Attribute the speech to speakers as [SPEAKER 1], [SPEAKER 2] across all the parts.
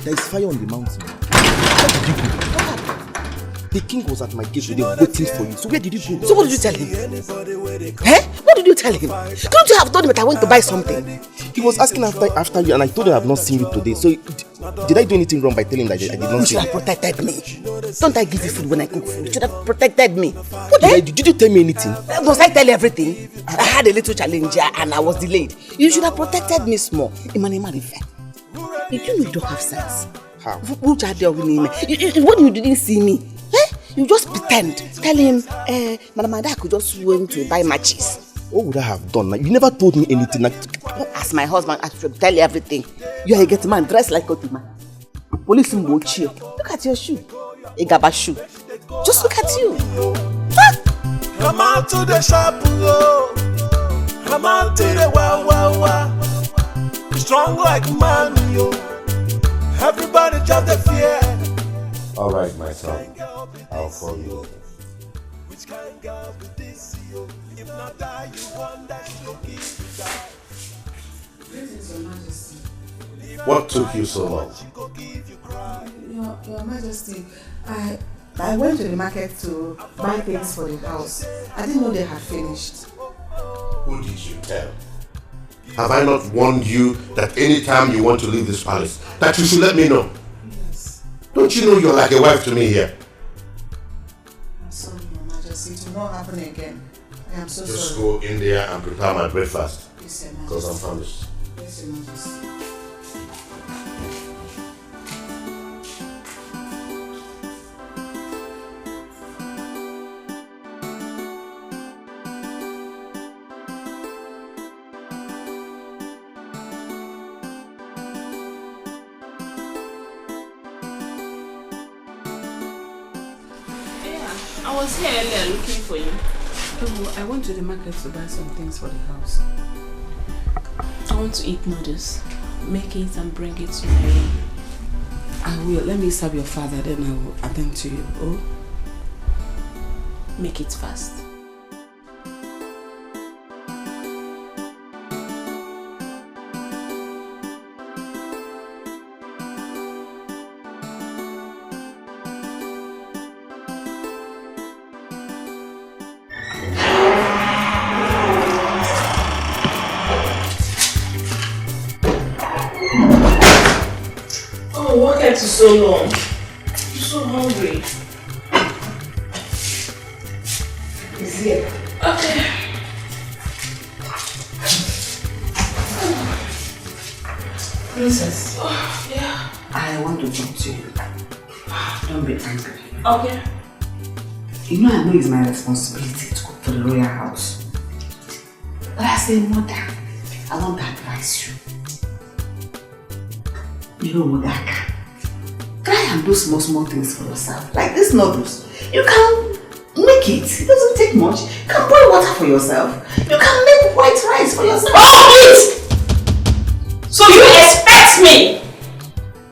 [SPEAKER 1] There is fire on the mountain. Where did you go? What happened? The king was at my gate today waiting for you. So where did you go?
[SPEAKER 2] So what did you tell him? Eh? What did you tell him? Couldn't you have told him that I went to buy something?
[SPEAKER 1] He was asking after you and I told him I have not seen you today. So did I do anything wrong by telling him that I did not see you?
[SPEAKER 2] You should have protected me. Don't I give you food when I cook food? You should have protected me.
[SPEAKER 1] What did you tell me anything?
[SPEAKER 2] Must I tell you everything? I had a little challenge and I was delayed. You should have protected me small. Did you know you don't have sense?
[SPEAKER 1] How?
[SPEAKER 2] When you didn't see me, you just pretend. Tell him, Madam Ada could just went to buy matches.
[SPEAKER 1] What would I have done? You never told me anything.
[SPEAKER 2] As my husband, I should tell you everything. You are a get man, dressed like a man. Police will watch you. Look at your shoe. A gaba shoe. Just look at you.
[SPEAKER 3] Come out to the shop, come out to the wow. Strong like man, yo. Everybody just the fear.
[SPEAKER 4] All right, my son. I'll call you.
[SPEAKER 3] Which kind girl be this, yo? If not die, you want that to give you die.
[SPEAKER 5] Greetings, Your Majesty.
[SPEAKER 4] What took you so long?
[SPEAKER 5] Your Majesty, I went to the market to buy things for the house. I didn't know they had finished.
[SPEAKER 4] Who did you tell? Have I not warned you that anytime you want to leave this palace, that you should let me know?
[SPEAKER 5] Yes.
[SPEAKER 4] Don't you know you're like a wife to me here?
[SPEAKER 5] I'm sorry, Your Majesty. It will not happen again. I am so
[SPEAKER 4] Just
[SPEAKER 5] sorry.
[SPEAKER 4] go in there and prepare my breakfast.
[SPEAKER 5] Yes, Your Majesty.
[SPEAKER 4] Because I'm famished.
[SPEAKER 5] Yes, Your Majesty.
[SPEAKER 6] I was here earlier looking for you.
[SPEAKER 5] Oh, I went to the market to buy some things for the house.
[SPEAKER 6] I want to eat noodles. Make it and bring it to my room.
[SPEAKER 5] I will. Let me serve your father, then I will attend to you. Oh?
[SPEAKER 6] Make it fast. What kept you so long? I'm so hungry.
[SPEAKER 5] It's here.
[SPEAKER 6] Okay.
[SPEAKER 5] Princess.
[SPEAKER 6] Oh, yeah.
[SPEAKER 5] I want to talk to you. Don't be angry.
[SPEAKER 6] Okay.
[SPEAKER 5] You know I know it's my responsibility to cook for the royal house. But as a mother, I want to advise you. You know what I can. Try and do small things for yourself. Like these noodles. You can make it. It doesn't take much. You can boil water for yourself. You can make white rice for yourself.
[SPEAKER 6] Oh, please! So you expect me,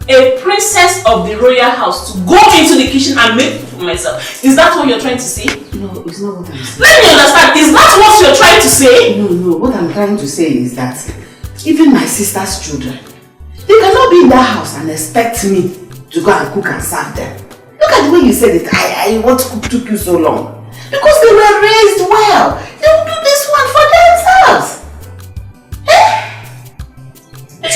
[SPEAKER 6] a princess of the royal house, to go into the kitchen and make food for myself? Is that what you're trying to say?
[SPEAKER 5] No, it's not what I'm saying.
[SPEAKER 6] Let me understand. Is that what you're trying to say?
[SPEAKER 5] No. What I'm trying to say is that even my sister's children, they cannot be in that house and expect me to go and cook and serve them. Look at the way you said it. What took you so long? Because they were raised well. They will do this one for themselves. No,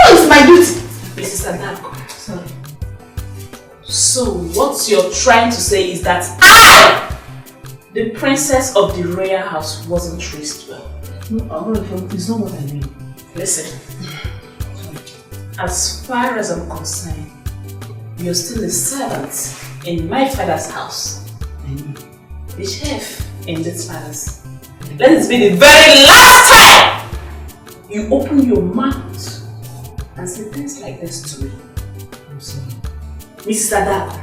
[SPEAKER 5] it's my duty.
[SPEAKER 6] Mrs. Adako. Sorry. So what you're trying to say is that I, the princess of the royal house, wasn't raised well.
[SPEAKER 5] No, it's not what I mean.
[SPEAKER 6] Listen. As far as I'm concerned, you're still a servant in my father's house. The chef in this palace. Let this be the very last time you open your mouth and say things like this to me.
[SPEAKER 5] I'm sorry.
[SPEAKER 6] Mrs. Adako,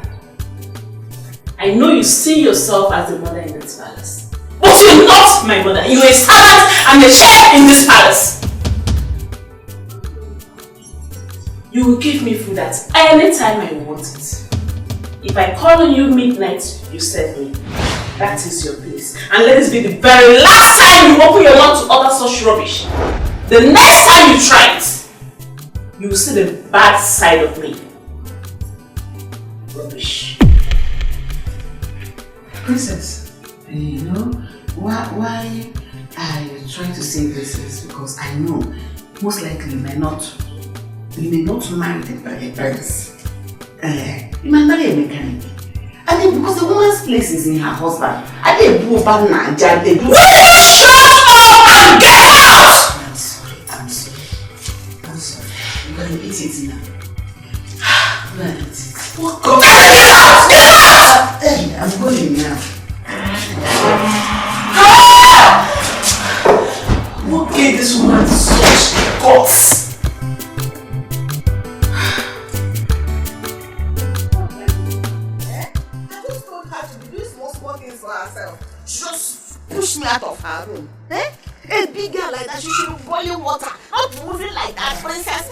[SPEAKER 6] I know you see yourself as the mother in this palace. But you're not my mother. You're a servant and a chef in this palace. You will give me food at any time I want it. If I call on you midnight, you serve me. That is your place. And let this be the very last time you open your mouth to utter such rubbish. The next time you try it, you will see the bad side of me. Rubbish.
[SPEAKER 5] Princess, you know why I try to say this is because I know most likely you may not marry the prince. You might marry a mechanic. I mean, because the woman's place is in her husband. I didn't go back now, Jack. Will you
[SPEAKER 6] shut up and get out?
[SPEAKER 5] I'm sorry. I'm gonna eat it now. I'm gonna eat it.
[SPEAKER 6] What? Get out! Get out!
[SPEAKER 5] Hey, I'm going now.
[SPEAKER 6] What gave this woman such guts?
[SPEAKER 2] Just push me out of her room. A big girl like that, she should be boiling water, not moving like that. Princess.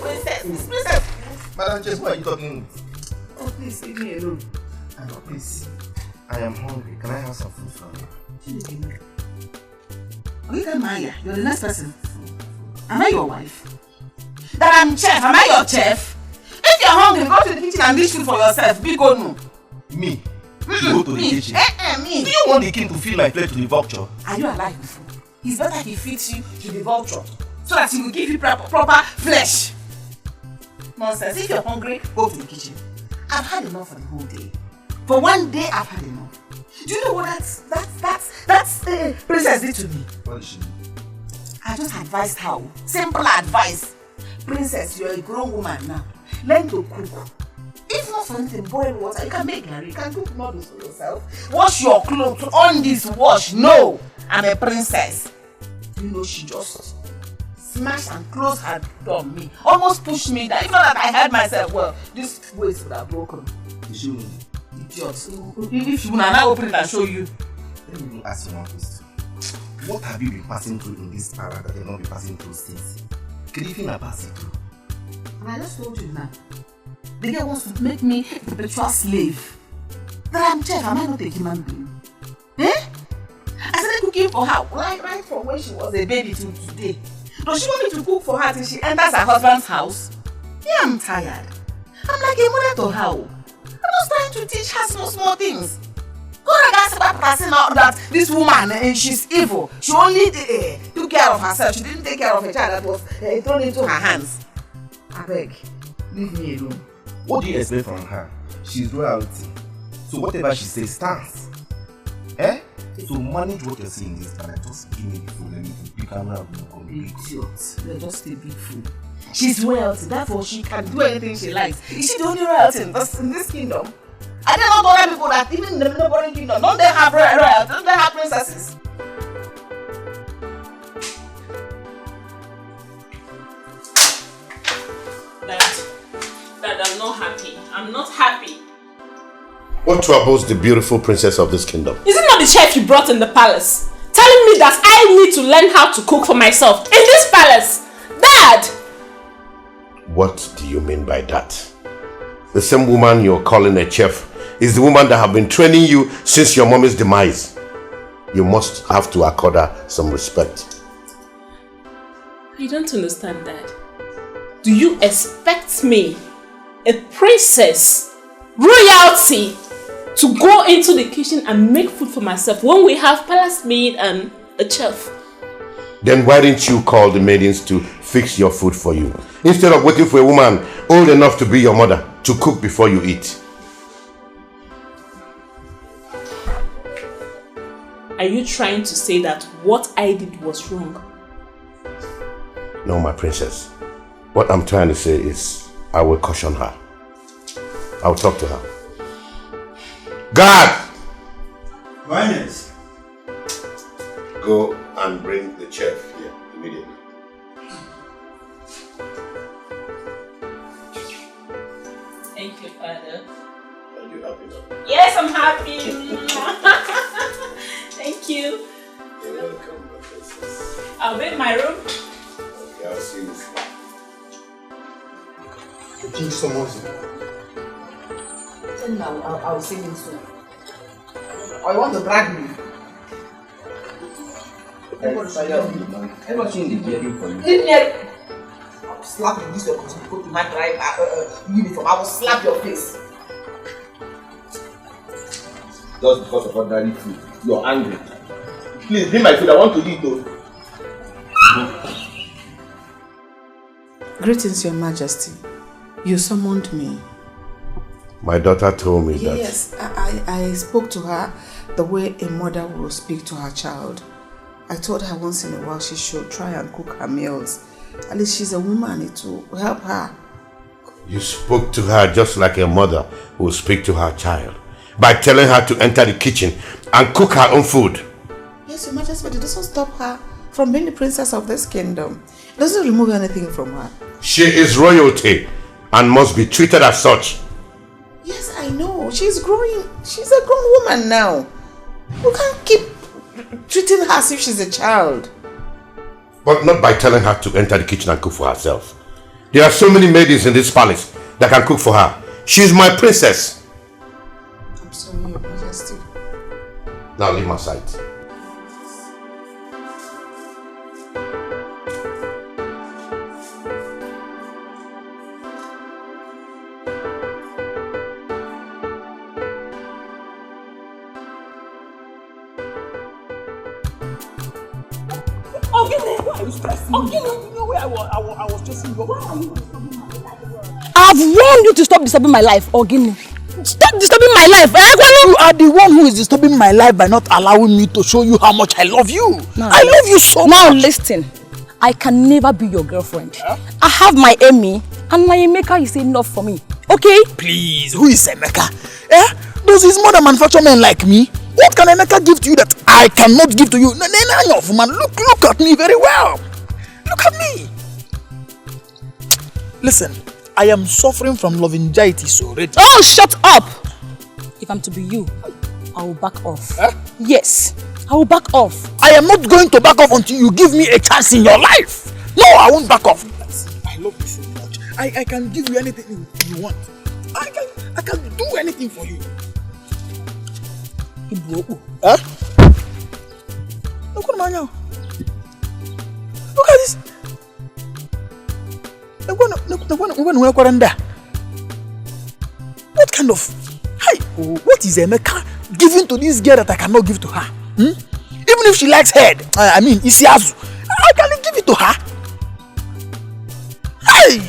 [SPEAKER 7] Madam Jess, why are you talking?
[SPEAKER 5] Oh, please, leave me alone.
[SPEAKER 7] Oh, please. I am hungry. Can I have some food from you?
[SPEAKER 5] Okay, Maya, you're the next person. Am I your wife? That I'm chef. Am I your chef? If you're hungry, go to the kitchen and dish food for yourself. Be good, no.
[SPEAKER 7] Me? Go to the kitchen?
[SPEAKER 5] Me.
[SPEAKER 7] Do you want the king to feed my plate to the vulture?
[SPEAKER 5] Are you alive before? It's better if he feeds you to the vulture so that he will give you proper flesh. Nonsense. If you're hungry, go to the kitchen. I've had enough for the whole day. For one day, I've had enough. Do you know what that's Princess did to me?
[SPEAKER 7] What did she do?
[SPEAKER 5] I just advised her. Simple advice. Princess, you're a grown woman now. Learn to cook. If not something, boil water. You can make curry. You can cook noodles for yourself. Wash your clothes. On this wash. No, I'm a princess. You know, she just smashed and closed her door on me. Almost pushed me down. If not that I held myself well, this waist would have broken.
[SPEAKER 7] Did she win?
[SPEAKER 5] Idiot. If you will now open it and show you.
[SPEAKER 7] Let me ask you one question. What have you been passing through in this para that you've not been passing through since? Can you feel pass it through?
[SPEAKER 5] And I just told you now. The girl wants to make me a perpetual slave. That I'm chef, am I not a human being? I started cooking for her right from when she was a baby till today. Does she want me to cook for her till she enters her husband's house? Yeah, I'm tired. I'm like a mother to her. I'm just trying to teach her small things. That this woman, she's evil. She only took care of herself. She didn't take care of a child that was thrown into her hands. I beg, leave me alone.
[SPEAKER 7] What do you expect from her? She's royalty. So whatever she says stands. So manage what you're saying this time. Just give me the food and you can have no
[SPEAKER 5] idiot. You're just a big fool. She's royalty, therefore she can do anything she likes. Is she the only royalty in this kingdom? I don't know other people that even in the neighboring kingdom, don't they have royalty? Don't they have princesses?
[SPEAKER 6] Dad, I'm not happy. I'm not happy.
[SPEAKER 4] What troubles the beautiful princess of this kingdom?
[SPEAKER 6] Is it not the chef you brought in the palace? Telling me that I need to learn how to cook for myself in this palace? Dad!
[SPEAKER 4] What do you mean by that? The same woman you're calling a chef is the woman that have been training you since your mommy's demise. You must have to accord her some respect.
[SPEAKER 6] I don't understand, Dad. Do you expect me, a princess, royalty, to go into the kitchen and make food for myself when we have palace maid and a chef?
[SPEAKER 4] Then why didn't you call the maidens to fix your food for you, instead of waiting for a woman old enough to be your mother to cook before you eat?
[SPEAKER 6] Are you trying to say that what I did was wrong?
[SPEAKER 4] No, my princess. What I'm trying to say is, I will caution her. I'll talk to her. Guard!
[SPEAKER 7] Finance.
[SPEAKER 4] Go and bring the chef here immediately.
[SPEAKER 6] Thank you, Father.
[SPEAKER 4] Are you happy now?
[SPEAKER 6] Yes, I'm happy. Thank you.
[SPEAKER 4] You're welcome, my princess.
[SPEAKER 6] I'll be in my room.
[SPEAKER 4] Okay, I'll see you.
[SPEAKER 7] The king summons you.
[SPEAKER 5] Tell me I'll see him soon. Or you want to brag me? Everybody in the hearing for you. slap you in this your to my drive uniform. I will slap your face.
[SPEAKER 7] Just because of ordinary food, you're angry. Please, bring my food. I want to eat though.
[SPEAKER 5] Greetings, Your Majesty. You summoned me.
[SPEAKER 4] My daughter told me that.
[SPEAKER 5] Yes, I spoke to her the way a mother will speak to her child. I told her once in a while she should try and cook her meals. At least she's a woman, it will help her.
[SPEAKER 4] You spoke to her just like a mother will speak to her child, by telling her to enter the kitchen and cook her own food.
[SPEAKER 5] Yes, Your Majesty, but it doesn't stop her from being the princess of this kingdom. It doesn't remove anything from her.
[SPEAKER 4] She is royalty and must be treated as such.
[SPEAKER 5] Yes, I know. She's growing. She's a grown woman now. You can't keep treating her as if she's a child.
[SPEAKER 4] But not by telling her to enter the kitchen and cook for herself. There are so many maidens in this palace that can cook for her. She's my princess.
[SPEAKER 5] I'm sorry, Your Majesty.
[SPEAKER 4] Now leave my sight.
[SPEAKER 8] I've warned you to stop disturbing my life, Ogini. Stop disturbing my life. You are the one who is disturbing my life by not allowing me to show you how much I love you. I love you so much. Now listen, I can never be your girlfriend. I have my Emmy and my Emeka is enough for me. Okay? Please, who is Emeka? Does his mother manufacture men like me? What can Emeka give to you that I cannot give to you? Man, look at me very well. Look at me. Listen, I am suffering from laryngitis already. Oh, shut up! If I'm to be you, I will back off. Yes, I will back off. I am not going to back off until you give me a chance in your life. No, I won't back off. I love you so much. I can give you anything you want. I can do anything for you. Look at this. What kind of... what is Emeka giving to this girl that I cannot give to her? Even if she likes head, I mean, Isiazu, I cannot give it to her. Hey!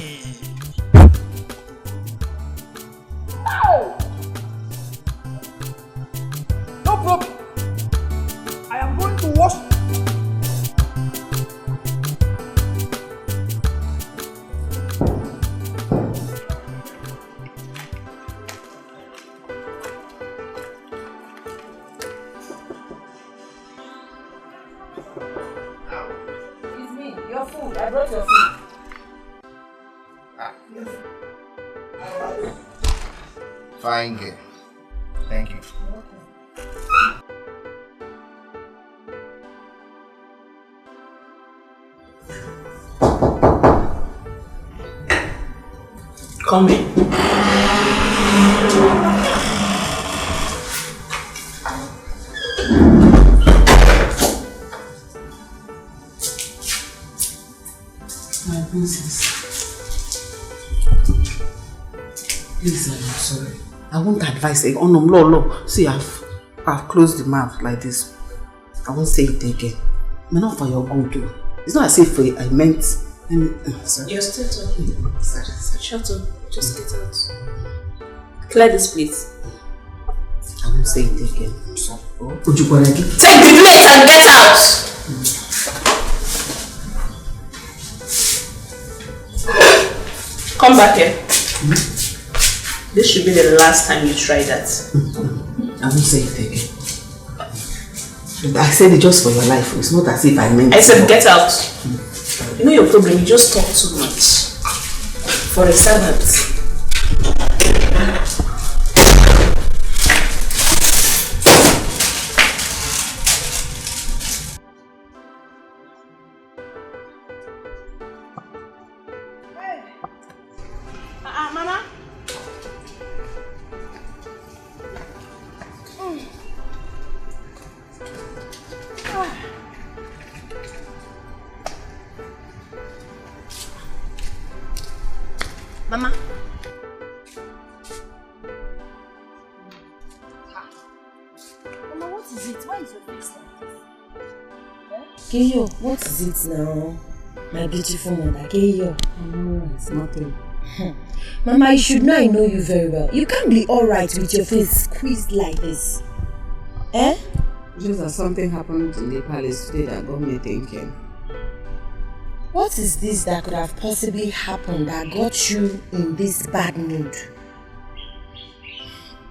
[SPEAKER 8] No problem. I am going to wash.
[SPEAKER 5] It's me, your food. I brought your food.
[SPEAKER 7] Fine girl. Thank you.
[SPEAKER 6] Come in.
[SPEAKER 5] My princess. Please, I'm sorry. I won't advise it. Oh no, no. See, I've closed the mouth like this. I won't say it again. But not for your good too. It's not as if I meant sorry.
[SPEAKER 6] You're still talking.
[SPEAKER 5] Sorry.
[SPEAKER 6] Shut up. Just get out. Clear this plate.
[SPEAKER 5] I won't say it again. I'm sorry.
[SPEAKER 6] Take the plate and get out! Come back here. This should be the last time you try that.
[SPEAKER 5] I won't say it again. I said it just for your life. It's not as if I meant it.
[SPEAKER 6] I said get out. You know your problem, you just talk too much. For a servant.
[SPEAKER 5] Mama.
[SPEAKER 9] Mama. Mama, what is it? Why is your face like this?
[SPEAKER 5] Keyo, what is it now? My beautiful mother, Keyo.
[SPEAKER 9] No, it's nothing.
[SPEAKER 5] Mama, you should know I know you very well. You can't be alright with your face squeezed like this. Eh?
[SPEAKER 9] Just that something happened in the palace today that got me thinking.
[SPEAKER 5] What is this that could have possibly happened that got you in this bad mood?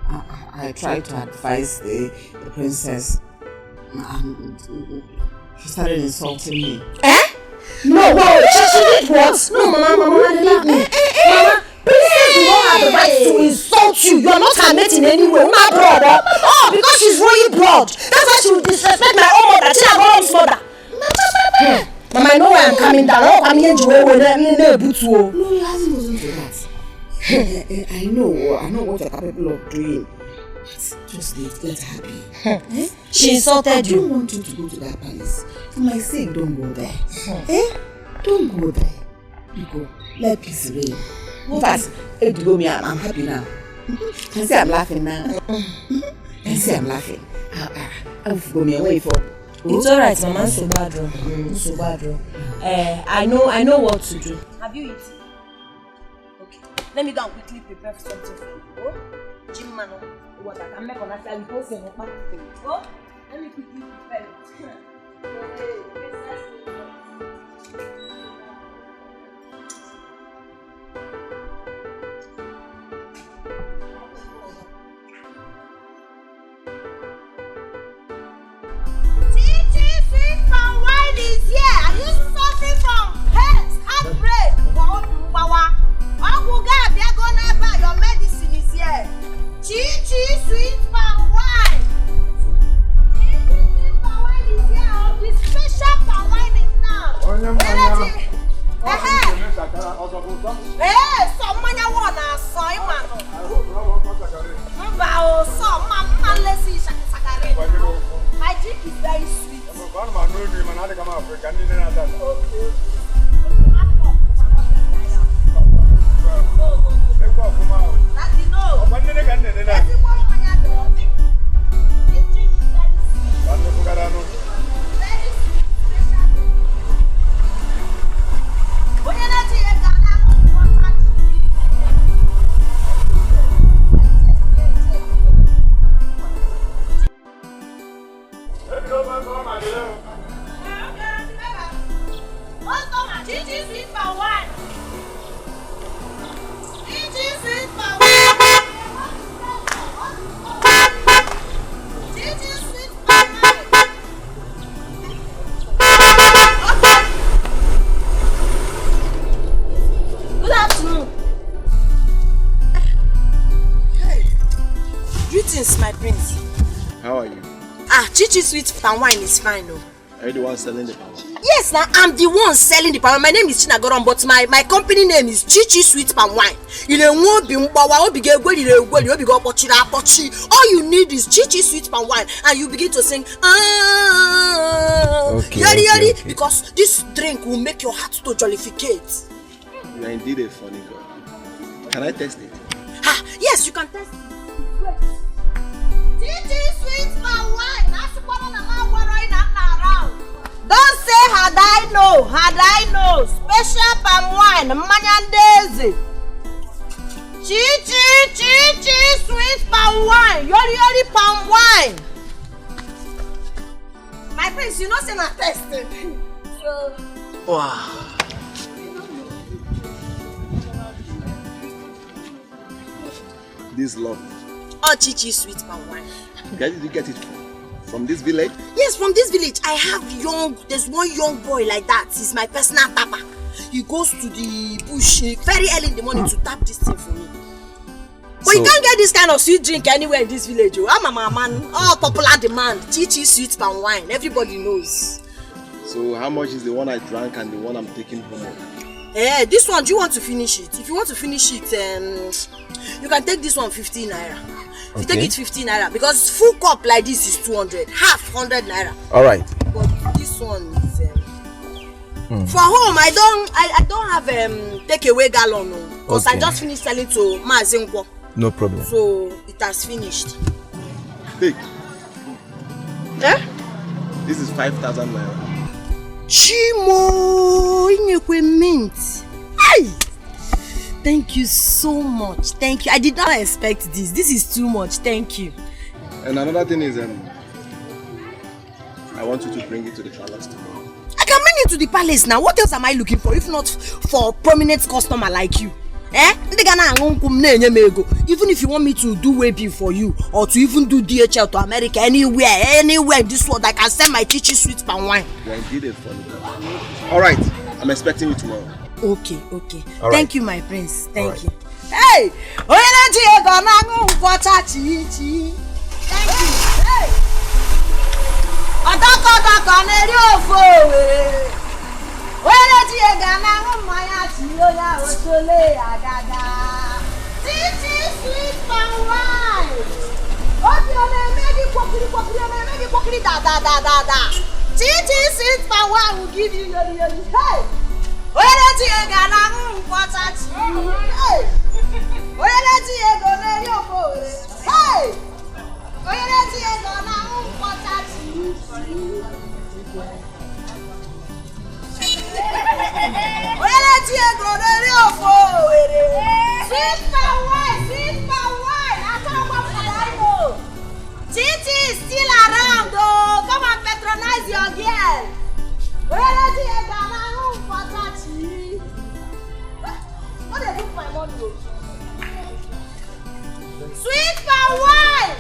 [SPEAKER 9] I tried to advise the princess and she started insulting me.
[SPEAKER 5] Eh? No, she did what? No, Mama, leave me. Mama, princess do not have the right to insult you. You are not her mate in any way. My brother. Oh, because she's royal blood. That's why she will disrespect my own mother. She have her own mother. Mama, I know where I'm coming down. Oh, I'm here to
[SPEAKER 9] No, it hasn't gotten to that. I know what you're capable of doing. Just let her be.
[SPEAKER 5] She insulted you.
[SPEAKER 9] I don't want you to go to that palace. For my sake, don't go there. Don't go there. You go. Let peace reign. In fact, if you go me, I'm happy now. Can see I'm laughing now. Can see I'm laughing. I'll go me away for.
[SPEAKER 5] It's alright, Mama. So bad. I know what to do.
[SPEAKER 9] Have you eaten? Okay. Let me go and quickly prepare something for you. Oh, Jim man, what I can make on that side. Oh, let me quickly prepare it.
[SPEAKER 10] Is here. Are you suffering from heartbreak? Your medicine is here. Chichi sweet palm wine. Chichi sweet palm wine is here. The special palm wine is now. Someone wanna soy man. My drink is very sweet. My prince.
[SPEAKER 11] How are you?
[SPEAKER 10] Chichi sweet palm wine is fine, no?
[SPEAKER 11] Are you the one selling the palm wine?
[SPEAKER 10] Yes, now I'm the one selling the palm wine. My name is Chinagoron, but my company name is Chichi Sweet Palm Wine. All you need is Chichi Sweet Palm Wine, and you begin to sing okay. Because this drink will make your heart to jollificate.
[SPEAKER 11] You are indeed a funny girl. Can I taste it?
[SPEAKER 10] Yes, you can taste it. Chichi Sweet Palm Wine. Don't say had I know. Special palm wine, Manyan Daisy. Chichi sweet palm wine. Yori palm wine. My prince, you know say na testing. So
[SPEAKER 11] wow. This love.
[SPEAKER 10] Oh, Chichi sweet palm wine.
[SPEAKER 11] Where did you get it from this village?
[SPEAKER 10] Yes, from this village. I have there's one young boy like that. He's my personal tapper. He goes to the bush very early in the morning to tap this thing for me. But you can't get this kind of sweet drink anywhere in this village. I'm a man. Oh, popular demand. Chichi sweet palm wine. Everybody knows.
[SPEAKER 11] So how much is the one I drank and the one I'm taking home?
[SPEAKER 10] This one, do you want to finish it? If you want to finish it, you can take this one 15 naira. You take it 15 naira because full cup like this is 200, half 100 naira.
[SPEAKER 1] All right.
[SPEAKER 10] But this one is For home, I don't have takeaway gallon because I just finished selling to Mazinkwo.
[SPEAKER 11] No problem.
[SPEAKER 10] So it has finished.
[SPEAKER 11] Hey.
[SPEAKER 10] Eh?
[SPEAKER 11] This is 5,000 naira.
[SPEAKER 10] Chimo, Inyekwe mint. Ay! Thank you so much. Thank you. I did not expect this. This is too much. Thank you.
[SPEAKER 11] And another thing is, I want you to bring it to the palace tomorrow.
[SPEAKER 10] I can bring it to the palace now. What else am I looking for if not for a prominent customer like you? Eh? Even if you want me to do webby for you or to even do DHL to America, anywhere in this world, I can send my chichi sweet palm wine.
[SPEAKER 11] You indeed a funny girl. Alright, I'm expecting you tomorrow.
[SPEAKER 10] Okay.
[SPEAKER 11] All
[SPEAKER 10] Thank
[SPEAKER 11] right.
[SPEAKER 10] you, my prince. Thank you.
[SPEAKER 11] Right.
[SPEAKER 10] Hey! Thank you. Hey! Sweet palm wine will give you yoli. Hey! Titi is still around, oh! Come and patronize your girl. What they do for my money? Sweet palm wine!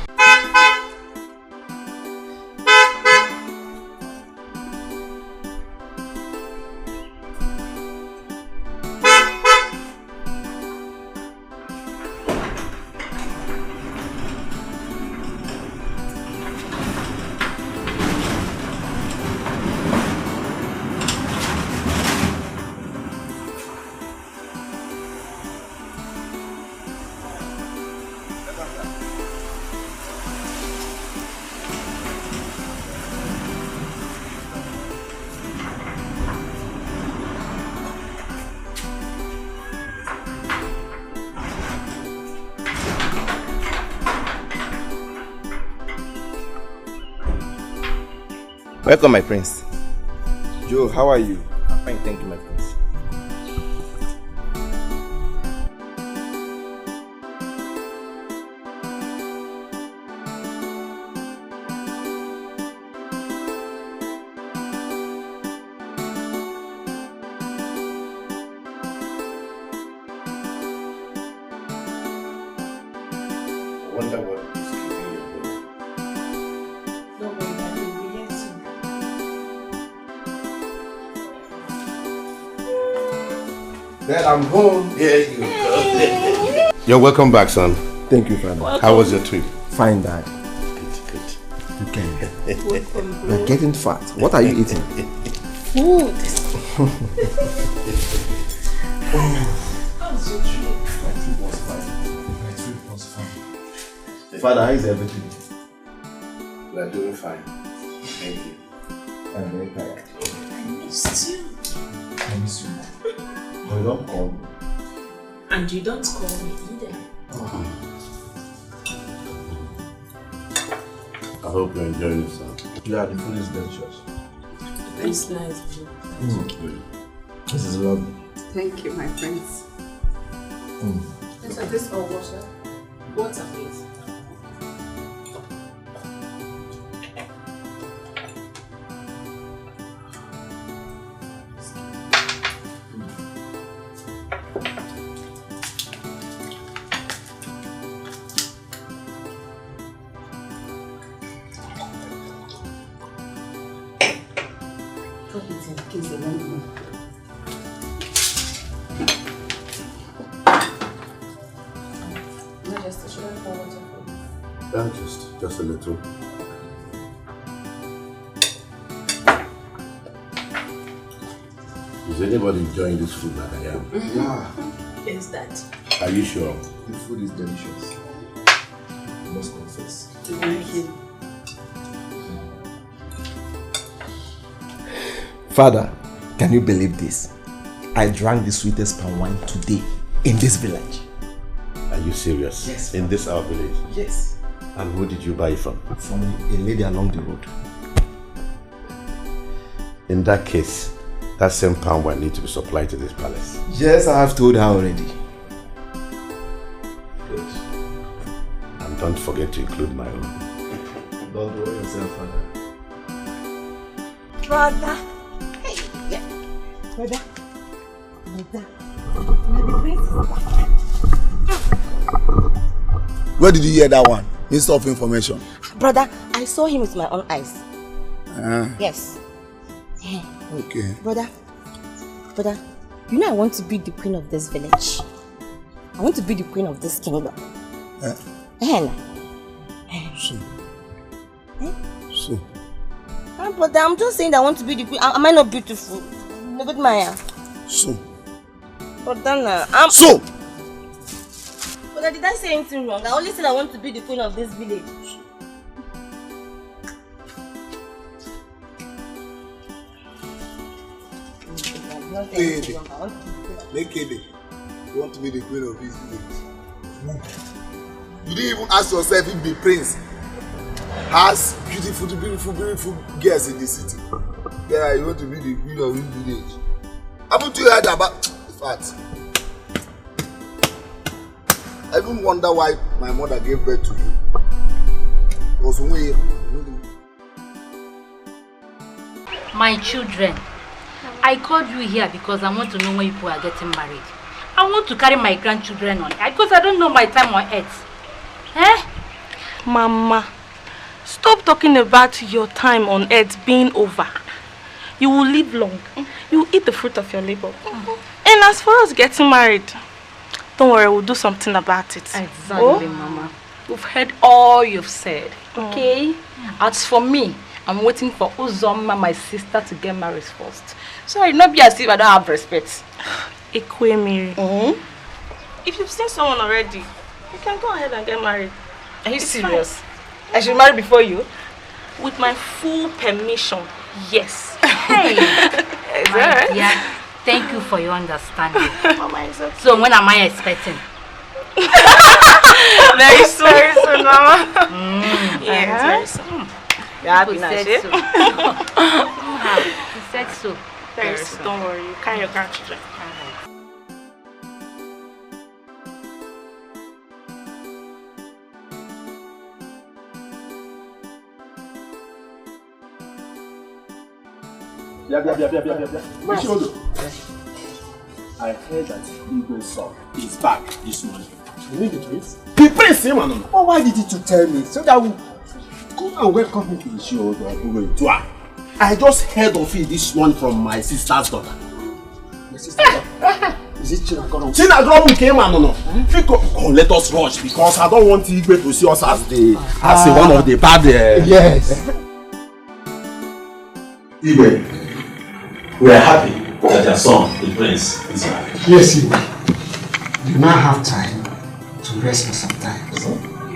[SPEAKER 7] Welcome, my prince.
[SPEAKER 11] Joe, how are you?
[SPEAKER 7] I'm fine, thank you, my prince.
[SPEAKER 4] I wonder what is keeping you home.
[SPEAKER 6] Don't worry, Daddy, we'll be here soon.
[SPEAKER 7] Dad, I'm home.
[SPEAKER 4] Here you go. You're welcome back, son.
[SPEAKER 7] Thank you, Father.
[SPEAKER 4] How was your trip?
[SPEAKER 7] Fine, Dad.
[SPEAKER 4] Good.
[SPEAKER 7] You can. You're getting fat. What are you eating?
[SPEAKER 6] Food.
[SPEAKER 7] Father, how is everything?
[SPEAKER 4] We are doing fine. Thank you.
[SPEAKER 7] I'm very tired.
[SPEAKER 6] I missed you.
[SPEAKER 7] I miss you. But you don't call me.
[SPEAKER 6] And you don't call me either.
[SPEAKER 4] I hope you're enjoying yourself.
[SPEAKER 7] Yeah, the food is delicious.
[SPEAKER 6] It's nice.
[SPEAKER 7] This is lovely.
[SPEAKER 9] Thank you, my friends.
[SPEAKER 6] Is this all water? Water, please.
[SPEAKER 4] Just a little. Is anybody enjoying this food like I am?
[SPEAKER 7] Yeah.
[SPEAKER 6] Is that?
[SPEAKER 4] Are you sure?
[SPEAKER 7] The food is delicious. I must confess.
[SPEAKER 6] Thank you.
[SPEAKER 7] Father,
[SPEAKER 1] Can you believe this? I drank the sweetest palm wine today in this village.
[SPEAKER 4] Are you serious?
[SPEAKER 1] Yes.
[SPEAKER 4] In this our village?
[SPEAKER 1] Yes.
[SPEAKER 4] And who did you buy it from?
[SPEAKER 1] From a lady along the road.
[SPEAKER 4] In that case, that same palm wine needs to be supplied to this palace.
[SPEAKER 1] Yes, I have told her already.
[SPEAKER 4] Good. And don't forget to include my own.
[SPEAKER 1] Don't worry yourself, Father.
[SPEAKER 10] Brother. Hey, yeah. Brother.
[SPEAKER 12] Where did you hear that one? Minister of Information.
[SPEAKER 10] Brother, I saw him with my own eyes. Yes.
[SPEAKER 12] Okay.
[SPEAKER 10] Brother, you know I want to be the queen of this village. I want to be the queen of this kingdom.
[SPEAKER 12] So.
[SPEAKER 10] Brother, I'm just saying that I want to be the queen. Am I not beautiful? Look at my
[SPEAKER 12] So.
[SPEAKER 10] Brother,
[SPEAKER 12] So.
[SPEAKER 10] Brother, did I say anything wrong? I only said I want to be the queen of this village.
[SPEAKER 12] Naked. You want to be the queen of this village? You didn't even ask yourself if the prince has beautiful girls in the city. Yeah, you want to be the queen of this village. Haven't you heard about the fact? I even wonder why my mother gave birth to you.
[SPEAKER 13] My children, I called you here because I want to know when you people are getting married. I want to carry my grandchildren on because I don't know my time on earth.
[SPEAKER 6] Mama, stop talking about your time on earth being over. You will live long. You will eat the fruit of your labor. And as for us getting married, don't worry, we'll do something about it.
[SPEAKER 13] Exactly, Mama. We've heard all you've said. Okay? As for me, I'm waiting for Uzoma, my sister, to get married first. So it not be as if I don't have respect.
[SPEAKER 6] Mary. If you've seen someone already, you can go ahead and get married.
[SPEAKER 13] Are you serious? Fine. I should marry before you?
[SPEAKER 6] With my full permission, yes.
[SPEAKER 13] Hey!
[SPEAKER 6] Is that right?
[SPEAKER 13] Yeah. Thank you for your understanding.
[SPEAKER 6] Mama, it's okay.
[SPEAKER 13] So when am I expecting?
[SPEAKER 6] Very soon. Very soon, Mama. Yes, very soon.
[SPEAKER 13] You said so. You said so.
[SPEAKER 6] Very soon. Don't worry, you carry your grandchildren.
[SPEAKER 11] Yeah. I heard that Eagle's son is back this morning. You need the prince? The prince, man. Oh, why did you tell me? So that we come and welcome him to the show. I just heard of it this morning from my sister's daughter. My sister's daughter? Is it Chinagoro? Chinagoro came and no. Let us rush because I don't want Igwe to see us as one of the bad. Yes.
[SPEAKER 14] Igwe, we are happy that your son, the prince, is married.
[SPEAKER 15] Yes, Igwe. You now have time to rest for some time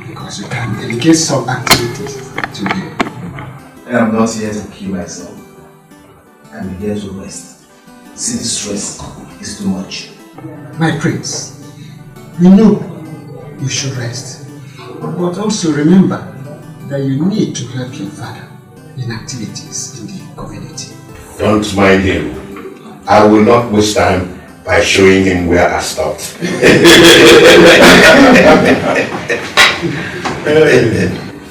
[SPEAKER 15] because you can delegate some activities to you.
[SPEAKER 14] I am not here to kill myself. I am here to rest. See, the stress is too much.
[SPEAKER 15] My prince, we know you should rest, but also remember that you need to help your father in activities in the community.
[SPEAKER 4] Don't mind him. I will not waste time by showing him where I stopped.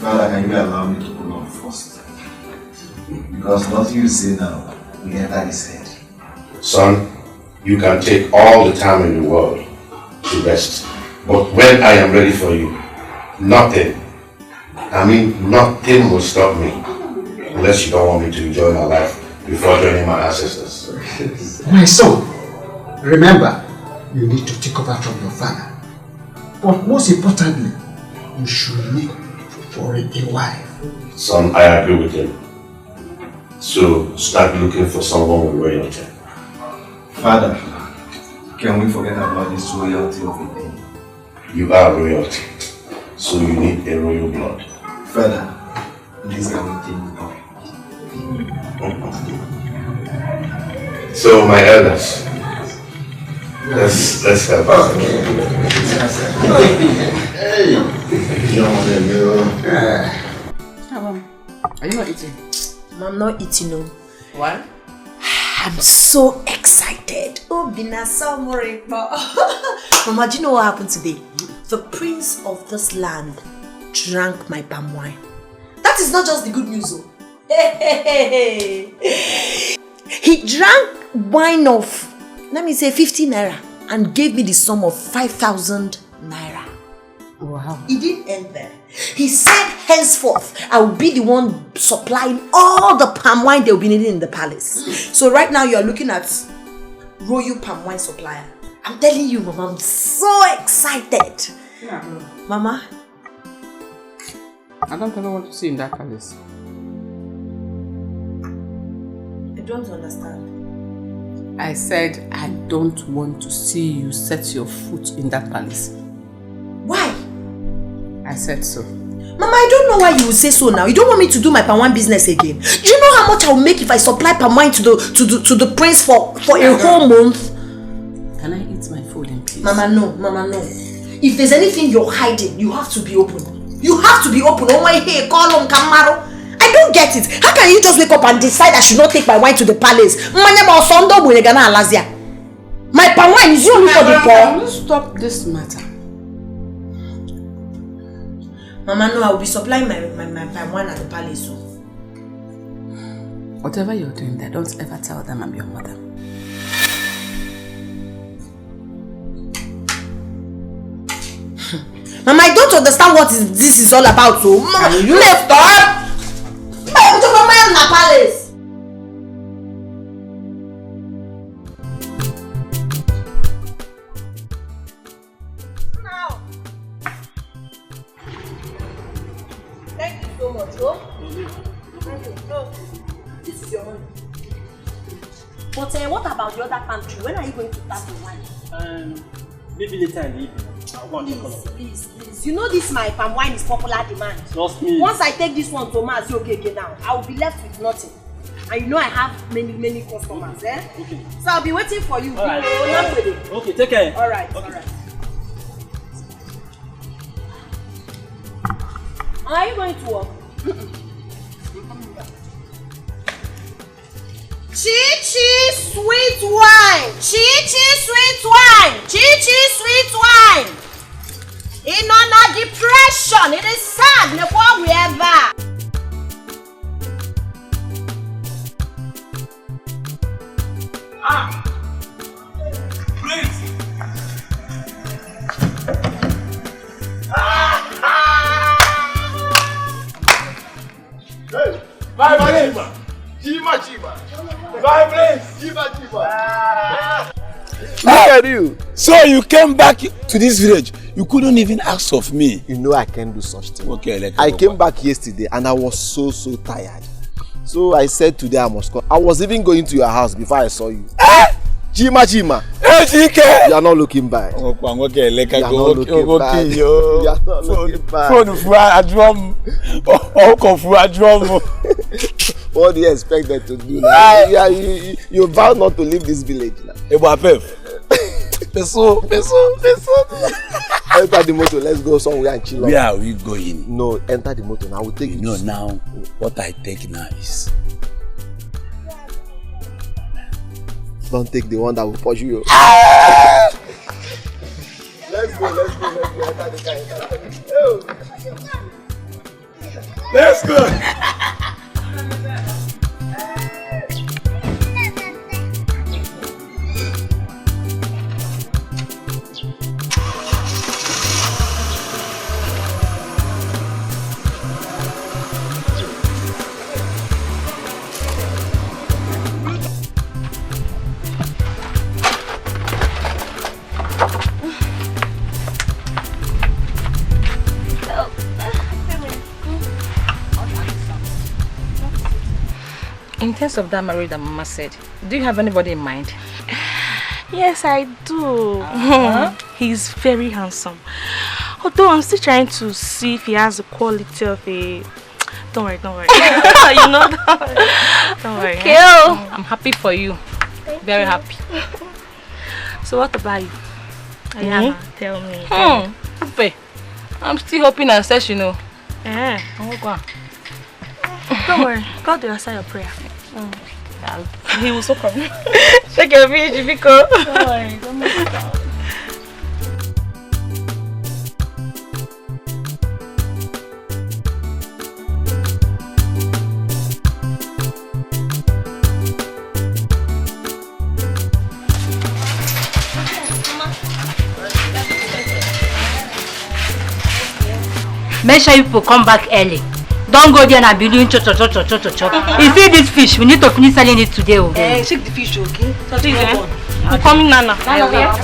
[SPEAKER 14] Father, can you allow me to go on first? Because what you say now will enter his head.
[SPEAKER 4] Son, you can take all the time in the world to rest. But when I am ready for you, nothing will stop me. Unless you don't want me to enjoy my life before joining my ancestors.
[SPEAKER 15] My son, remember, you need to take over from your father. But most importantly, you should look for a wife.
[SPEAKER 4] Son, I agree with him. So start looking for someone with royalty.
[SPEAKER 14] Father, can we forget about this royalty of a thing?
[SPEAKER 4] You are royalty, so you need a royal blood.
[SPEAKER 14] Father, this can we think of?
[SPEAKER 4] So my elders, let's help.
[SPEAKER 15] Hey,
[SPEAKER 2] are you not eating?
[SPEAKER 10] I'm not eating, no.
[SPEAKER 2] Why?
[SPEAKER 10] I'm so excited. Oh, Bina, so worried. Mama, do you know what happened today? The prince of this land drank my palm wine. That is not just the good news, though. He drank wine of, let me say, 50 naira and gave me the sum of 5,000 naira.
[SPEAKER 2] Wow.
[SPEAKER 10] He didn't end there. He said, henceforth, I will be the one supplying all the palm wine they'll be needing in the palace. So right now you are looking at royal palm wine supplier. I'm telling you, Mama, I'm so excited.
[SPEAKER 2] Yeah.
[SPEAKER 10] Mama,
[SPEAKER 2] I don't ever want to see in that palace.
[SPEAKER 10] I don't understand.
[SPEAKER 2] I said I don't want to see you set your foot in that palace.
[SPEAKER 10] Why?
[SPEAKER 2] I said so.
[SPEAKER 10] Mama, I don't know why you would say so now. You don't want me to do my palm wine business again. Do you know how much I will make if I supply palm wine to the prince for a whole month?
[SPEAKER 2] Can I eat my food in peace?
[SPEAKER 10] Mama, no. Mama, no. If there's anything you're hiding, you have to be open. You have to be open. Oh my, hey, call on Kamaro. I don't get it. How can you just wake up and decide I should not take my wine to the palace? My palm wine is only for the poor.
[SPEAKER 2] Can you stop this matter?
[SPEAKER 10] Mama, no, I will be supplying my palm wine at the palace. So.
[SPEAKER 2] Whatever you're doing there, don't ever tell them I'm your mother.
[SPEAKER 10] Mama, I don't understand what this is all about. So, Mama, you left up. I'm to Mama in the palace. Now, thank you so much. Oh, this is your money. But what about the other country? When are you going to start the wine?
[SPEAKER 11] Maybe later in the evening.
[SPEAKER 10] Please. You know this my palm wine is popular demand.
[SPEAKER 11] Trust me.
[SPEAKER 10] Once I take this one to Mass, okay now, I will be left with nothing. And you know I have many customers, eh?
[SPEAKER 11] Okay.
[SPEAKER 10] So I'll be waiting for you.
[SPEAKER 11] All right.
[SPEAKER 10] Okay,
[SPEAKER 11] take care.
[SPEAKER 10] All right. Are you going to work? Chi sweet wine. Chi sweet wine. Chi sweet wine. In on a depression, it is sad. Look what we ever.
[SPEAKER 3] Please. Hey, my place. Chiba. My place. Chiba.
[SPEAKER 16] Look at you. So you came back to this village. You couldn't even ask of me.
[SPEAKER 7] You know I can't do such thing.
[SPEAKER 16] Okay,
[SPEAKER 7] I came back yesterday and I was so tired. So I said today I must come. I was even going to your house before I saw you. Chima.
[SPEAKER 16] Hey, Chike.
[SPEAKER 7] You are not looking back. You are not looking back. What do you expect them to do now? You vow not to leave this village now. Peso. Enter the motor, let's go somewhere and chill.
[SPEAKER 16] Where are we going?
[SPEAKER 7] No, enter the motor now. I will take
[SPEAKER 16] you. No, now, what I take now is...
[SPEAKER 7] Don't take the one that will push you. Let's go. Enter the car.
[SPEAKER 16] Let's go.
[SPEAKER 13] In terms of that marriage that Mama said, do you have anybody in mind?
[SPEAKER 17] Yes, I do. He's very handsome. Although I'm still trying to see if he has the quality of a... Don't worry. You know that. Don't worry.
[SPEAKER 13] Okay. I'm happy for you. Very happy.
[SPEAKER 17] So what about you? Ayana, tell me.
[SPEAKER 13] I'm still hoping and says, you know.
[SPEAKER 17] Don't worry, God will answer your prayer.
[SPEAKER 13] He will so come.
[SPEAKER 17] Check your page, Vico.
[SPEAKER 13] Don't worry, don't make it down.
[SPEAKER 18] Make sure you people come back early. Don't go there and be doing chop. If you eat this fish, we need to finish selling it today. Okay?
[SPEAKER 13] Shake the fish, okay?
[SPEAKER 17] I'm coming, Nana.
[SPEAKER 13] No.
[SPEAKER 17] Alright.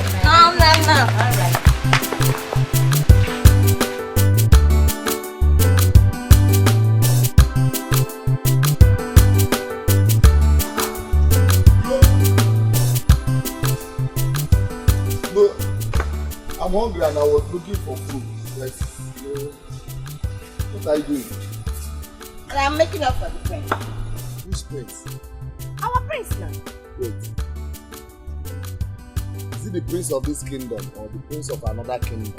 [SPEAKER 12] No, I'm hungry and I was looking for food. Like, what are you doing?
[SPEAKER 10] I'm making up for the prince.
[SPEAKER 12] Which prince?
[SPEAKER 10] Our prince now.
[SPEAKER 12] Wait. Is it the prince of this kingdom or the prince of another kingdom?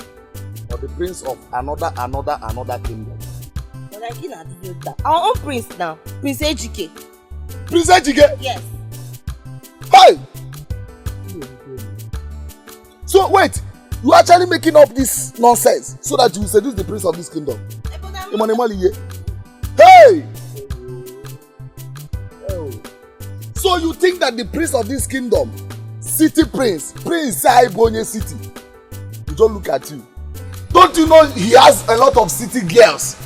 [SPEAKER 12] Or the prince of another kingdom?
[SPEAKER 10] But I cannot do that. Our own prince now. Prince Ejike.
[SPEAKER 12] Prince Ejike?
[SPEAKER 10] Yes.
[SPEAKER 12] Hey! So wait, you are actually making up this nonsense so that you will seduce the prince of this kingdom? Hey! So you think that the prince of this kingdom, city prince Saibonye city, you don't look at you. Don't you know he has a lot of city girls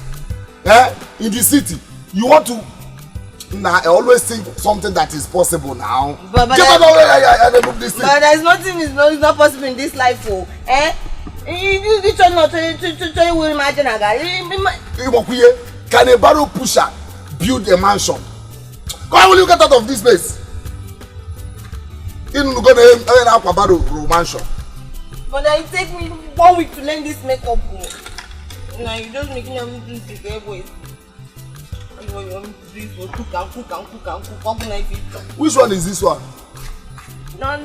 [SPEAKER 12] in the city? You want to I always think something that is possible now.
[SPEAKER 10] But there's nothing is not possible in this life. You not to imagine a guy.
[SPEAKER 12] Can a barrel pusher build a mansion? Why will you get out of this place? You're going to have a barrel mansion.
[SPEAKER 10] But it take me 1 week to learn this makeup. Now you just making everything to get away.
[SPEAKER 12] Which one is this one?
[SPEAKER 10] No,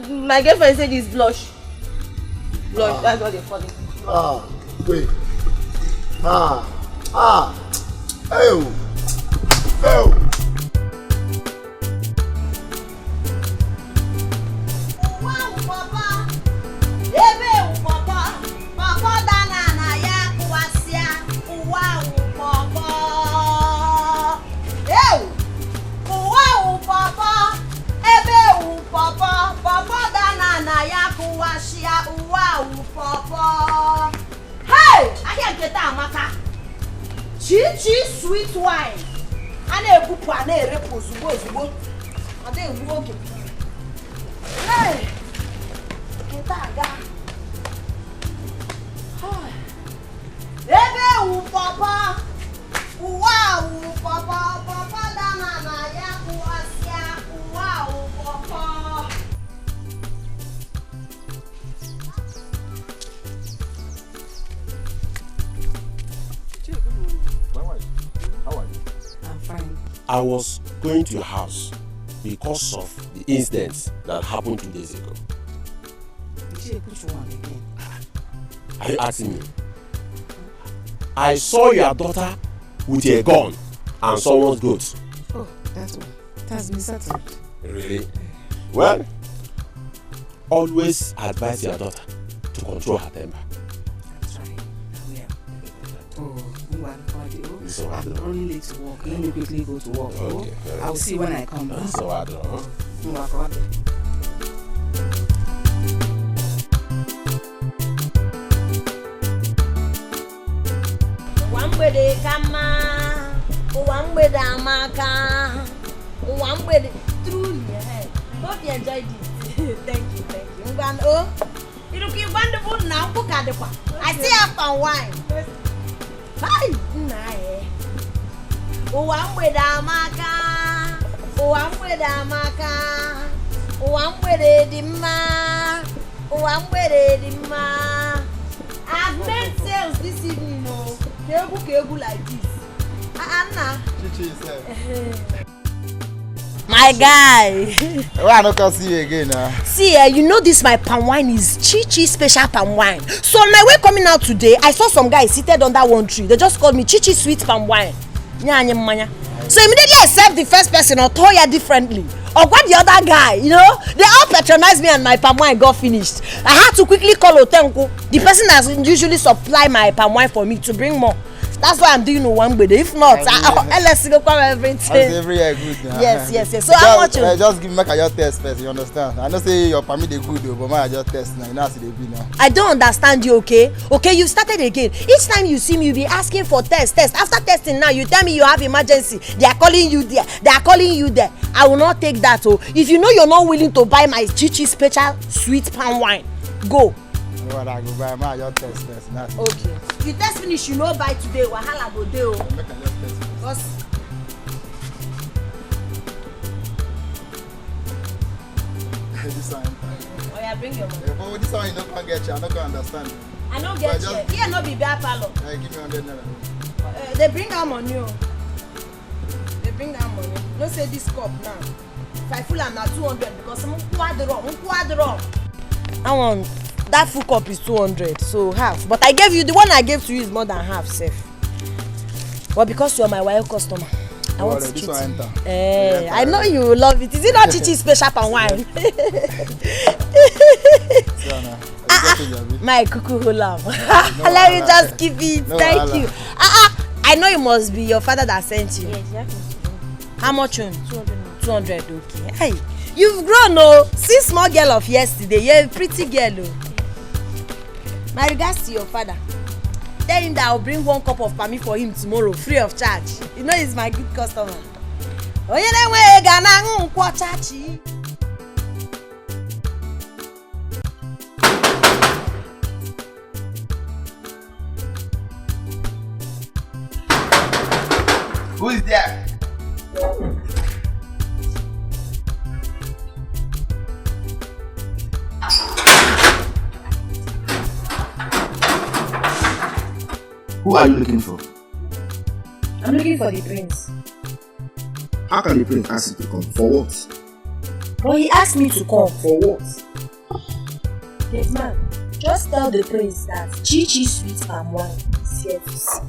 [SPEAKER 10] my girlfriend said it's blush. Blush, that's what they call it.
[SPEAKER 12] Wait.
[SPEAKER 10] Wow, Papa. Ebe, Papa. Papa dana na ya kuwasia. Wow, Papa. Wow, Papa. Ebe, Papa. Papa dana na ya kuwasia. Wow, Papa. Hey, I can't get that, Maka. Chi sweet wine. Ane bupu ane repo zubo. Ade uwoke. Hey, kitaga. Ebe Papa. Wow, Papa. Papa dana na ya kuasia. Wow, Papa.
[SPEAKER 11] I was going to your house because of the incident that happened 2 days ago. Are you asking me? I saw your daughter with a gun and someone's goat.
[SPEAKER 9] Oh, that's one. It has been settled.
[SPEAKER 11] Really? Well, always advise your daughter to control her temper.
[SPEAKER 9] That's right. So I'm running late to work. Let me quickly go to work. Okay. I'll see when I come back.
[SPEAKER 11] So I don't know.
[SPEAKER 10] Wambede kama, wambede amaka, wambede truly. Hope you enjoyed it. Thank you. Oh, you look wonderful now. Cook at the park. I see after wine. Hi, nice. Wambede amaka, wambede amaka, wambede dima, wambede dima. I've made sales this evening, no. Kegu like this. Anna.
[SPEAKER 12] Chichi said.
[SPEAKER 10] My guy.
[SPEAKER 19] Why I not come see you again now?
[SPEAKER 10] See, you know this my palm wine is Chi special palm wine. So on my way coming out today, I saw some guys seated under one tree. They just called me Chi sweet palm wine. So immediately I served the first person or Toya differently. Or what the other guy, you know? They all patronized me and my palm wine got finished. I had to quickly call Otenko, the person that usually supply my palm wine for me, to bring more. That's why I'm doing one with it. If not, let's go come everything.
[SPEAKER 19] Every year good.
[SPEAKER 10] Yes. So how much?
[SPEAKER 19] Just give me your test first, you understand? I know say your permit they good though, but my just test now. You know how they be now.
[SPEAKER 10] I don't understand you, okay? Okay, you started again. Each time you see me, you be asking for test. After testing now, you tell me you have emergency. They are calling you there. They are calling you there. I will not take that. Oh, if you know you're not willing to buy my Chichi special sweet palm wine, go.
[SPEAKER 19] What I go buy my your test first.
[SPEAKER 10] Okay. You test finish, you know buy today. Wahala go dey o.
[SPEAKER 19] Make I just test
[SPEAKER 10] first.
[SPEAKER 19] This one.
[SPEAKER 10] Oh yeah, bring your money.
[SPEAKER 19] But this one you don't can get you. I don't can understand.
[SPEAKER 10] I don't get you. Here no be bear parlor.
[SPEAKER 19] Give me 100 naira.
[SPEAKER 10] They bring out money. They bring out money. No say this cup now. If I full am na 200 because I'm quadro. I want that full cup is 200, so half. But I gave you the one I gave to you is more than half, safe. But because you're my wild customer, I want to treat you. I know you will love it. Is it not Chichi special palm wine? My cuckoo lamb. Let me just keep it. Thank you. I know it must be your father that sent you.
[SPEAKER 17] Yes, yeah.
[SPEAKER 10] How much? 200. Okay. Hey, you've grown, oh. See small girl of yesterday. You're a pretty girl, oh. My regards to your father. Tell him that I'll bring 1 cup of palmy for him tomorrow, free of charge. You know he's my good customer.
[SPEAKER 19] Who is there?
[SPEAKER 7] Who are you looking for?
[SPEAKER 10] I'm looking for the prince.
[SPEAKER 7] How can the prince ask you to come? For what?
[SPEAKER 10] Well, he asked me to come. For what? Yes, man. Just tell the prince that Chichi sweet palm wine is here to see.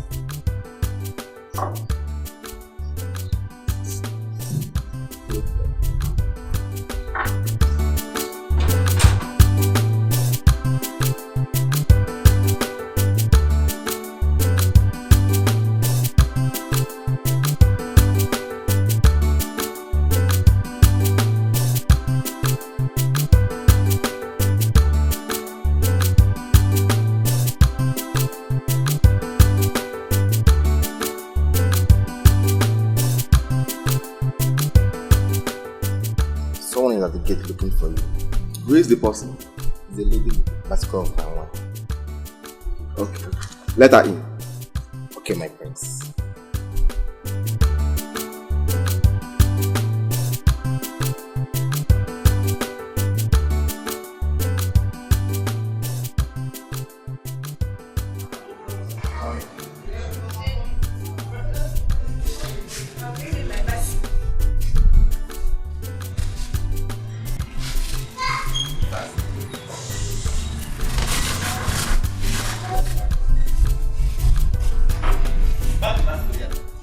[SPEAKER 7] Someone is at the gate looking for you. Who is the person? It's a lady. Let's go. Okay. Let her in. Okay, my prince.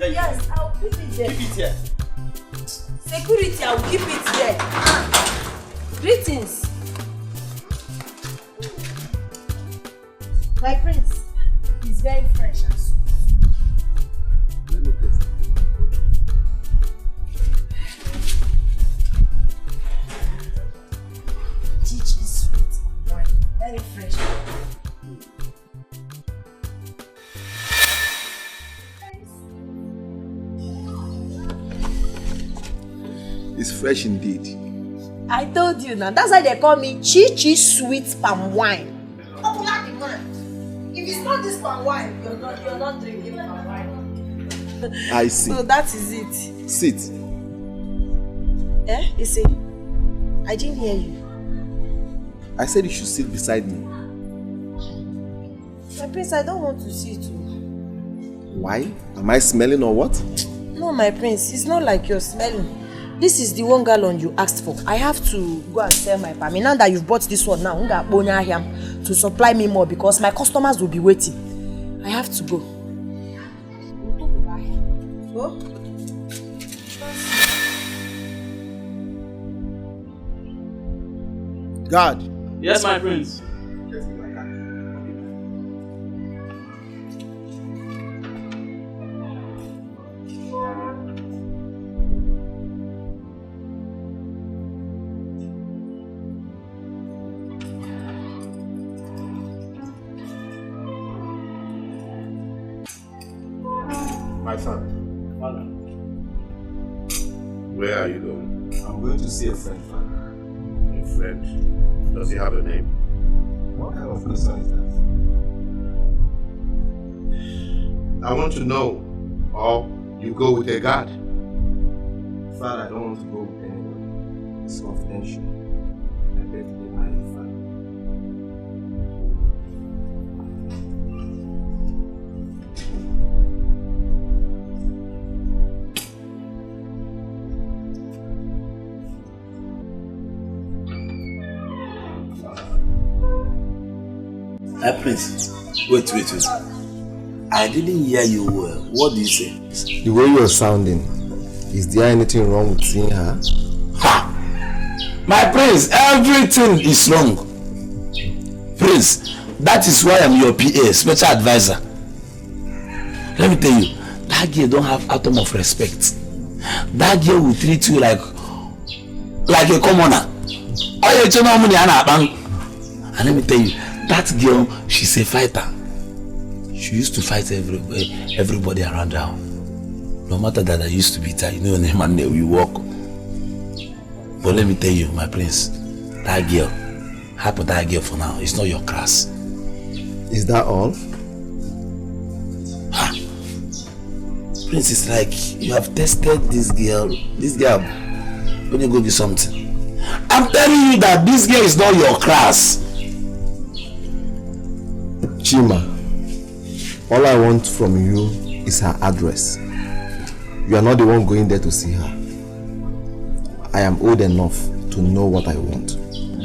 [SPEAKER 10] Yes, I'll keep it there.
[SPEAKER 11] Keep it here.
[SPEAKER 10] Security, I'll keep it there. Greetings. My prince is very fresh and sweet.
[SPEAKER 7] Let me taste.
[SPEAKER 10] Chichi sweet wine. Very fresh.
[SPEAKER 7] It's fresh indeed.
[SPEAKER 10] I told you now. That's why they call me Chichi sweet palm wine. Popular demand. If it's not this palm wine, you're not drinking palm wine.
[SPEAKER 7] I see.
[SPEAKER 10] So that is it.
[SPEAKER 7] Sit.
[SPEAKER 10] You see, I didn't hear you.
[SPEAKER 7] I said you should sit beside me.
[SPEAKER 10] My prince, I don't want to see it.
[SPEAKER 7] Why? Am I smelling or what?
[SPEAKER 10] No, my prince, it's not like you're smelling. This is the 1 gallon you asked for. I have to go and sell my palm. Now that you've bought this one now, to supply me more because my customers will be waiting. I have to go. Go.
[SPEAKER 11] God.
[SPEAKER 20] Yes, my prince.
[SPEAKER 4] My son.
[SPEAKER 11] Father.
[SPEAKER 4] Where are you going?
[SPEAKER 7] I'm going to see a friend, Father.
[SPEAKER 4] A friend? Does he have a name?
[SPEAKER 7] What kind of question is that?
[SPEAKER 4] I want to know. Or you go with a guard?
[SPEAKER 7] Father, I don't want to go with anyone. It's confidential. I beg to be married, Father.
[SPEAKER 16] Prince, wait. I didn't hear you well. What do you say?
[SPEAKER 7] The way you're sounding, is there anything wrong with seeing her?
[SPEAKER 16] Ha! My prince, everything is wrong. Prince, that is why I'm your PA, special advisor. Let me tell you, that girl don't have atom of respect. That girl will treat you like a commoner. And let me tell you, that girl, she's a fighter. She used to fight everybody around her. No matter that I used to beat her, you know, name and name, you walk. But let me tell you, my prince, that girl, happy that girl for now, it's not your class.
[SPEAKER 7] Is that all?
[SPEAKER 16] Ha! Prince, it's like you have tested this girl, when you go do something. I'm telling you that this girl is not your class.
[SPEAKER 7] Chima, all I want from you is her address. You are not the one going there to see her. I am old enough to know what I want.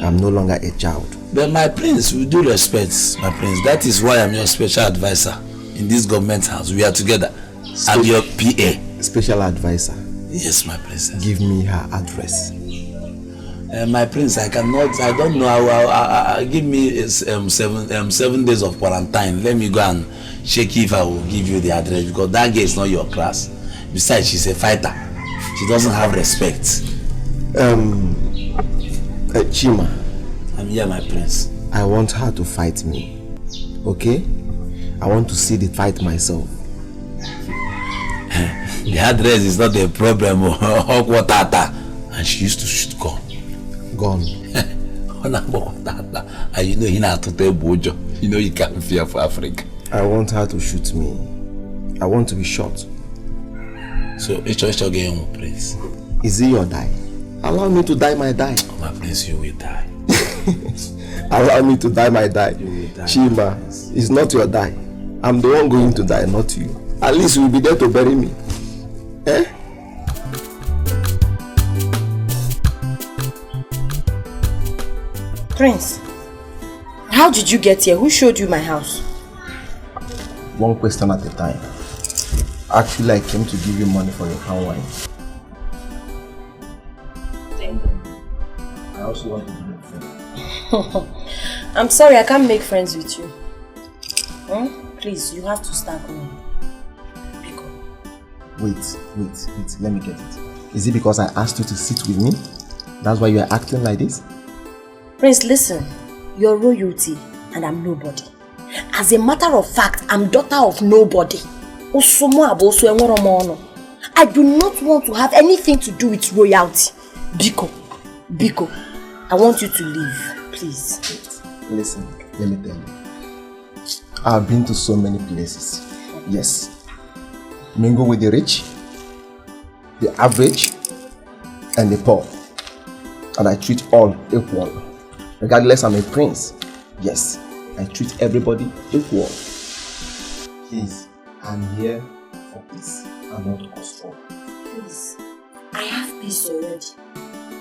[SPEAKER 7] I am no longer a child.
[SPEAKER 16] But my prince, with due respect, my prince, that is why I'm your special advisor in this government house. We are together. I'm your PA.
[SPEAKER 7] Special advisor?
[SPEAKER 16] Yes, my princess.
[SPEAKER 7] Give me her address.
[SPEAKER 16] My prince, I don't know. Give me 7 days of quarantine. Let me go and check if I will give you the address, because that girl is not your class. Besides, she's a fighter. She doesn't have respect.
[SPEAKER 7] Chima.
[SPEAKER 16] I'm here, my prince.
[SPEAKER 7] I want her to fight me. Okay? I want to see the fight myself.
[SPEAKER 16] The address is not a problem. And she used to shoot gun.
[SPEAKER 7] Gone.
[SPEAKER 16] And you know you can't fear for Africa.
[SPEAKER 7] I want her to shoot me. I want to be shot.
[SPEAKER 16] So it's again, prince.
[SPEAKER 7] Is it your die? Allow me to die my die.
[SPEAKER 16] Oh, my prince, you will die.
[SPEAKER 7] Allow me to die my die.
[SPEAKER 16] You will die.
[SPEAKER 7] Chima, it's not your die. I'm the one going to die, not you. At least you'll be there to bury me. Eh?
[SPEAKER 10] Prince, how did you get here? Who showed you my house?
[SPEAKER 7] One question at a time. Actually, I came to give you money for your palm wine. I also want to be your friend.
[SPEAKER 10] I'm sorry, I can't make friends with you. Please, you have to start going.
[SPEAKER 7] Wait, let me get it. Is it because I asked you to sit with me? That's why you are acting like this?
[SPEAKER 10] Prince, listen. You're royalty and I'm nobody. As a matter of fact, I'm daughter of nobody. I do not want to have anything to do with royalty. Biko, I want you to leave, please.
[SPEAKER 7] Listen, let me tell you. I've been to so many places. Yes. Mingle with the rich, the average, and the poor. And I treat all equal. Regardless, I'm a prince. Yes, I treat everybody equal. Please, I'm here for peace and not cause trouble.
[SPEAKER 10] Please, I have peace already.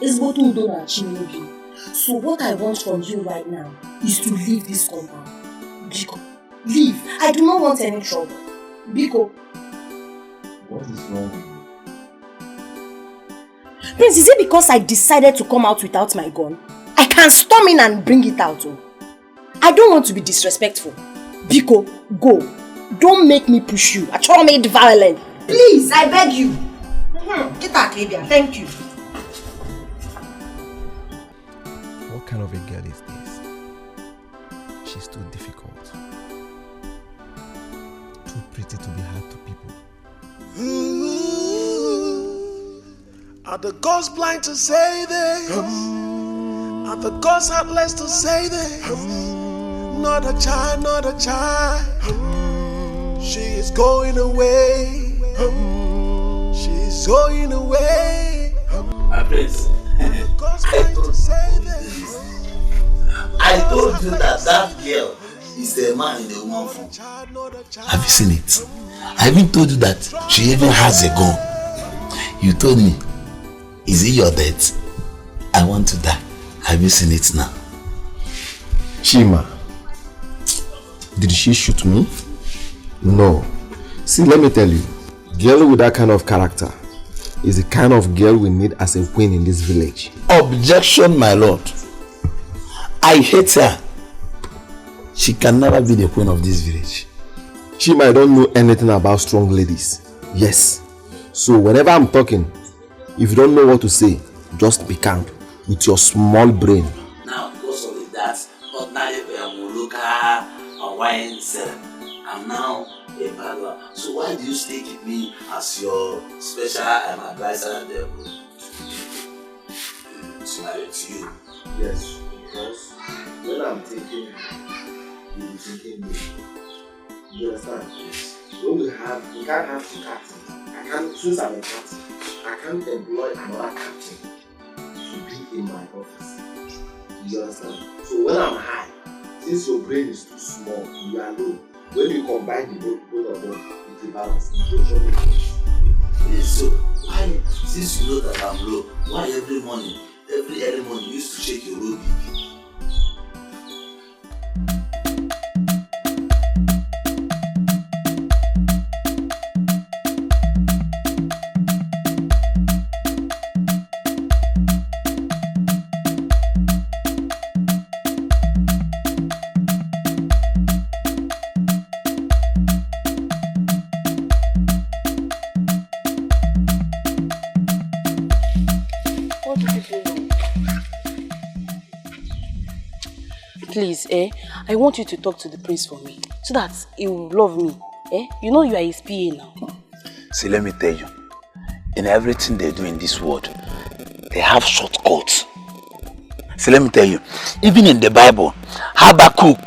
[SPEAKER 10] It's what we don't achieve. So what I want from you right now is to leave this compound. Biko, leave. I do not want any trouble. Biko.
[SPEAKER 7] What is wrong with you?
[SPEAKER 10] Prince, is it because I decided to come out without my gun? I can storm in and bring it out. Oh. I don't want to be disrespectful. Biko, go. Don't make me push you. I try to make it violent. Please, I beg you. Get that, Lydia. Thank you.
[SPEAKER 1] What kind of a girl is this? She's too difficult. Too pretty to be hard to people.
[SPEAKER 3] Are the gods blind to say this? Are the gods heartless to say this? Not a child, not a child. She is going away. She's going away.
[SPEAKER 16] My prince, I told you that girl is a man in the woman form. Have you seen it? I even told you that she even has a gun. You told me, is it your death? I want to die. Have you seen it now?
[SPEAKER 7] Chima, did she shoot me? No. See, let me tell you, girl with that kind of character is the kind of girl we need as a queen in this village.
[SPEAKER 16] Objection, my lord. I hate her. She can never be the queen of this village.
[SPEAKER 7] Chima, I don't know anything about strong ladies. Yes. So whenever I'm talking, if you don't know what to say, just be calm with your small brain.
[SPEAKER 16] Now, because of that, ordinary Muluka or wine seller, I'm now a bad. So why do you stay with me as your special advisor there? To you.
[SPEAKER 7] Yes, because when I'm thinking, you'll be thinking me. You understand? When we can't have two cats. Since I'm a captain, I can't employ another captain to be in my office. You understand? So when I'm high, since your brain is too small, you are low. When you combine the both of them, it's a balance.
[SPEAKER 16] Yes, so why, since you know that I'm low, why every early morning you used to shake your low BP?
[SPEAKER 13] Please, I want you to talk to the prince for me, so that he will love me. You know you are his PA now.
[SPEAKER 16] See, let me tell you, in everything they do in this world, they have shortcuts. See, let me tell you, even in the Bible, Habakkuk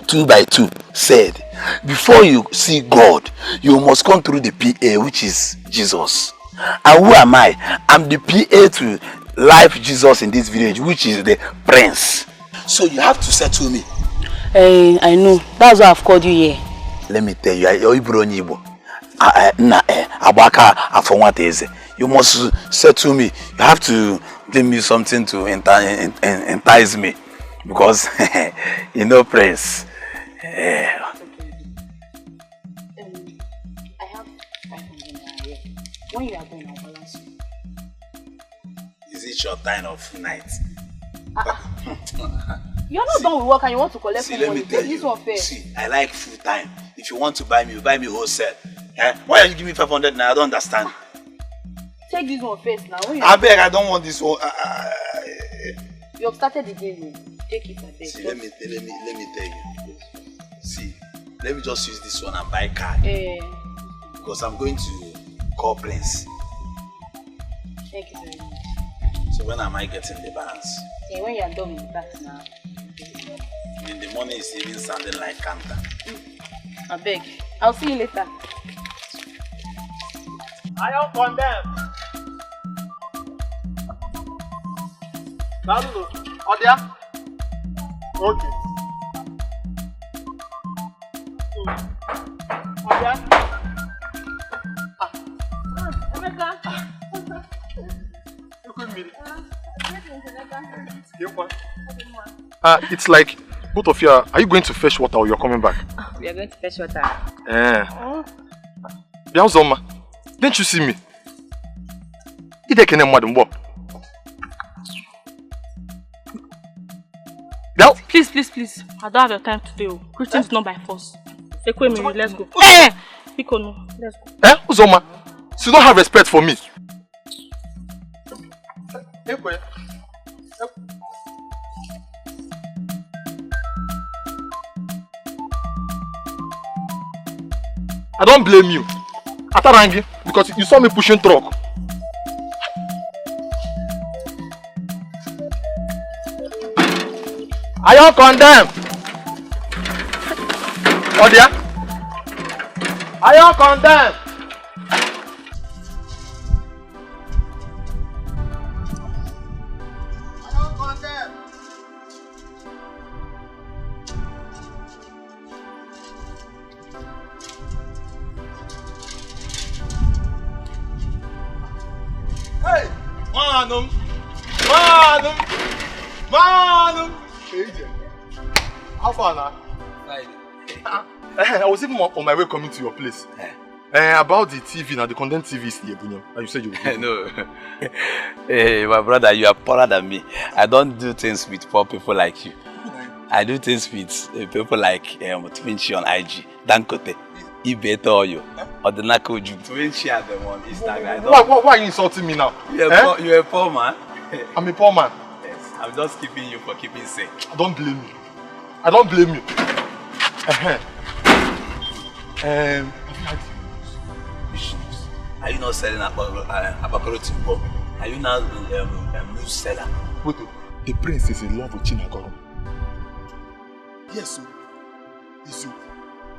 [SPEAKER 16] 2:2 said, before you see God, you must come through the PA, which is Jesus. And who am I? I'm the PA to life Jesus in this village, which is the prince. So you have to settle me.
[SPEAKER 13] I know. That's why I've called you here.
[SPEAKER 16] Let me tell you, you must settle me. You have to give me something to entice me. Because, you know, prince.
[SPEAKER 13] I have 500 naira here. When you are going, I'll balance you.
[SPEAKER 16] Is it your time of night?
[SPEAKER 13] You're not done with work and you want to collect
[SPEAKER 16] See,
[SPEAKER 13] money.
[SPEAKER 16] let me tell you.
[SPEAKER 13] This one fair.
[SPEAKER 16] See, I like full time. If you want to buy me, you buy me wholesale. Why are you giving me 500 now? I don't understand.
[SPEAKER 13] Take this one first now.
[SPEAKER 16] I beg, I don't want this one.
[SPEAKER 13] You have started the game. Take it, I beg.
[SPEAKER 16] See, let me tell you. See, let me just use this one and buy car. Because I'm going to call Prince.
[SPEAKER 13] Thank you very much.
[SPEAKER 16] So when am I getting the balance?
[SPEAKER 13] See, when you are done with that now.
[SPEAKER 16] In the morning it's even sounding like Kanta.
[SPEAKER 13] I beg. I'll see you later.
[SPEAKER 11] I am condemned. Naruno, Odia? Okay. Odia?
[SPEAKER 13] Emeka.
[SPEAKER 20] It's like both of you are you going to fetch water or you're coming back?
[SPEAKER 13] We are going to fetch water.
[SPEAKER 20] Biauzoma, didn't you see me?
[SPEAKER 17] Please. I don't have the time today. Greeting is not by force. Let's go. Let's go.
[SPEAKER 20] Uzoma, so you don't have respect for me. I don't blame you. Atarangi, because you saw me pushing truck. Are you condemned? Odia? Are you condemned?
[SPEAKER 12] Hey! Manum! How far now?
[SPEAKER 20] I was even on my way coming to your place. About the TV now, the content TV is here, and you said you would.
[SPEAKER 16] No. Hey, my brother, you are poorer than me. I don't do things with poor people like you. I do things with people like Twinchi on IG, Dankote, Ibeto you, or the Nakoju. Twinchi are the one Instagram.
[SPEAKER 20] Why are you insulting me now?
[SPEAKER 16] You're a poor man.
[SPEAKER 20] I'm a poor man.
[SPEAKER 16] Yes, I'm just keeping you for keeping sake.
[SPEAKER 20] I don't blame you. I don't blame you.
[SPEAKER 16] Are you not selling Abakoro Timbo? Are you now a news seller?
[SPEAKER 20] Wait, the prince is in love with Chinagoro.
[SPEAKER 12] Yes, sir. Yes, sir.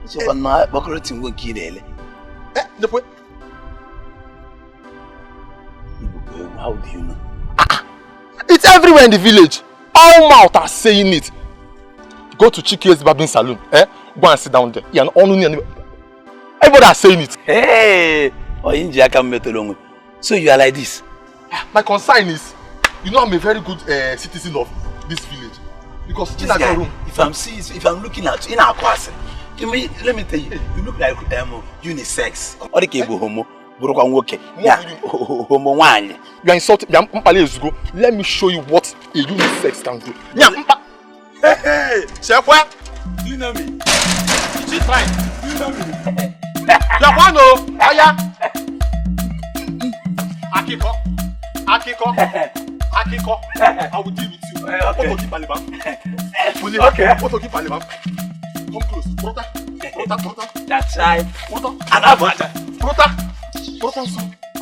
[SPEAKER 16] So I'm not Abakoro Timbo Kidele. How do you know?
[SPEAKER 20] It's everywhere in the village. All mouths are saying it. Go to Chike's Barbing Saloon. Go and sit down there. Everybody are saying it.
[SPEAKER 16] Hey! So you are like this?
[SPEAKER 20] My concern is, you know I'm a very good citizen of this village. Because
[SPEAKER 16] this guy, if I'm looking at you in our class, let me tell you, you look like unisex. Or the cable homo. You
[SPEAKER 20] are insulting. Let me show you what a unisex can do.
[SPEAKER 12] Hey, Chef, do you know me? She's fine. Do you know me? Yakwano, Aya. Akiko. I will deal with you. Okay. Come close. Prota.
[SPEAKER 16] That's right.
[SPEAKER 20] Prota,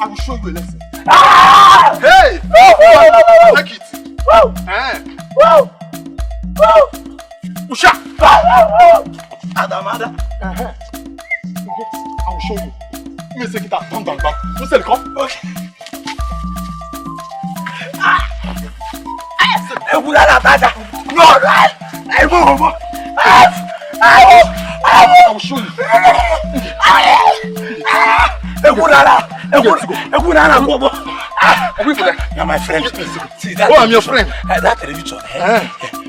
[SPEAKER 20] I will show you a lesson.
[SPEAKER 12] Hey!
[SPEAKER 20] Take it.
[SPEAKER 12] Wow!
[SPEAKER 20] Usha!
[SPEAKER 16] Adamada.
[SPEAKER 20] I will show you. Let me take it out. Come down. You say come.
[SPEAKER 16] Okay.
[SPEAKER 20] I will show you.
[SPEAKER 16] You're my friend.
[SPEAKER 20] See, I'm your friend.
[SPEAKER 16] That television.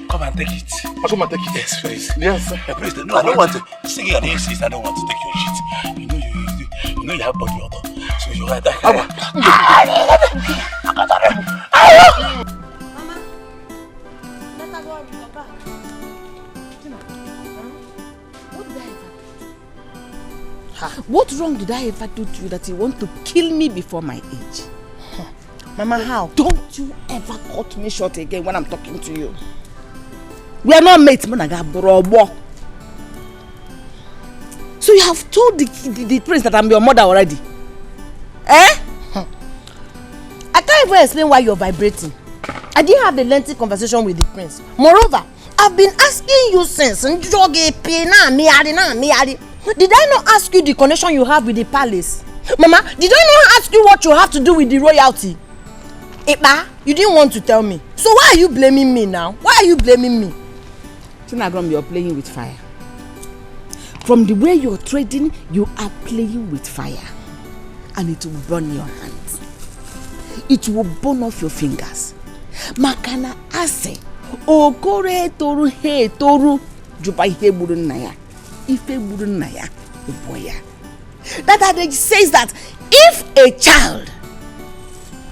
[SPEAKER 16] Come and take it.
[SPEAKER 20] I'll come and take it.
[SPEAKER 16] Yes, please.
[SPEAKER 20] Yes.
[SPEAKER 16] Please. No, I don't want to. Sing your name, sis. I don't want to take your shit. You know you have body odor. So you are that.
[SPEAKER 10] Mama, let her go and come back.
[SPEAKER 2] What wrong did I ever do to you that you want to kill me before my age?
[SPEAKER 5] Mama, how?
[SPEAKER 2] Don't you ever cut me short again when I'm talking to you. We are not mates, Monaga Brobo. So you have told the prince that I'm your mother already? I can't even explain why you're vibrating. I didn't have a lengthy conversation with the prince. Moreover, I've been asking you since. Did I not ask you the connection you have with the palace? Mama, did I not ask you what you have to do with the royalty? Ipa, you didn't want to tell me. So why are you blaming me now? Why are you blaming me? Tinagrom, you're playing with fire. From the way you're trading, you are playing with fire. And it will burn your hands.
[SPEAKER 5] it will burn off your fingers. Makana ase, okore toru he toru, juba ihe buru naya, ife buru naya, boya. That adage says that if a child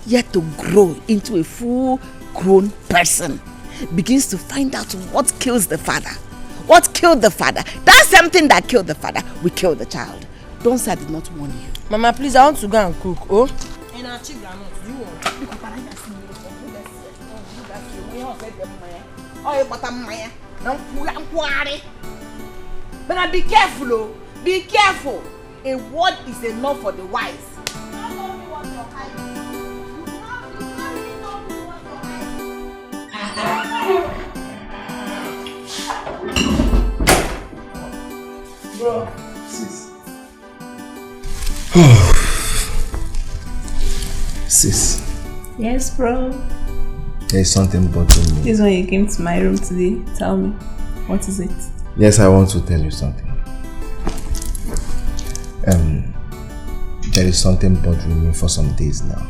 [SPEAKER 5] yet to grow into a full-grown person begins to find out what kills the father, what killed the father, that same thing that killed the father will kill the child. Don't say I did not warn you.
[SPEAKER 2] Mama, please, I want to go and cook. Oh?
[SPEAKER 5] But be careful, oh. Be careful. A word is enough for the wise.
[SPEAKER 14] Bro. Sis. Sis.
[SPEAKER 6] Yes, bro.
[SPEAKER 7] There is something bothering me.
[SPEAKER 6] This is when you came to my room today. Tell me, what is it?
[SPEAKER 7] Yes, I want to tell you something. There is something bothering me for some days now.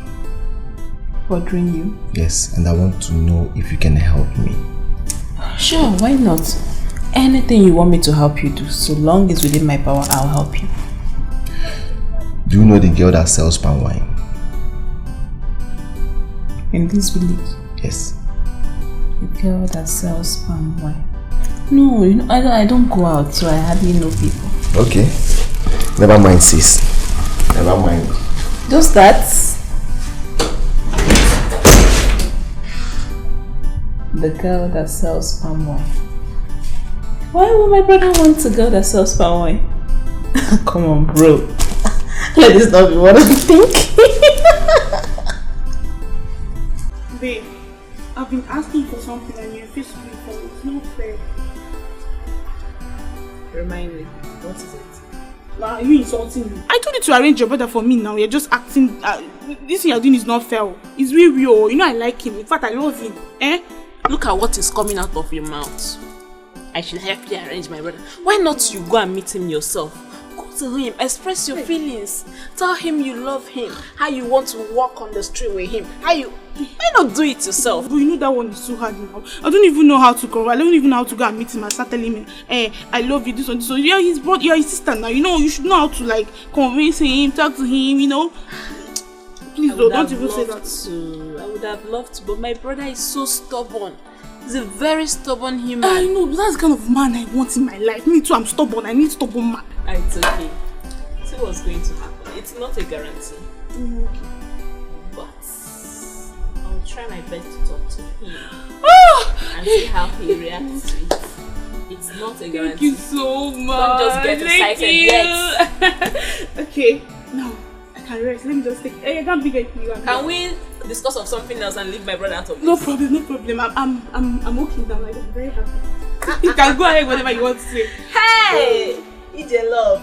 [SPEAKER 6] Bothering you?
[SPEAKER 7] Yes, and I want to know if you can help me.
[SPEAKER 6] Sure, why not? Anything you want me to help you do, so long as within my power, I'll help you.
[SPEAKER 7] Do you know the girl that sells palm wine?
[SPEAKER 6] In this village?
[SPEAKER 7] Yes.
[SPEAKER 6] The girl that sells palm wine? No, you know, I don't go out, so I hardly know people.
[SPEAKER 7] Okay. Never mind, sis. Never mind.
[SPEAKER 6] Just that. The girl that sells palm wine. Why would my brother want a girl that sells palm wine? Come on, bro. Let this not be what I'm thinking.
[SPEAKER 21] Babe, I've been asking for something and you refuse to do it for me. It's not fair.
[SPEAKER 6] Remind me, what is it?
[SPEAKER 21] Wow, you insulting me. I told you to arrange your brother for me now. You're just acting. This thing you're doing is not fair. It's really real. You know I like him. In fact, I love him. Eh?
[SPEAKER 6] Look at what is coming out of your mouth. I should help you arrange my brother. Why not you go and meet him yourself? Go to him, express your feelings. Tell him you love him. How you want to walk on the street with him. Why not do it yourself?
[SPEAKER 21] But you know that one is too hard now. I don't even know how to go. I don't even know how to go and meet him and start telling him, I love you, this one, this one. You're his brother, you're his sister now. You know, you should know how to like convince him, talk to him, you know. Please don't even say that.
[SPEAKER 6] I would have loved to, but my brother is so stubborn. He's a very stubborn human.
[SPEAKER 21] I know, that's the kind of man I want in my life. Me too, I'm stubborn. I need stubborn man.
[SPEAKER 6] It's okay. See what's going to happen. It's not a guarantee.
[SPEAKER 21] Okay.
[SPEAKER 6] But I'll try my best to talk to him and see how he reacts to it. It's not a guarantee.
[SPEAKER 21] Thank you so much.
[SPEAKER 6] Don't just get excited yet.
[SPEAKER 21] Okay, now I can rest. Let me just take. I can't be getting you.
[SPEAKER 6] Can we discuss of something else and leave my brother out of this?
[SPEAKER 21] No problem. I'm okay now. Like, I'm very happy. You can go ahead whatever you want to say.
[SPEAKER 6] Hey, it's your love.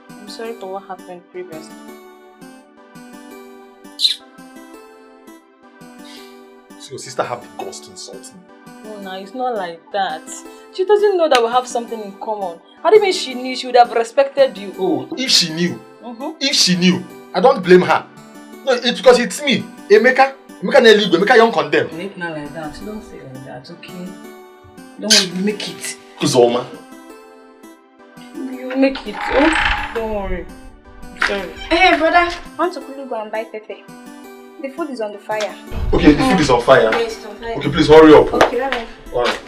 [SPEAKER 17] I'm sorry for what happened previously.
[SPEAKER 20] So your sister have the guts to insult me?
[SPEAKER 17] No, it's not like that. She doesn't know that we have something in common. How do you mean she knew? She would have respected you.
[SPEAKER 20] Oh, if she knew. If she knew, I don't blame her. No, it's because it's me. Emeka Neligo, Emeka Young condemn.
[SPEAKER 6] Make not like that. Don't say like that, okay? Don't make it.
[SPEAKER 20] Kuzoma.
[SPEAKER 17] You make it, oh? Don't worry. Sorry.
[SPEAKER 22] Hey, brother. I want to quickly go and buy pepper. The food is on the fire.
[SPEAKER 20] Okay, the food is on fire.
[SPEAKER 22] Yes, it's on fire.
[SPEAKER 20] Okay, please hurry up.
[SPEAKER 22] Okay, alright.
[SPEAKER 20] Alright.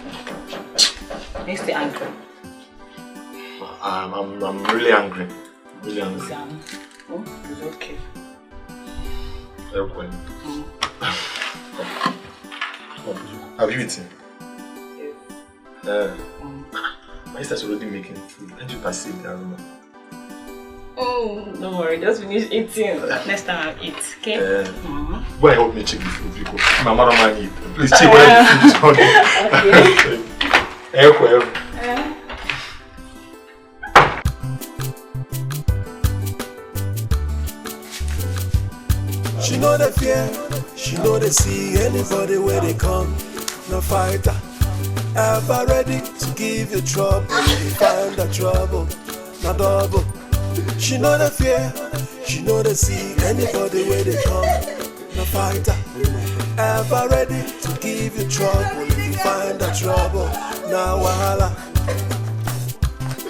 [SPEAKER 6] Next the angry.
[SPEAKER 20] I'm really angry. Really angry.
[SPEAKER 6] Oh, it's okay.
[SPEAKER 20] Okay. Have you eaten? Yes. My sister's already making food. Can't you perceive the aroma?
[SPEAKER 6] Oh, don't worry, just finish eating. Next time I'll eat, okay?
[SPEAKER 20] Go and help me check the food because my mother might eat. Please check whether the food is hungry.
[SPEAKER 3] She know the fear, she know they see anybody where they come. No fighter, ever ready to give you trouble. If you find the trouble, not double. She know the fear, She know they see anybody where they come. No fighter, ever ready to give you trouble. If you find the trouble, now wahala.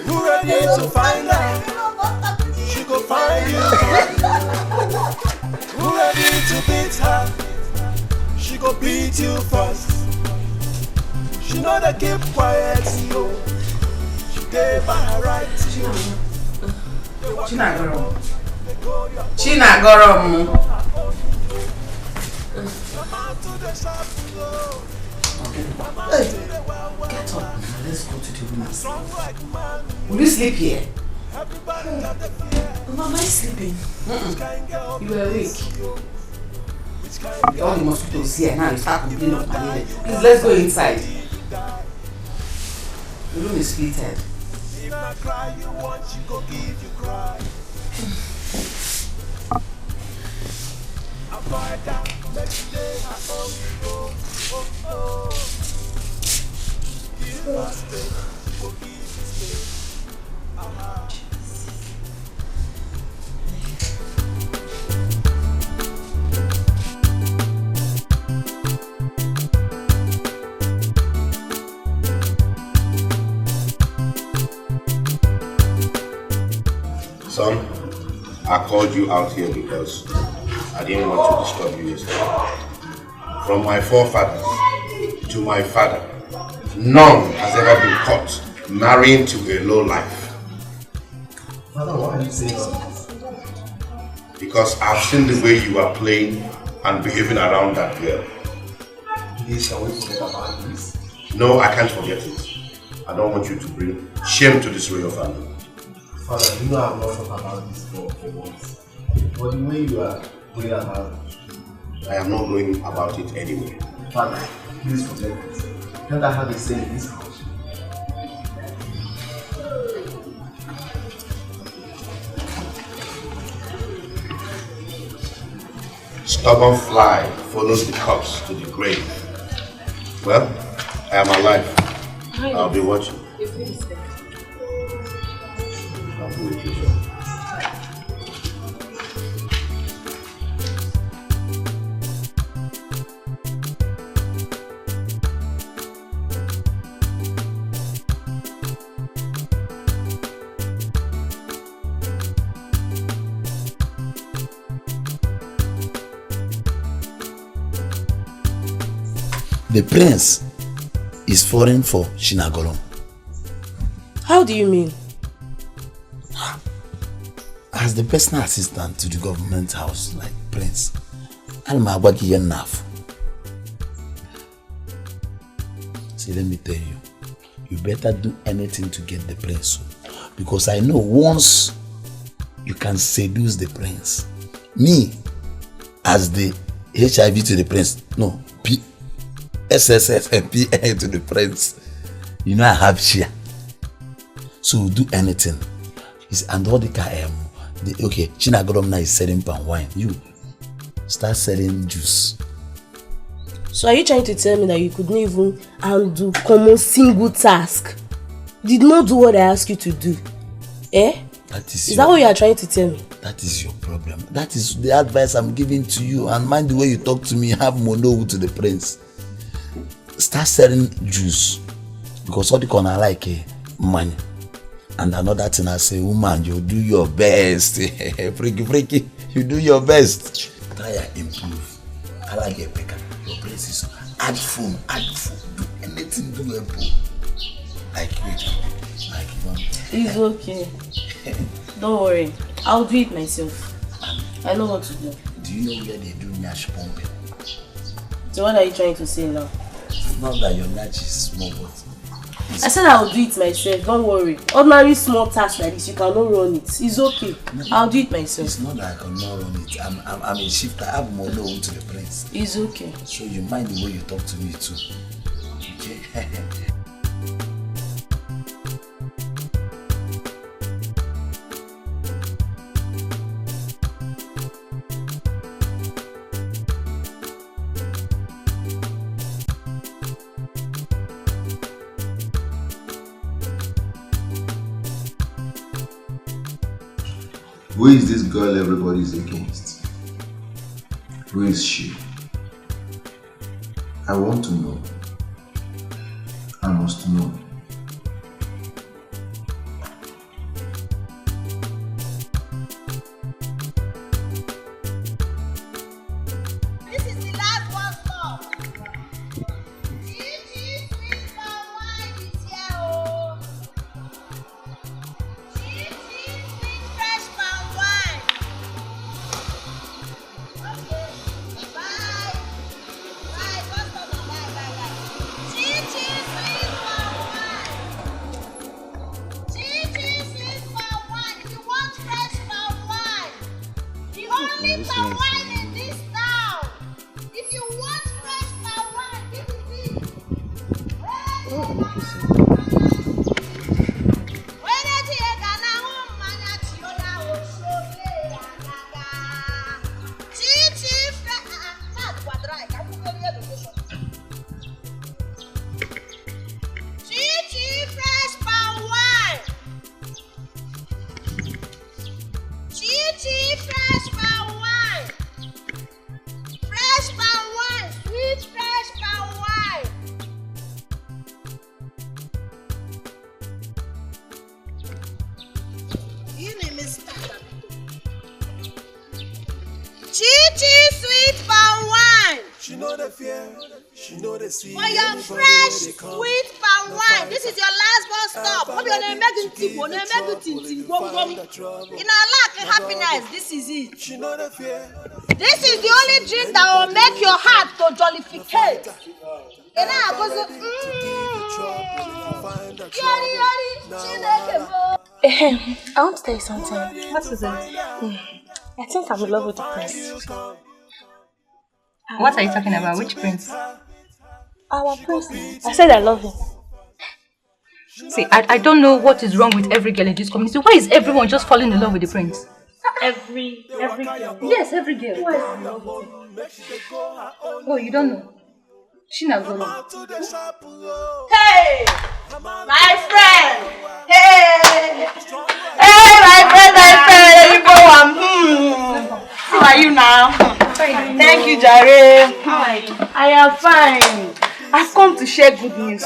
[SPEAKER 3] You ready to find her? She go find you. You ready to beat her? She go beat you first. She know they keep quiet, yo. She gave by her right to you.
[SPEAKER 5] Chinagoro. Hey, get up. Let's go to the room. Will you sleep here?
[SPEAKER 9] Mama, am I sleeping?
[SPEAKER 5] You were awake. All the mosquitoes here now, you start complaining of malaria. Please, let's go inside. The room is heated.
[SPEAKER 3] If I cry you want, she go give you cry. I'm fired down, next day I owe you. Oh. Give her space, she go give you space.
[SPEAKER 4] Son, I called you out here because I didn't want to disturb you yesterday. From my forefathers to my father, none has ever been caught marrying to a low life.
[SPEAKER 14] Father, why are you saying so?
[SPEAKER 4] Because I've seen the way you are playing and behaving around that girl.
[SPEAKER 14] Please, can we forget about this?
[SPEAKER 4] No, I can't forget it. I don't want you to bring shame to this royal family.
[SPEAKER 14] Father, you know I'm not talking about this for once. But the way you are going about it,
[SPEAKER 4] I am not going about it anyway.
[SPEAKER 14] Father, please forget it. Can't I have a say in this house?
[SPEAKER 4] Stubborn fly follows the corpse to the grave. Well, I am alive. I'll be watching.
[SPEAKER 16] The prince is foreign for Chinagolom.
[SPEAKER 2] How do you mean?
[SPEAKER 16] As the personal assistant to the government house, like prince, I'm enough. See, let me tell you, you better do anything to get the prince. Because I know once you can seduce the prince, me, as the HIV to the prince, no, SSS and PA to the prince, you know I have share. So do anything. And all the okay, Chinagolom now is selling palm wine. You start selling juice.
[SPEAKER 2] So are you trying to tell me that you couldn't even handle common single task? Did not do what I asked you to do? Eh? Is that what you are trying to tell me?
[SPEAKER 16] That is your problem. That is the advice I'm giving to you. And mind the way you talk to me, have mono to the prince. Start selling juice. Because all the corner like money. And another thing I say, woman, you do your best. freaky, you do your best. Try and improve. I like a picker. Your place is add phone, do anything, do a book. Like
[SPEAKER 2] it's okay. Don't worry. I'll do it myself. I know what to do.
[SPEAKER 16] Do you know where they do nyash pumping?
[SPEAKER 2] So what are you trying to say now?
[SPEAKER 16] It's not that your nyash is small, but
[SPEAKER 2] I said I'll do it myself, don't worry. Ordinary small task like this, you cannot run it. It's okay. I'll do it myself.
[SPEAKER 16] It's not that I cannot run it. I'm a shifter. I have more known to the prince.
[SPEAKER 2] It's okay.
[SPEAKER 16] So you mind the way you talk to me too. Okay?
[SPEAKER 7] Who is this girl everybody's against? Who is she? I want to know. I must know.
[SPEAKER 10] For your fresh, sweet palm wine. This is your last bus stop. Hope you're not making in our lack of happiness, this is it. This is the only drink that will make your heart to jollificate. And I
[SPEAKER 17] want to tell you something.
[SPEAKER 13] What is it?
[SPEAKER 17] I think I'm in love with the prince.
[SPEAKER 13] What are you talking about? Which prince?
[SPEAKER 17] Our prince. I said I love him.
[SPEAKER 13] See, I don't know what is wrong with every girl in this community. Why is everyone just falling in love with the prince?
[SPEAKER 17] Every girl.
[SPEAKER 13] Yes, every girl. Who is in love with him? Oh, you don't know? Shina Golo.
[SPEAKER 10] Hey! My friend! Hey! Hey, my friend! There you go. How are you now? Thank you, Jare.
[SPEAKER 17] How are you?
[SPEAKER 10] I am fine. I've come to share good news.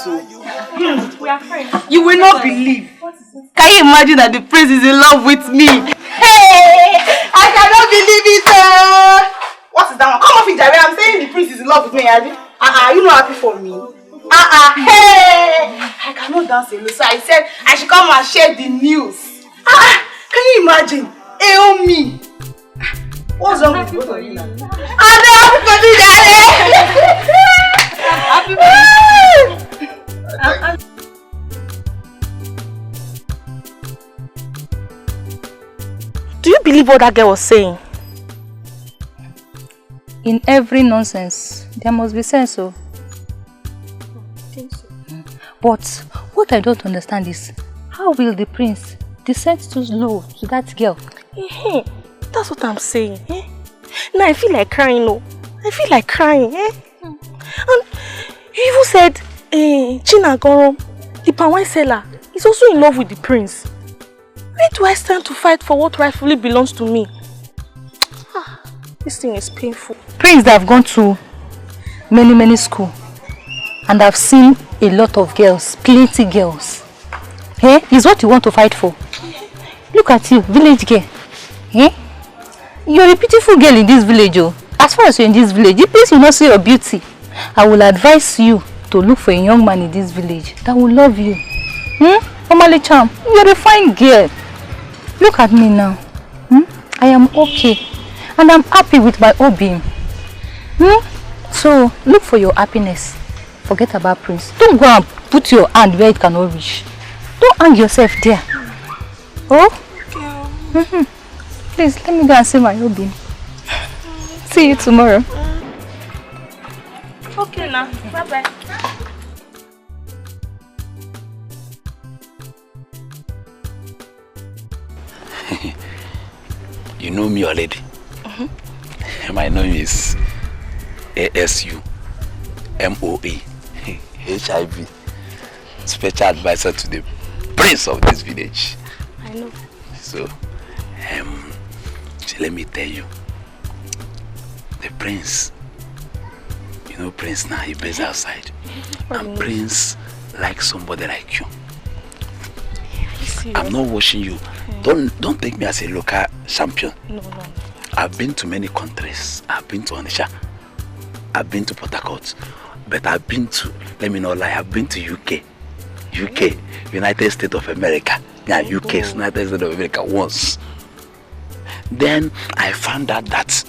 [SPEAKER 17] We are friends.
[SPEAKER 10] You will not believe. Can you imagine that the prince is in love with me? Hey! I cannot believe it. What is that one? Come off it, Jare. I'm saying the prince is in love with me, Abby. You not happy for me? Hey! I cannot dance alone. So I said I should come and share the news. Can you imagine? Me. What's wrong with both of you now? I'm happy for me, Jare. Happy for you.
[SPEAKER 17] Do you believe what that girl was saying?
[SPEAKER 13] In every nonsense, there must be sense, so.
[SPEAKER 17] I think so.
[SPEAKER 13] But what I don't understand is, how will the prince descend too low to that girl?
[SPEAKER 17] That's what I'm saying. Now I feel like crying, no. I feel like crying. And you even said, China Gorom, the palm wine seller, is also in love with the prince. Where do I stand to fight for what rightfully belongs to me? This thing is painful.
[SPEAKER 13] Prince that have gone to many schools, and I've seen a lot of girls, plenty girls. Is what you want to fight for. Look at you, village girl. You're a beautiful girl in this village. As far as you're in this village, the place will not see your beauty. I will advise you to look for a young man in this village that will love you. Omale Cham, you're a fine girl. Look at me now. I am okay. And I'm happy with my obeam. So, look for your happiness. Forget about Prince. Don't go and put your hand where it cannot reach. Don't hang yourself there. Oh? Please, let me go and see my obeam. See you tomorrow.
[SPEAKER 17] Okay now. Bye-bye.
[SPEAKER 16] You know me already. My name is ASUMOA, HIV, special advisor to the prince of this village.
[SPEAKER 17] I know.
[SPEAKER 16] So, See, let me tell you. The prince, you know Prince now, he plays outside. And Prince likes somebody like you. I'm not watching you. Don't take me as a local champion.
[SPEAKER 17] No.
[SPEAKER 16] I've been to many countries. I've been to Onitsha. I've been to Port Harcourt. But I've been to, let me not lie, I've been to UK, United States of America. Yeah, UK, United States of America once. Then I found out that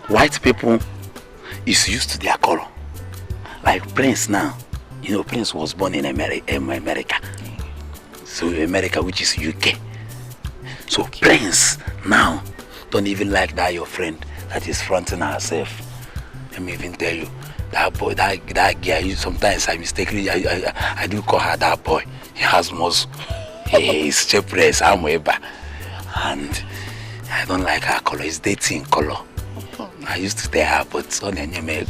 [SPEAKER 16] white people is used to their color. Like Prince now, you know, Prince was born in America. So America, which is UK. So Prince now don't even like that your friend that is fronting herself. Let me even tell you, that boy, that girl, sometimes I mistakenly, I do call her that boy. He has muscle. He's chepress, I'm Weber. And I don't like her color, it's dating color. I used to tell her, but on the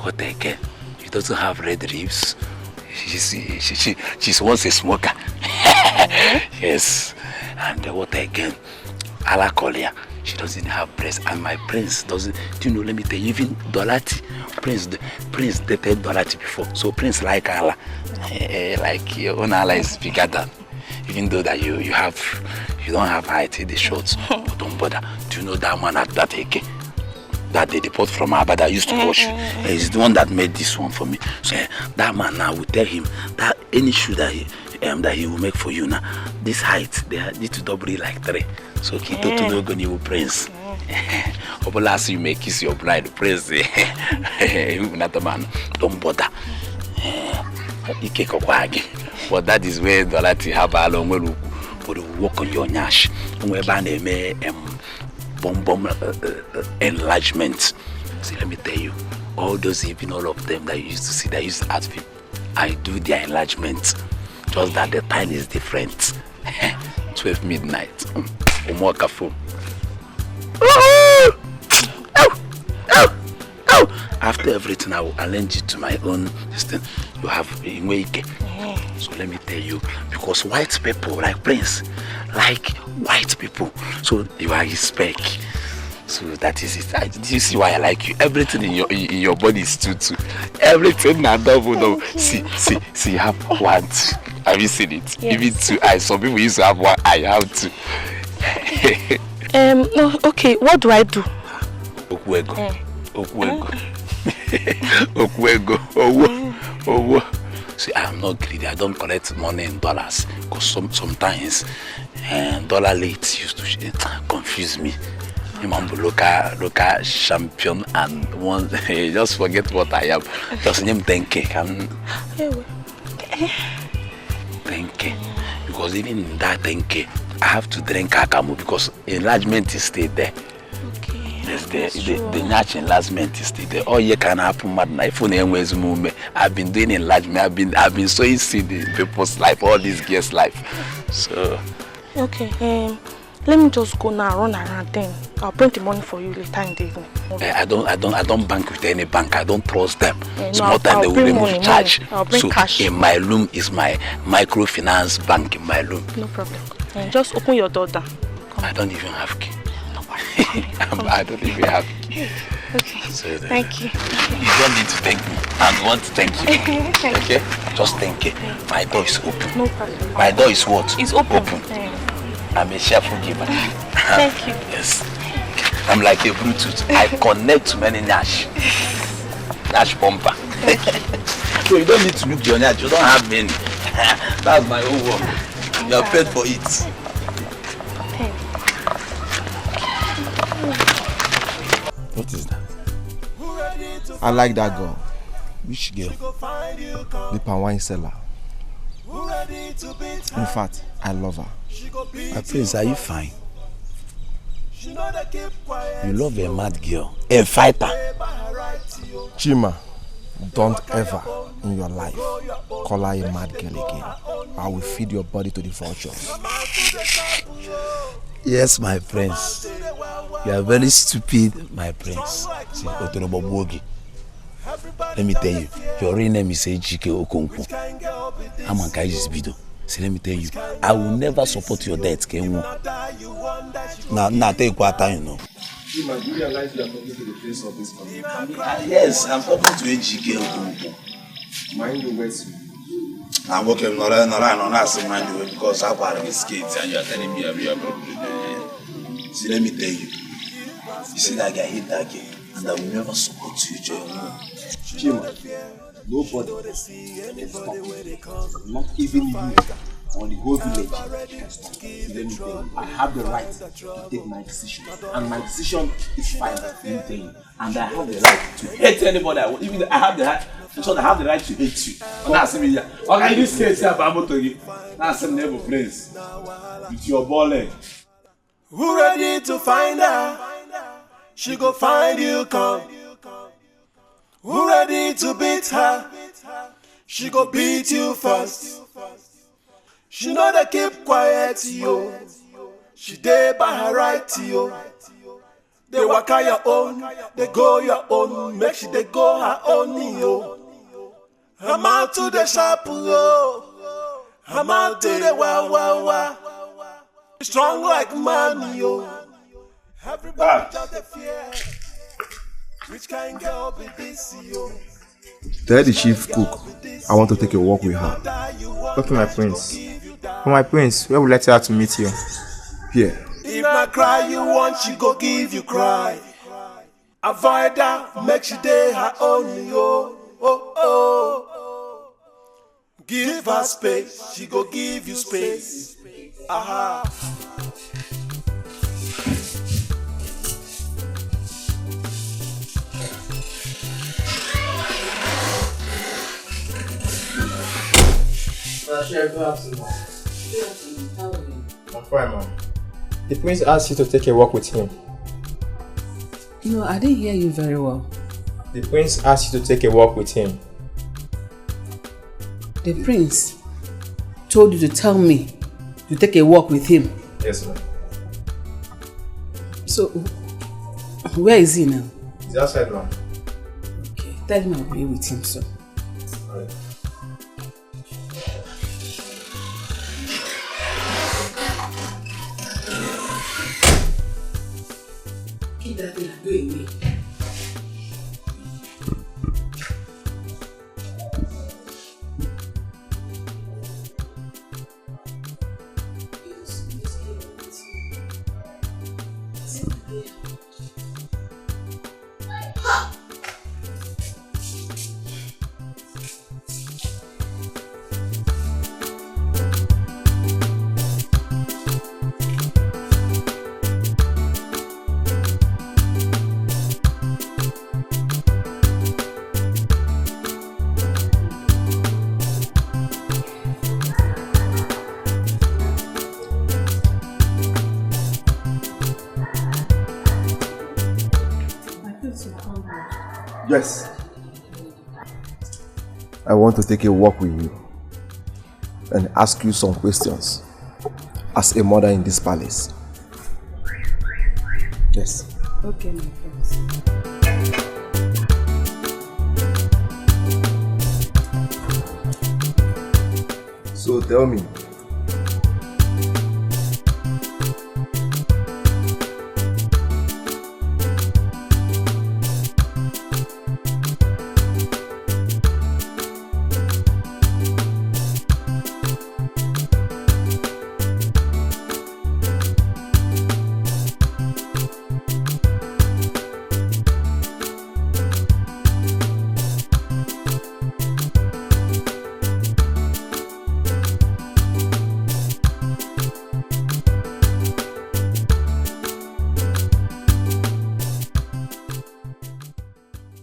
[SPEAKER 16] what again? She doesn't have red ribs. She's once a smoker. Yes. And what again? Ala Kolia. She doesn't have breast, and my Prince doesn't. Do you know? Let me tell you, even Dolati, Prince dated Dolati before, so Prince like Allah, like your own Allah is bigger than. Even though that you don't have height in the shorts, but don't bother. Do you know that man at that AK that they deport from Abba that used to wash? He's the one that made this one for me. So that man now will tell him that any shoe that he will make for you now, this height they need to double it like 3. So Kito to no go new Prince. Last you may kiss your bride, Prince. Not a man. Don't bother. But that is where the Lati have a long way for the work on your nash. Where Bane may bomb enlargement. See, let me tell you, all those even all of them that you used to see that used to ask me, I do their enlargement. Just that the time is different. 12 midnight. After everything, I will arrange it to my own system. You have in Wake. So let me tell you, because white people like Prince, like white people, so you are his spec. So that is it. Do you see why I like you? Everything in your body is too. Everything I double. See, you have one. Have you seen it? Yes. Even 2 eyes. Some people used to have 1 eye. I have 2.
[SPEAKER 17] Okay, what do I do?
[SPEAKER 16] Okwego. See, I'm not greedy. I don't collect money in dollars because sometimes dollar late used to confuse me. Local champion and one just forget what I am. Just name 10K. 10K. Because even in that 10K, I have to drink Akamu because enlargement is still there. Yes, the natural enlargement is still there. All you can happen, I've been doing enlargement. I've been sowing seed in people's life, all these girls' life. So
[SPEAKER 17] okay, let me just go now, run around then. I'll print the money for you later in the evening. Okay.
[SPEAKER 16] I don't bank with any bank. I don't trust them. Small time they will remove charge.
[SPEAKER 17] I'll bring cash.
[SPEAKER 16] In my room is my microfinance bank in my room.
[SPEAKER 17] No problem. Just open your door down.
[SPEAKER 16] I don't even have key. I don't even have key.
[SPEAKER 17] Okay.
[SPEAKER 16] So
[SPEAKER 17] thank you.
[SPEAKER 16] You don't need to thank me. I want to thank you. Okay? Just thank you. My door is open.
[SPEAKER 17] No problem.
[SPEAKER 16] My door is what?
[SPEAKER 17] It's open.
[SPEAKER 16] I'm a cheerful giver.
[SPEAKER 17] Thank you.
[SPEAKER 16] Yes. I'm like a Bluetooth. I connect to many Nash bumper. So you don't need to look your Nash. You don't have many. That's my own work. You are paid for it.
[SPEAKER 7] What is that? I like that girl.
[SPEAKER 16] Which girl?
[SPEAKER 7] The palm wine seller. In fact, I love her.
[SPEAKER 16] My Prince, are you fine? You love a mad girl, a fighter.
[SPEAKER 7] Chima, don't ever in your life call her a mad girl again. I will feed your body to the vultures.
[SPEAKER 16] Yes, my prince. You are very stupid, my prince. See, let me tell you, your real name is Ejike Okonkwo. I'm on Kai's video. See, let me tell you, I will never support your death, Kenwo. Now, take what time, you know.
[SPEAKER 7] You might realize you are talking to the face of this community.
[SPEAKER 16] Yes, I'm talking to AGK.
[SPEAKER 7] Mind the words.
[SPEAKER 16] I'm working not mind the way because I've had these kids and you're telling me every other. See, let me tell you. You see that guy hit that game, and I will never support you, Joe.
[SPEAKER 7] Chima, nobody can stop you. Not even you or the whole village can stop you. Let me tell you, I have the right to take my decision, and my decision is final. Let me tell you, and I have the right to hate anybody I want. Even I have the right. So I have the right to hate you. That's me. Okay, this case here, I'm to you. That's a neighbor place with your ball leg.
[SPEAKER 3] Who ready to find her? She go find you, come. Who ready to beat her? She go beat you first. She know they keep quiet, yo. She dey by her right, yo. They walk out your own, they go your own. Make sure they go her own, yo. I'm out to the shop, yo. I'm out to the wow. Strong like man, yo. Everybody just the fear. Which kind girl be this, yo?
[SPEAKER 7] Tell the chief cook I want to take a walk with her.
[SPEAKER 8] Okay, my prince. My prince, where would you like her to meet you?
[SPEAKER 7] Here.
[SPEAKER 3] If not cry you want, she go give you cry. Avoid her, make she day her own, yo. Give her space, she go give you space. Aha.
[SPEAKER 8] I'm fine, ma'am. The prince asked you to take a walk with him.
[SPEAKER 5] No, I didn't hear you very well.
[SPEAKER 8] The prince asked you to take a walk with him.
[SPEAKER 5] The prince told you to tell me to take a walk with him.
[SPEAKER 8] Yes, ma'am.
[SPEAKER 5] So, where is he now?
[SPEAKER 8] He's outside, ma'am.
[SPEAKER 5] Okay, tell him I'll be with him, so.
[SPEAKER 8] Alright.
[SPEAKER 5] Keep that thing and go away.
[SPEAKER 7] Yes. I want to take a walk with you and ask you some questions as a mother in this palace. Yes.
[SPEAKER 5] Okay, my friends.
[SPEAKER 7] So tell me,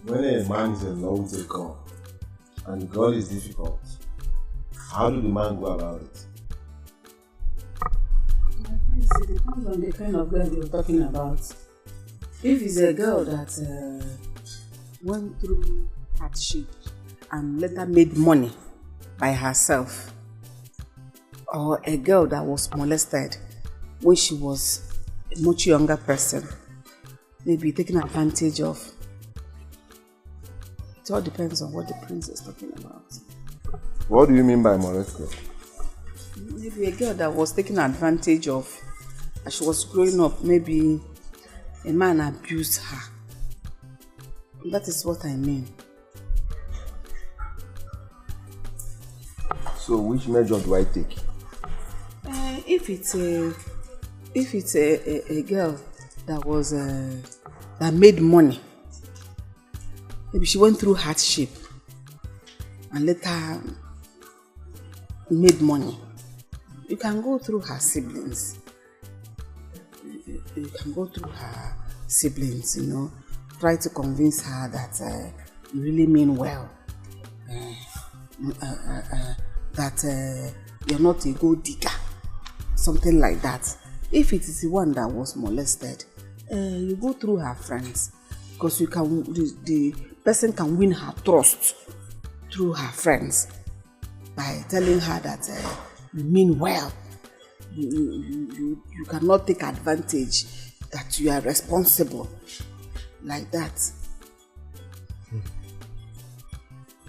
[SPEAKER 7] when a man is in love with a girl and the girl is difficult, how do the man go about it?
[SPEAKER 5] It depends on the kind of girl you're talking about. If it's a girl that went through hardship and later made money by herself, or a girl that was molested when she was a much younger person, maybe taken advantage of. It all depends on what the prince is talking about.
[SPEAKER 7] What do you mean by molested?
[SPEAKER 5] Maybe a girl that was taken advantage of as she was growing up. Maybe a man abused her. That is what I mean.
[SPEAKER 7] So which measure do I take?
[SPEAKER 5] If it's a girl that was that made money, maybe she went through hardship and later made money, you can go through her siblings. You can go through her siblings, you know, try to convince her that you really mean well, that you're not a gold digger, something like that. If it is the one that was molested, you go through her friends, because you can, the person can win her trust through her friends by telling her that you mean well. You cannot take advantage, that you are responsible like that.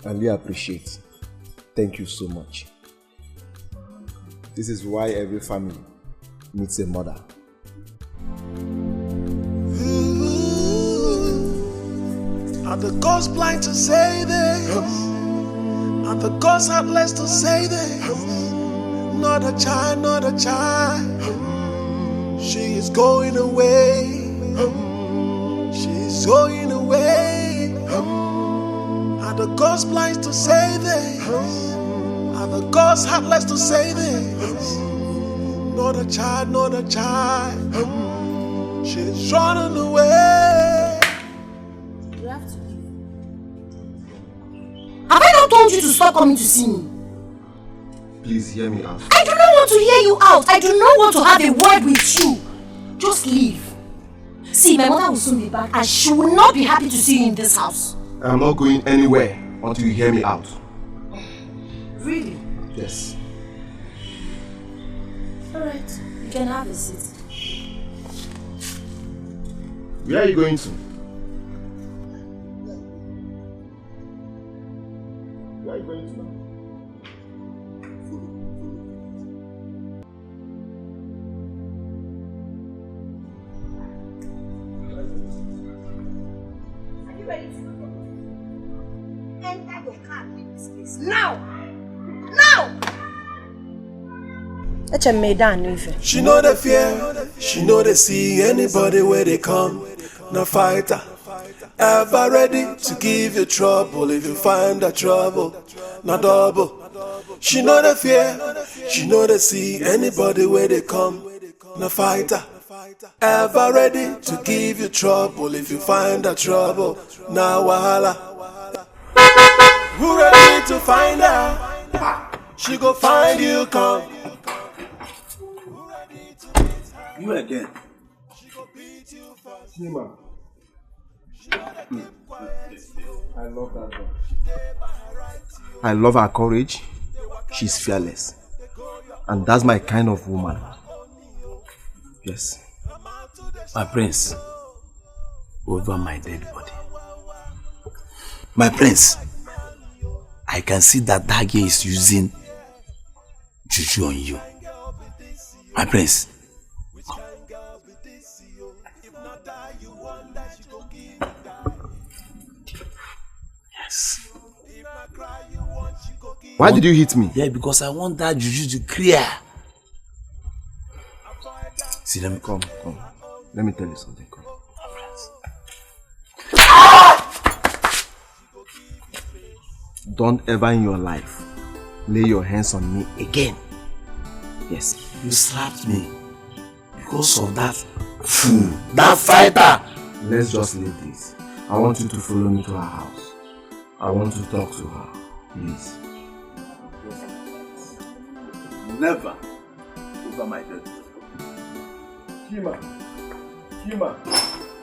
[SPEAKER 7] I really appreciate. Thank you so much. This is why every family needs a mother.
[SPEAKER 3] Are the gods blind to say this? Are the gods heartless to say this? Not a child, not a child. She is going away. She is going away. Are the gods blind to say this? Are the gods heartless to say this? Not a child, not a child. She's running away.
[SPEAKER 2] You have to leave. Have I not told you to stop coming to see me?
[SPEAKER 7] Please hear me out.
[SPEAKER 2] I do not want to hear you out. I do not want to have a word with you. Just leave. See, my mother will soon be back and she will not be happy to see you in this house.
[SPEAKER 7] I'm not going anywhere until you hear me out.
[SPEAKER 2] Really?
[SPEAKER 7] Yes.
[SPEAKER 2] Alright, you can have a seat.
[SPEAKER 7] Where are you going to? Where are you going to now?
[SPEAKER 10] Are you ready to go? Enter your car in this place now! Now!
[SPEAKER 3] She know the fear, she know they see anybody where they come. No fighter, ever ready to give you trouble if you find the trouble. No double. She know the fear, she know they see anybody where they come. No fighter, ever ready to give you trouble if you find the trouble. Now wahala. Who ready to find her? She go find you, come.
[SPEAKER 14] You again.
[SPEAKER 7] Nima. I love that girl. I love her courage. She's fearless. And that's my kind of woman. Yes.
[SPEAKER 16] My prince, over my dead body. My prince, I can see that that girl is using juju on you. My prince. Yes.
[SPEAKER 7] Why did you hit me?
[SPEAKER 16] Yeah, because I want that juju to clear. See, let me
[SPEAKER 7] come. Let me tell you something. Come. Don't ever in your life lay your hands on me again. Yes.
[SPEAKER 16] You slapped me because of that fool, that fighter.
[SPEAKER 7] Let's just leave this. I want you to follow me to her house. I want to talk to her. Please.
[SPEAKER 14] Never over my dead.
[SPEAKER 11] Kima,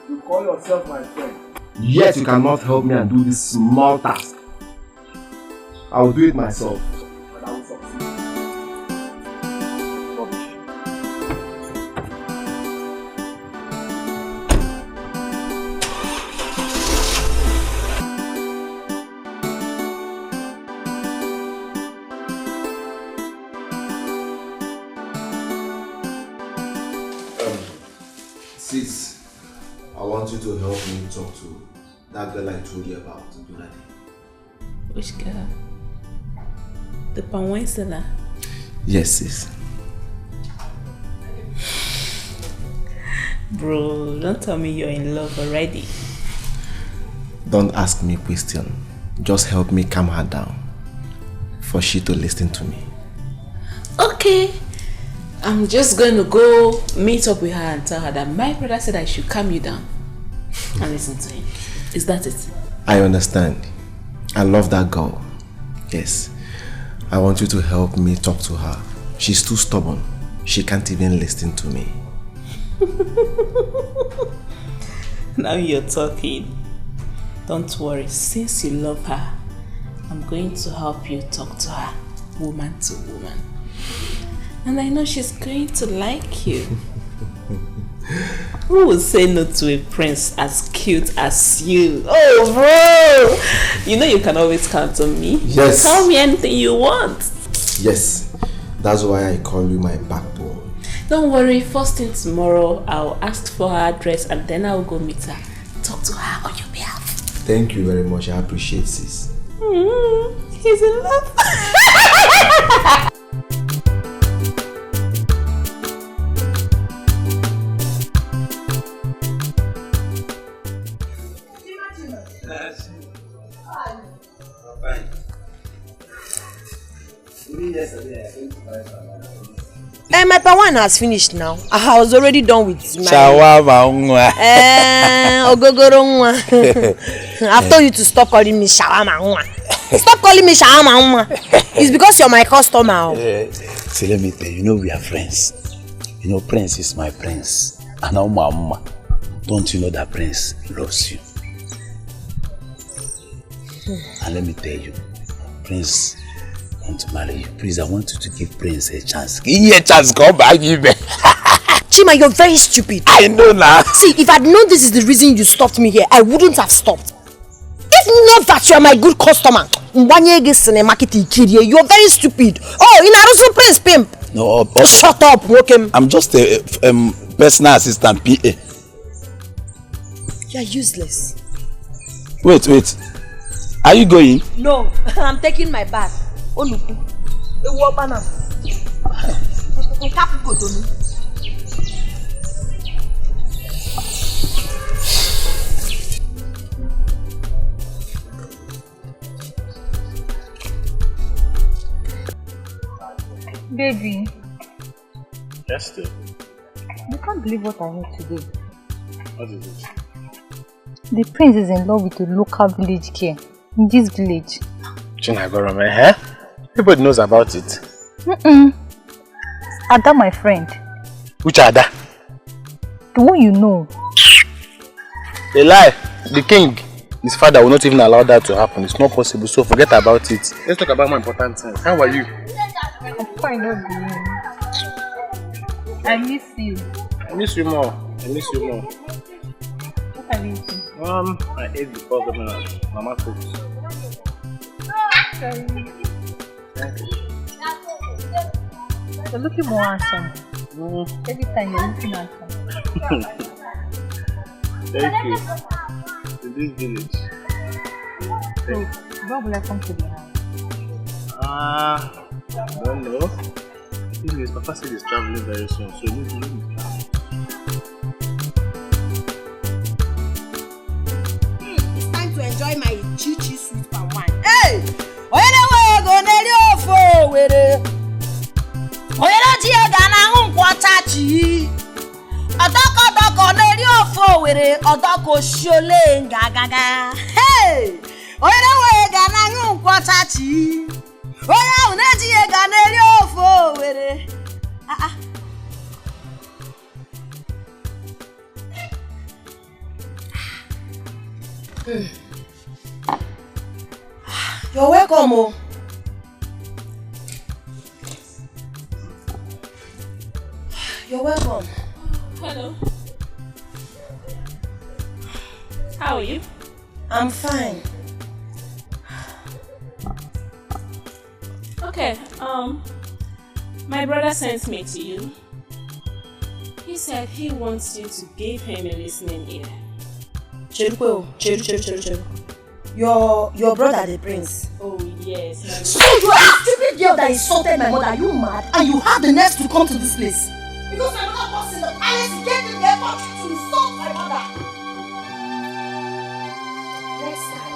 [SPEAKER 11] you call yourself my friend.
[SPEAKER 7] Yet you cannot help me and do this small task. I will do it myself.
[SPEAKER 11] But I will succeed.
[SPEAKER 7] Sis, I want you to help me talk to that girl I told you about, Donadi.
[SPEAKER 6] Which girl? The palm wine seller?
[SPEAKER 7] Yes, sis.
[SPEAKER 6] Bro, don't tell me you're in love already.
[SPEAKER 7] Don't ask me a question. Just help me calm her down for she to listen to me.
[SPEAKER 6] Okay. I'm just going to go meet up with her and tell her that my brother said I should calm you down and listen to him. Is that it?
[SPEAKER 7] I understand. I love that girl. Yes. I want you to help me talk to her. She's too stubborn. She can't even listen to me.
[SPEAKER 6] Now you're talking. Don't worry. Since you love her, I'm going to help you talk to her, woman to woman. And I know she's going to like you. Who would say no to a prince as cute as you? Oh, bro! You know you can always count on me.
[SPEAKER 7] Yes.
[SPEAKER 6] Tell me anything you want.
[SPEAKER 7] Yes. That's why I call you my backbone.
[SPEAKER 6] Don't worry. First thing tomorrow, I'll ask for her address and then I'll go meet her. Talk to her on your behalf.
[SPEAKER 7] Thank you very much. I appreciate this.
[SPEAKER 6] He's in love.
[SPEAKER 2] My pawan has finished now. I was already done with my
[SPEAKER 16] Shawarma.
[SPEAKER 2] Ogogoro nwa. I've told you to stop calling me shawarma nwa. Stop calling me shawarma nwa. It's because you're my customer.
[SPEAKER 16] See, let me tell you, you know we are friends. You know, Prince is my prince. And now Mama, don't you know that Prince loves you? And let me tell you, Prince want to marry you. Please, I want you to give Prince a chance. Give me a chance, come back, give me.
[SPEAKER 2] Chima, you're very stupid.
[SPEAKER 16] I know now.
[SPEAKER 2] See, if I'd known this is the reason you stopped me here, I wouldn't have stopped. If not that you're my good customer, you're very stupid. Oh, in Arusu Prince Pimp.
[SPEAKER 16] No,
[SPEAKER 2] shut up, Wokem.
[SPEAKER 16] I'm just a personal assistant, PA.
[SPEAKER 2] You're useless.
[SPEAKER 16] Wait. Are you going?
[SPEAKER 2] No, I'm taking my bath. Oh, look.
[SPEAKER 13] Baby.
[SPEAKER 11] Yes, dear.
[SPEAKER 13] You can't believe what I heard today.
[SPEAKER 11] What is it?
[SPEAKER 13] The prince is in love with a local village girl in this village.
[SPEAKER 11] Chinagorome, eh? Everybody knows about it.
[SPEAKER 13] Ada, my friend.
[SPEAKER 11] Which Ada?
[SPEAKER 13] The one you know.
[SPEAKER 11] A lie. The king, his father will not even allow that to happen. It's not possible, so forget about it. Let's talk about more important things. How are you?
[SPEAKER 13] I'm fine, I miss you.
[SPEAKER 11] I miss you more.
[SPEAKER 13] What are you eating?
[SPEAKER 11] I ate before the mama cooked.
[SPEAKER 13] Sorry.
[SPEAKER 11] Thank you.
[SPEAKER 13] You're looking more handsome. Every time you're looking handsome.
[SPEAKER 11] Thank you. To this village.
[SPEAKER 13] So, when will I come to the house?
[SPEAKER 11] I don't know. His Papa said he's traveling very soon, so maybe.
[SPEAKER 2] It's time to enjoy my chichi sweet palm wine. Hey! Oyele go neri ofo were. Oyele ti e gana nkwata chi. Odoko neri ofo were, odoko shole ngagaga. Hey! Oyele gana nkwata chi. Oya uneji e gana neri ofo were. You're welcome. Oh. You're welcome.
[SPEAKER 6] Hello. How are you?
[SPEAKER 2] I'm fine.
[SPEAKER 6] Okay, my brother sent me to you. He said he wants you to give him a listening ear.
[SPEAKER 2] Cheru. Your brother the prince.
[SPEAKER 6] Oh yes.
[SPEAKER 2] So you are a stupid girl that insulted my mother. Are you mad? And you have the nerve to come to this place? Because my mother was in the palace, he gave me the effort to insult my mother. Next time.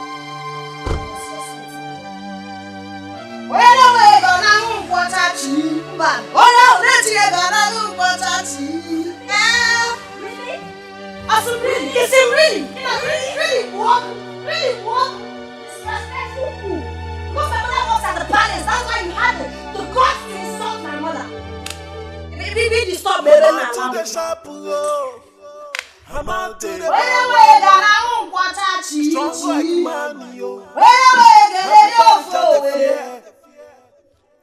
[SPEAKER 2] Really? Yes, really? Really? What? Disrespectful. Because my mother works at the palace, that's why you had the guts to insult my mother. Baby, stop, baby,
[SPEAKER 3] I'm out to the shop, I'm out to the strong like man, yo.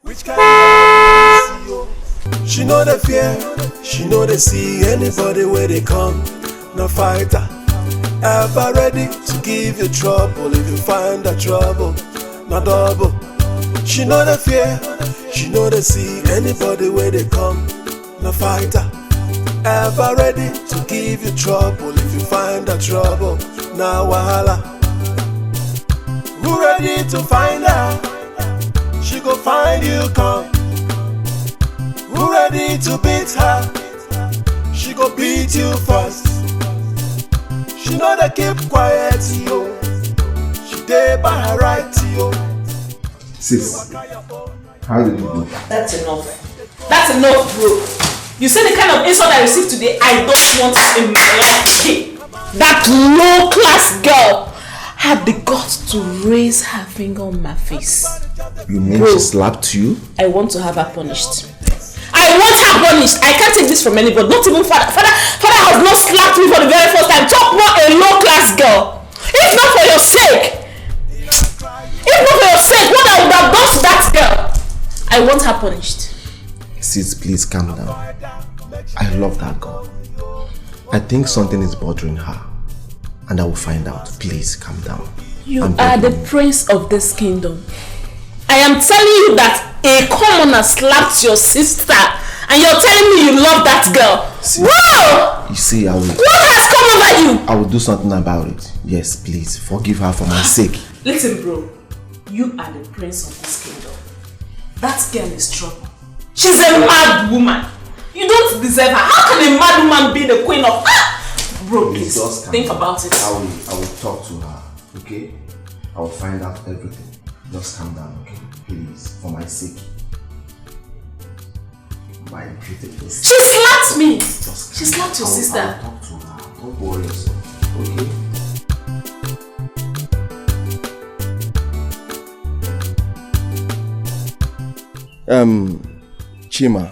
[SPEAKER 3] Which kind of yo? She know the fear, she know they see anybody where they come. No fighter, ever ready to give you trouble if you find the trouble, no double. She know the fear, she know they see anybody where they come. No fighter, ever ready to give you trouble if you find the trouble. Now wahala, who ready to find her? She go find you come. Who ready to beat her? She go beat you first. She know they keep quiet, yo. She dey by her right, yo.
[SPEAKER 7] Sis, how did you do?
[SPEAKER 6] That's enough. That's enough, bro. You see the kind of insult I received today, I don't want in my life. That low-class girl had the guts to raise her finger on my face.
[SPEAKER 7] You mean she slapped you?
[SPEAKER 6] I want to have her punished. I want her punished. I can't take this from anybody. Not even father. Father has not slapped me for the very first time. Talk more a low-class girl. If not for your sake. What I would have done to that girl. I want her punished.
[SPEAKER 7] Sis, please calm down. I love that girl. I think something is bothering her. And I will find out. Please calm down.
[SPEAKER 6] You are the prince of this kingdom. I am telling you that a commoner slapped your sister and you're telling me you love that girl.
[SPEAKER 7] See,
[SPEAKER 6] wow!
[SPEAKER 7] You see, I will...
[SPEAKER 6] What has come over you?
[SPEAKER 7] I will do something about it. Yes, please. Forgive her for my sake.
[SPEAKER 6] Listen, bro. You are the prince of this kingdom. That girl is trouble. She's a mad woman. You don't deserve her. How can a mad woman be the queen of... Bro, please, think about it.
[SPEAKER 7] I will talk to her, okay? I will find out everything. Just calm down, okay? Please, for my sake. My beautiful sister.
[SPEAKER 6] She slapped me! She slapped your sister.
[SPEAKER 7] I will talk to her. Don't worry yourself, okay? Chima,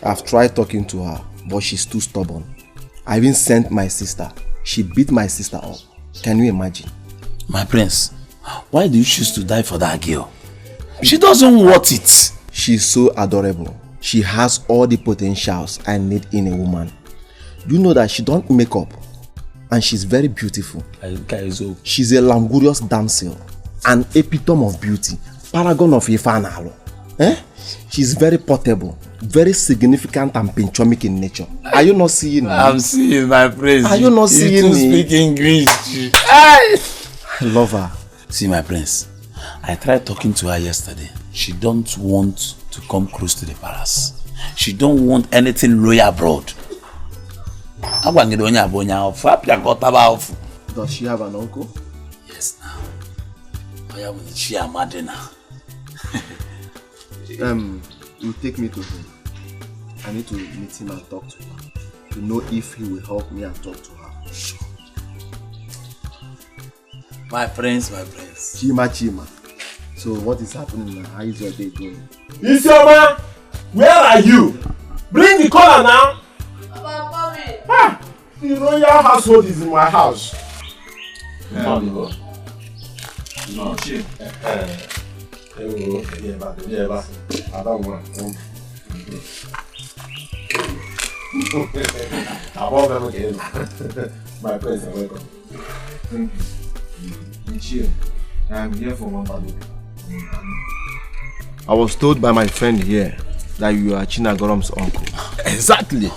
[SPEAKER 7] I've tried talking to her, but she's too stubborn. I even sent my sister. She beat my sister up. Can you imagine?
[SPEAKER 16] My prince, why do you choose to die for that girl? She doesn't want it.
[SPEAKER 7] She's so adorable. She has all the potentials I need in a woman. Do you know that she don't make up? And she's very beautiful. She's a languorous damsel. An epitome of beauty. Paragon of Ifanalo. She's very portable. Very significant and pinchomic in nature. Are you not seeing me?
[SPEAKER 16] I'm seeing my prince.
[SPEAKER 7] Are you not seeing me?
[SPEAKER 16] You speak English.
[SPEAKER 7] I love her.
[SPEAKER 16] See my prince, I tried talking to her yesterday. She don't want to come close to the palace. She don't want anything royal abroad.
[SPEAKER 7] Does she have an uncle?
[SPEAKER 16] Yes, now. She a madina.
[SPEAKER 7] You take me to him. I need to meet him and talk to her to know if he will help me and talk to her.
[SPEAKER 16] Sure. My prince.
[SPEAKER 7] Chima. So what is happening now? How is your day going?
[SPEAKER 11] Isioma, where are you? Bring the collar now. The royal household is in my house.
[SPEAKER 20] No.
[SPEAKER 11] I don't want to. My friends are welcome.
[SPEAKER 14] Thank you. I'm here for one bottle.
[SPEAKER 7] I was told by my friend here that you are Chinagorom's uncle.
[SPEAKER 20] Exactly.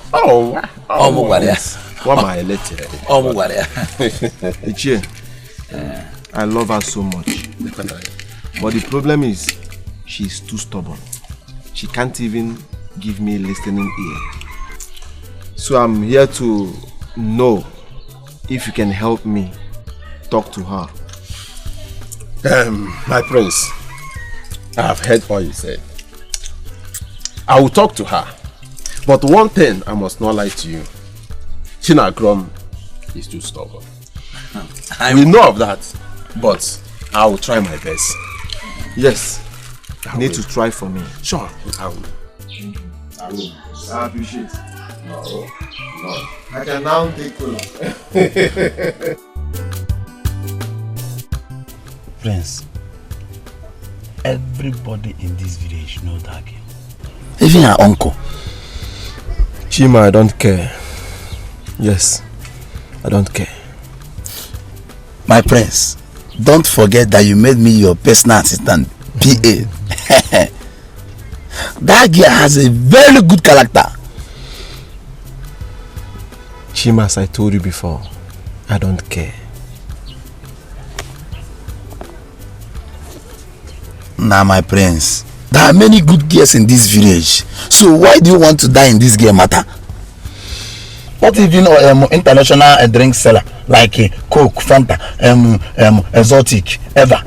[SPEAKER 7] Yes. What am I elected? Ichie, I love her so much. But the problem is, she's too stubborn. She can't even give me a listening ear. So I'm here to know if you can help me talk to her.
[SPEAKER 20] My prince, I have heard what you said. I will talk to her. But one thing I must not lie to you. Chinagrom is too stubborn. We know of that, but I will try my best.
[SPEAKER 7] Yes, you need to try for me.
[SPEAKER 20] Sure, I will.
[SPEAKER 7] I appreciate it. No. I can now take cola.
[SPEAKER 16] Prince, everybody in this village knows that girl. Even her uncle.
[SPEAKER 7] Chima, I don't care. Yes, I don't care.
[SPEAKER 16] My prince, don't forget that you made me your personal assistant, PA. That girl has a very good character.
[SPEAKER 7] Chima, as I told you before, I don't care.
[SPEAKER 16] Now, my prince, there are many good girls in this village. So why do you want to die in this girl matter? What if you know international drink seller like Coke, Fanta, exotic, ever?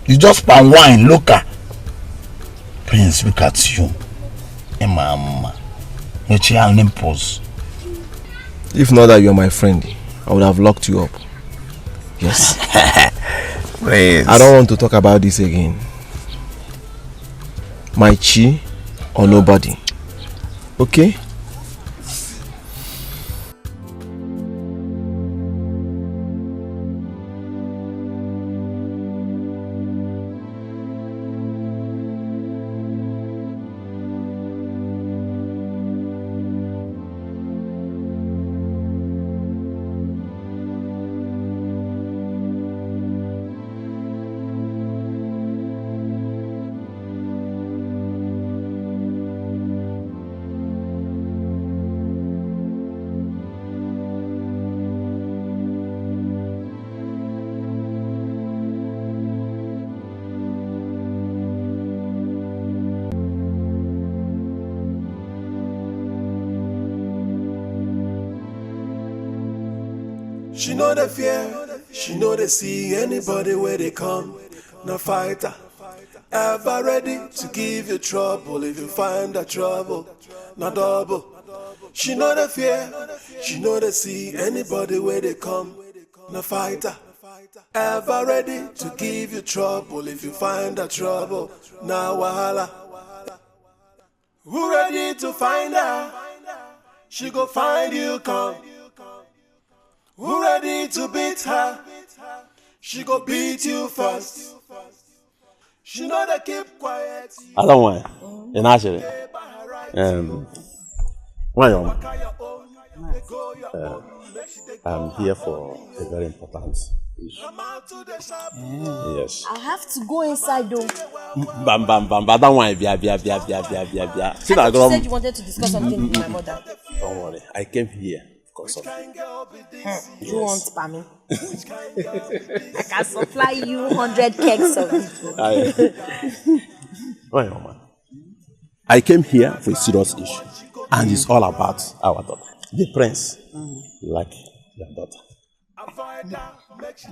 [SPEAKER 16] You just palm wine, local. Prince, look at you. Mama, your nipples.
[SPEAKER 7] If not that you're my friend, I would have locked you up. Yes.
[SPEAKER 16] Prince.
[SPEAKER 7] I don't want to talk about this again. My chi or nobody. Okay?
[SPEAKER 3] She know the fear, she know they see anybody where they come. No fighter, ever ready to give you trouble if you find that trouble. No double. She know the fear, she know they see anybody where they come. No fighter, ever ready to give you trouble if you find that trouble. Now wahala. Who ready to find her? She go find you come. Who ready to beat her? She go beat you first. She know they keep quiet.
[SPEAKER 11] I don't want it. Actually, I'm here for a very important issue. Yes.
[SPEAKER 2] I have to go inside though.
[SPEAKER 11] Bam. I don't want it. Bia.
[SPEAKER 2] I thought you said you wanted to discuss something with my mother.
[SPEAKER 11] Don't worry. I came here.
[SPEAKER 2] You want Pammy? I can supply you 100 kegs of it.
[SPEAKER 11] I came here for a serious issue, and it's all about our daughter, the prince. Like your daughter.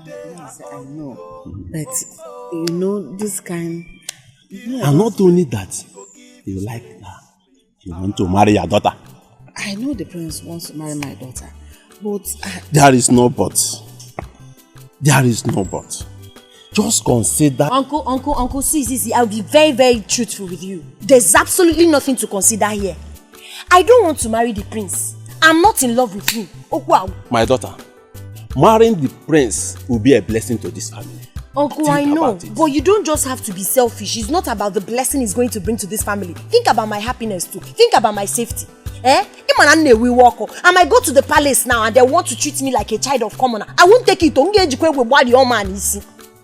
[SPEAKER 5] Yes, I know. But you know this kind.
[SPEAKER 11] And not only that, you like her. You want to marry your daughter.
[SPEAKER 5] I know the prince wants to marry my daughter, but
[SPEAKER 11] there is no but. There is no but. Just consider.
[SPEAKER 2] Uncle, see, I'll be very, very truthful with you. There's absolutely nothing to consider here. I don't want to marry the prince. I'm not in love with him. Oh wow.
[SPEAKER 11] My daughter, marrying the prince will be a blessing to this family.
[SPEAKER 2] Uncle, I know, but you don't just have to be selfish. It's not about the blessing it's going to bring to this family. Think about my happiness too. Think about my safety. I might go to the palace now and they want to treat me like a child of commoner. I won't take it.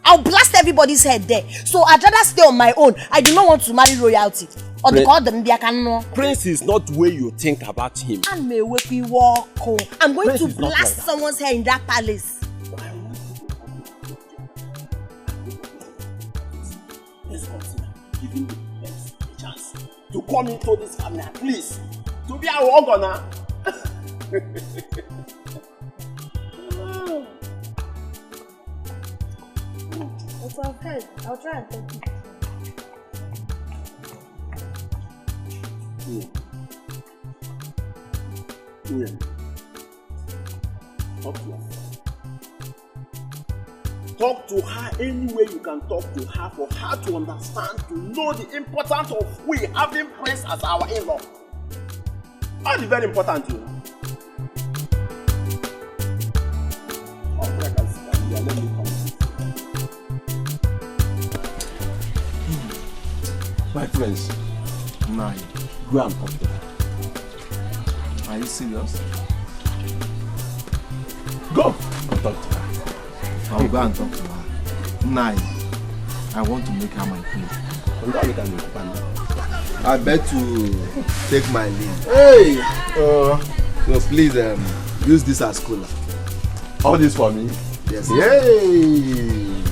[SPEAKER 2] I'll blast everybody's head there. So I'd rather stay on my own. I do not want to marry royalty. Or they call them
[SPEAKER 11] Prince is not the way you think about him.
[SPEAKER 2] And may we walk. I'm going to blast someone's hair in that palace.
[SPEAKER 11] Let's consider giving the Prince a chance to come into this family at least. To be our organ.
[SPEAKER 2] It's okay. I'll try and take it.
[SPEAKER 11] Talk to her. Talk to her any way you can talk to her for her to understand, to know the importance of we having Prince as our in-law. That's very important, you know. Let me come.
[SPEAKER 20] My friends, now go and talk to her. Are you serious? Go and talk to her. I'll go and talk to her. Now, I want to make her my queen.
[SPEAKER 7] I bet to take my leave. Hey! So please use this as cooler.
[SPEAKER 20] All this for me?
[SPEAKER 7] Yes.
[SPEAKER 20] Yay!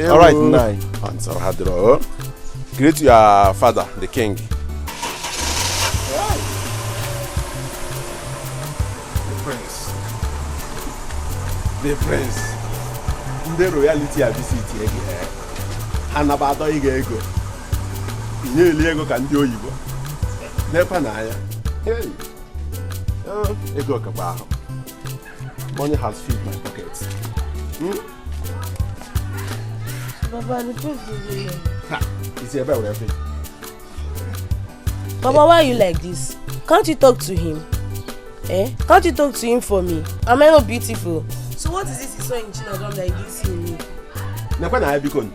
[SPEAKER 11] All right, Nai. Answer Hadro. Greet your father, the king. The prince. The royalty I visit here. Hanabado ego. Inye ego ka ndị oyibo. Nepa na ya. Hey. Ego ka ba ahụ. Money has filled my pockets.
[SPEAKER 2] Baba, the prince is here.
[SPEAKER 11] It's here by everything.
[SPEAKER 2] Baba, why are you like this? Can't you talk to him? Can't you talk to him for me? Am I not beautiful? So what is this you saw in Chinagam that you didn't see in me?
[SPEAKER 11] Never na bikon.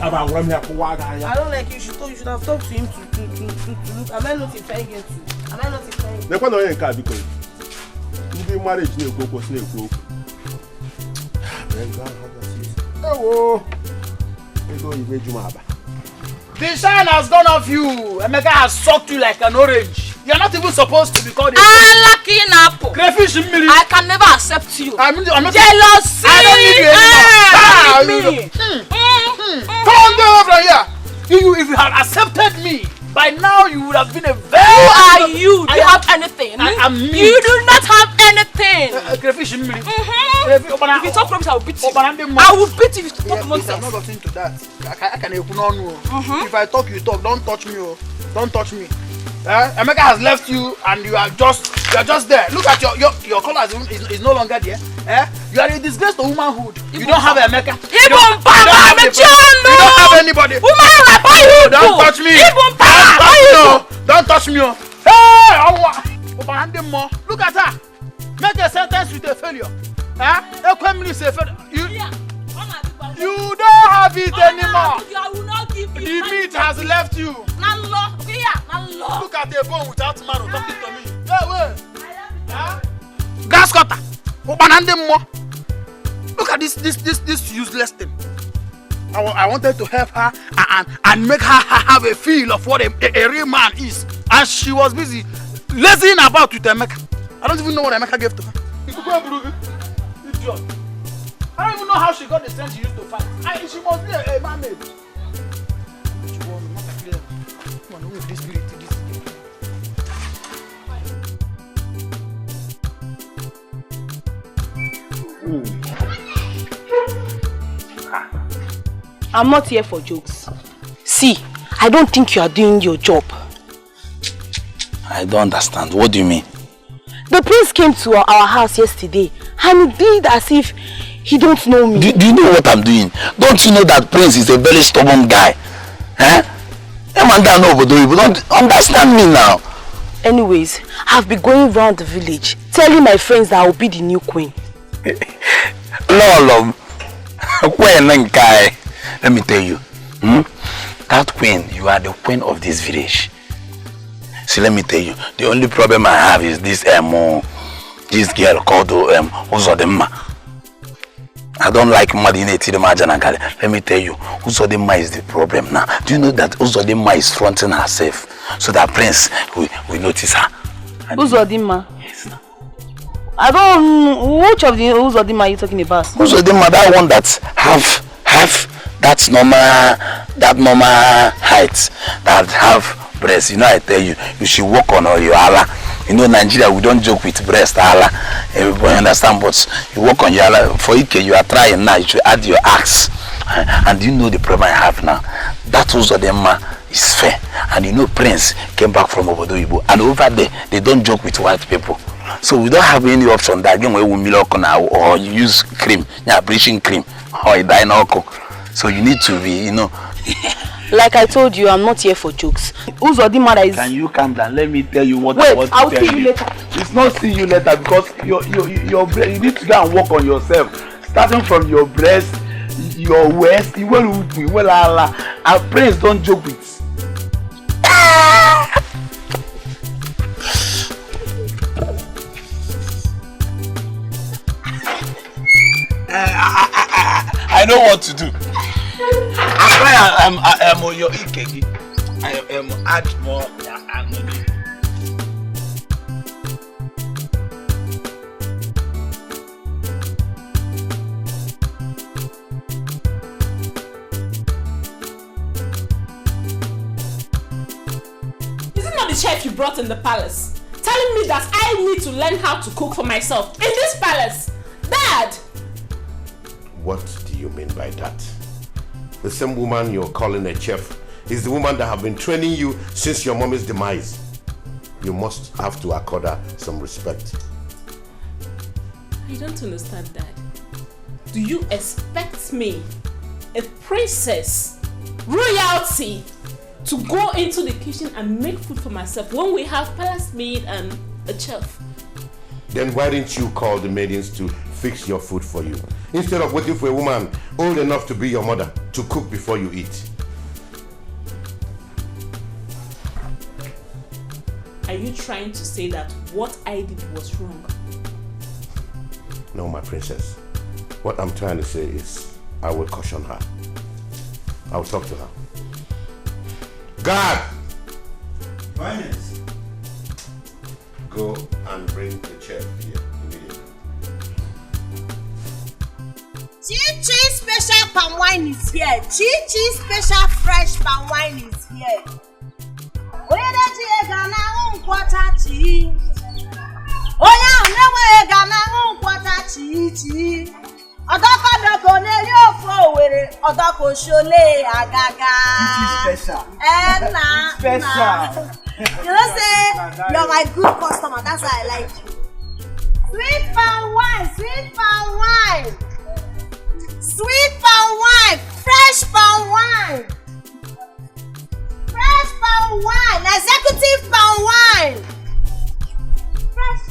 [SPEAKER 2] I don't like you. You should have talked to him to look. Am I not a fine girl too? Am I not a fine girl?
[SPEAKER 11] Never know you can't bikon. Ndị marriage na-ekwu okwu na-ekwu okwu.
[SPEAKER 15] The shine has gone off you. Emeka has sucked you like an orange. You are not even supposed to be called a
[SPEAKER 17] lucky apple.
[SPEAKER 15] Crayfish in me.
[SPEAKER 17] I can never accept you.
[SPEAKER 15] I'm not
[SPEAKER 17] jealousy.
[SPEAKER 15] I don't need you anymore. Come over here. If you had accepted me, by now you would have been a very...
[SPEAKER 17] Who are you? Do you have anything?
[SPEAKER 15] I am me.
[SPEAKER 17] You do not have anything.
[SPEAKER 15] Crayfish in me.
[SPEAKER 17] If you talk rubbish, I will beat you. I will beat you if you talk nonsense.
[SPEAKER 15] I'm not getting to that. I can If I talk, you talk. Don't touch me. Don't touch me. Emeka has left you and you are just there. Look at your color is no longer there. You are a disgrace to womanhood. You don't have Emeka. You don't have anybody. Don't touch me. Don't touch me. Hey, look at her. Make a sentence with a failure. You don't have it anymore. The meat has left you. Look at the bone without marrow talking to me. Hey, wait. Gas cutter. Look at this useless thing. I wanted to help her and make her have a feel of what a real man is. And she was busy lazying about with Emeka. I don't even know what Emeka gave to her. Idiot. I don't even know how she got the strength she used to fight. She must be a mermaid.
[SPEAKER 17] I'm not here for jokes. See, I don't think you are doing your job.
[SPEAKER 16] I don't understand. What do you mean?
[SPEAKER 17] The prince came to our house yesterday and he did as if he don't know me.
[SPEAKER 16] Do you know what I'm doing? Don't you know that Prince is a very stubborn guy? You don't understand me now.
[SPEAKER 17] Anyways, I've been going around the village telling my friends that I will be the new queen.
[SPEAKER 16] Lolo, let me tell you, that queen, you are the queen of this village. See, let me tell you, the only problem I have is this this girl called Uzodimma. I don't like Madine Tidemajanagale. Let me tell you, Uzodimma is the problem now. Do you know that Uzodimma is fronting herself so that Prince will notice her?
[SPEAKER 17] Uzodimma? Yes. I don't. Which of the Uzodimma are you talking about?
[SPEAKER 16] Uzodimma, that one that have that normal height, that have breast. You know, I tell you, you should work on your Allah. You know, Nigeria, we don't joke with breast, Allah. Everybody understand, but you work on your Allah. For Ike, you are trying now, you should add your axe. And you know the problem I have now. That Uzodimma is fair. And you know, Prince came back from Obodo Ibo. And over there, they don't joke with white people. So we don't have any option that again we will milk now or you use cream, yeah, bleaching cream, or a dinoco. So you need to be, you know.
[SPEAKER 17] Like I told you, I'm not here for jokes. Uzodimma is...
[SPEAKER 16] Can you calm down? Let me tell you what
[SPEAKER 17] Wait,
[SPEAKER 16] I want to
[SPEAKER 17] I'll
[SPEAKER 16] tell
[SPEAKER 17] see you later.
[SPEAKER 16] It's not see you later because your brain, you need to go and work on yourself. Starting from your breast, your waist, you will Allah. Our praise don't joke with. I know what to do. I am on your Ikegi. I am add more money.
[SPEAKER 6] Is it not the chef you brought in the palace? Telling me that I need to learn how to cook for myself in this palace? Dad!
[SPEAKER 4] What do you mean by that? The same woman you're calling a chef is the woman that have been training you since your mommy's demise. You must have to accord her some respect.
[SPEAKER 6] I don't understand, Dad. Do you expect me, a princess, royalty, to go into the kitchen and make food for myself when we have palace maid and a chef?
[SPEAKER 4] Then why didn't you call the maidens to fix your food for you, instead of waiting for a woman old enough to be your mother to cook before you eat?
[SPEAKER 6] Are you trying to say that what I did was wrong?
[SPEAKER 4] No, my princess. What I'm trying to say is, I will caution her. I will talk to her. Guard!
[SPEAKER 18] Finance.
[SPEAKER 4] Go and bring the chef here immediately.
[SPEAKER 10] Chi special palm wine is here. Chi special fresh palm wine is here. Oya chi gana unkwata chi. Oya newe gana unkwata chi. Odoko doko ne yo fo were odoko shole agaga.
[SPEAKER 18] Chi special.
[SPEAKER 10] Na.
[SPEAKER 18] Special.
[SPEAKER 10] You know say you're my good customer. That's why I like you. Sweet palm wine, sweet palm wine. Sweet palm wine, fresh palm wine. Fresh palm wine, executive palm wine. Fresh.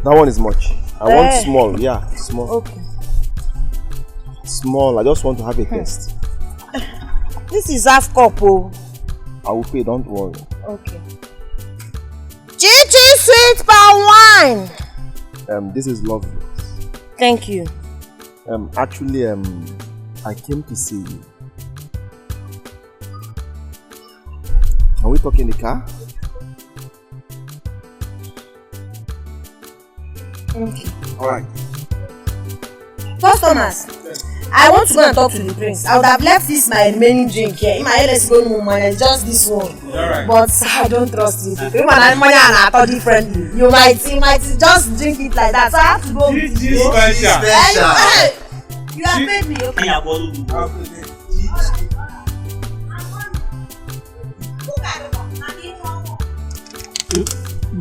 [SPEAKER 7] That one is much. I want small, yeah, small.
[SPEAKER 2] Okay.
[SPEAKER 7] Small, I just want to have a taste.
[SPEAKER 2] This is half cup, oh.
[SPEAKER 7] I will pay, don't worry.
[SPEAKER 2] Okay. Chichi sweet palm wine.
[SPEAKER 7] This is lovely.
[SPEAKER 2] Thank you.
[SPEAKER 7] Actually, I came to see you. Can we talk in the car?
[SPEAKER 2] Okay.
[SPEAKER 7] Alright.
[SPEAKER 2] Customers, I want to go and talk to the prince. I would have left this my remaining drink here. In my head, let's go no money, just this one.
[SPEAKER 18] Alright.
[SPEAKER 2] But I don't trust you. People and money and I thought differently. You might just drink it like that. So I have to go with you.
[SPEAKER 18] Special.
[SPEAKER 2] You have paid me, okay?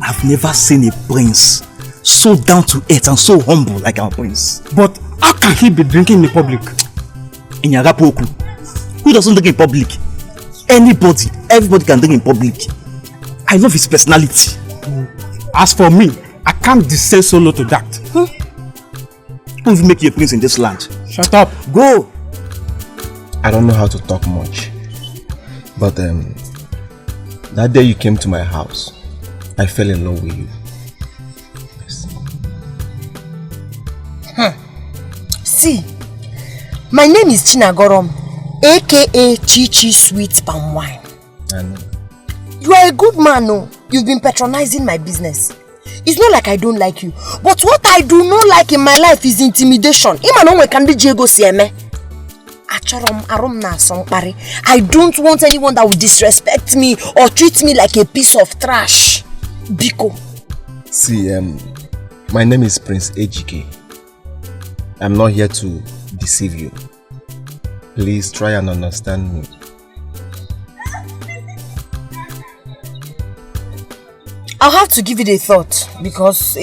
[SPEAKER 19] I've never seen a prince so down to earth and so humble like our prince.
[SPEAKER 11] But how can he be drinking in public?
[SPEAKER 19] In Yagapoku. Who doesn't drink in public? Anybody, everybody can drink in public. I love his personality.
[SPEAKER 11] As for me, I can't descend so low to that.
[SPEAKER 19] Who will make you a prince in this land?
[SPEAKER 11] Shut up.
[SPEAKER 19] Go.
[SPEAKER 7] I don't know how to talk much. But that day you came to my house, I fell in love with you.
[SPEAKER 2] Yes. See, my name is Chinagorom, aka Chichi Sweet Palm Wine.
[SPEAKER 7] I know.
[SPEAKER 2] You are a good man, no? You've been patronizing my business. It's not like I don't like you, but what I do not like in my life is intimidation. I don't want anyone that will disrespect me or treat me like a piece of trash. Biko.
[SPEAKER 7] See, my name is Prince Ejike. I'm not here to deceive you. Please try and understand me.
[SPEAKER 2] I'll have to give it a thought because I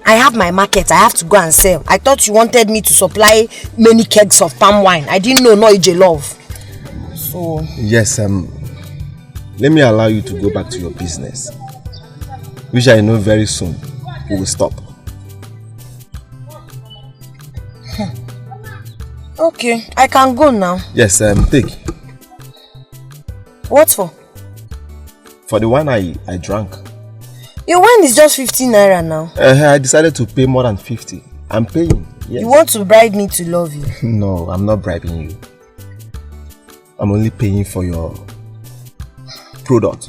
[SPEAKER 2] have my market. I have to go and sell. I thought you wanted me to supply many kegs of palm wine. I didn't know Ije love. So
[SPEAKER 7] yes, let me allow you to go back to your business, which I know very soon we will stop.
[SPEAKER 2] Okay, I can go now.
[SPEAKER 7] Yes, take.
[SPEAKER 2] What for?
[SPEAKER 7] For the wine I drank.
[SPEAKER 2] Your wine is just 15 naira now.
[SPEAKER 7] I decided to pay more than 50. I'm paying. Yes.
[SPEAKER 2] You want to bribe me to love you?
[SPEAKER 7] No, I'm not bribing you. I'm only paying for your product.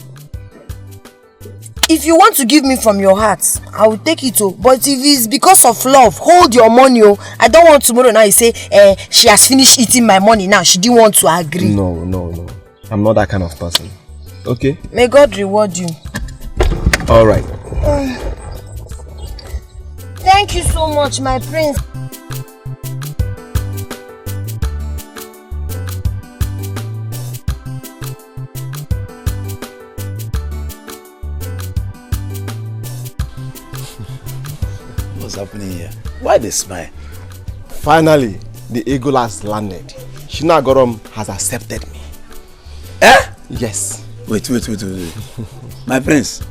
[SPEAKER 2] If you want to give me from your heart, I will take it. But if it's because of love, hold your money. I don't want tomorrow now you say she has finished eating my money now. She didn't want to agree.
[SPEAKER 7] No. I'm not that kind of person. Okay?
[SPEAKER 2] May God reward you.
[SPEAKER 7] Alright.
[SPEAKER 2] Thank you so much, my prince.
[SPEAKER 16] What's happening here? Why they smile?
[SPEAKER 7] Finally, the eagle has landed. Chinagorom has accepted me.
[SPEAKER 16] Eh?
[SPEAKER 7] Yes.
[SPEAKER 16] Wait. My prince,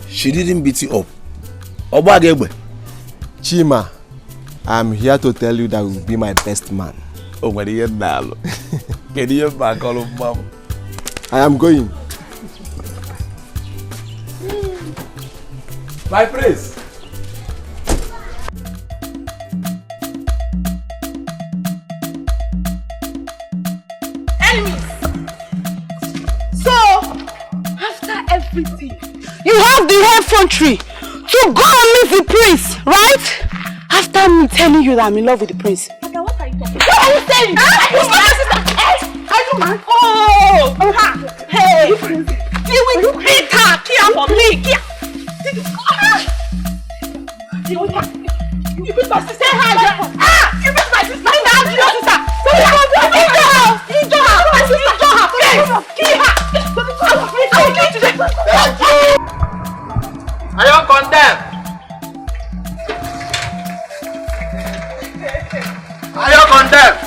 [SPEAKER 16] she didn't beat you up. Obagebe.
[SPEAKER 7] Chima, I'm here to tell you that you will be my best man.
[SPEAKER 16] Oh, what are you now? Can you back all of mom?
[SPEAKER 7] I am going.
[SPEAKER 16] My prince.
[SPEAKER 17] Everything. You have the effrontery to go and meet the prince, right? After me telling you that I'm in love with the prince. What are you talking about? What are you saying? Are you mad? Oh! Hey! You will beat her! Kia for me! Kia! You beat my sister! You beat my sister! Your sister!
[SPEAKER 15] Are you condemned? Are you condemned?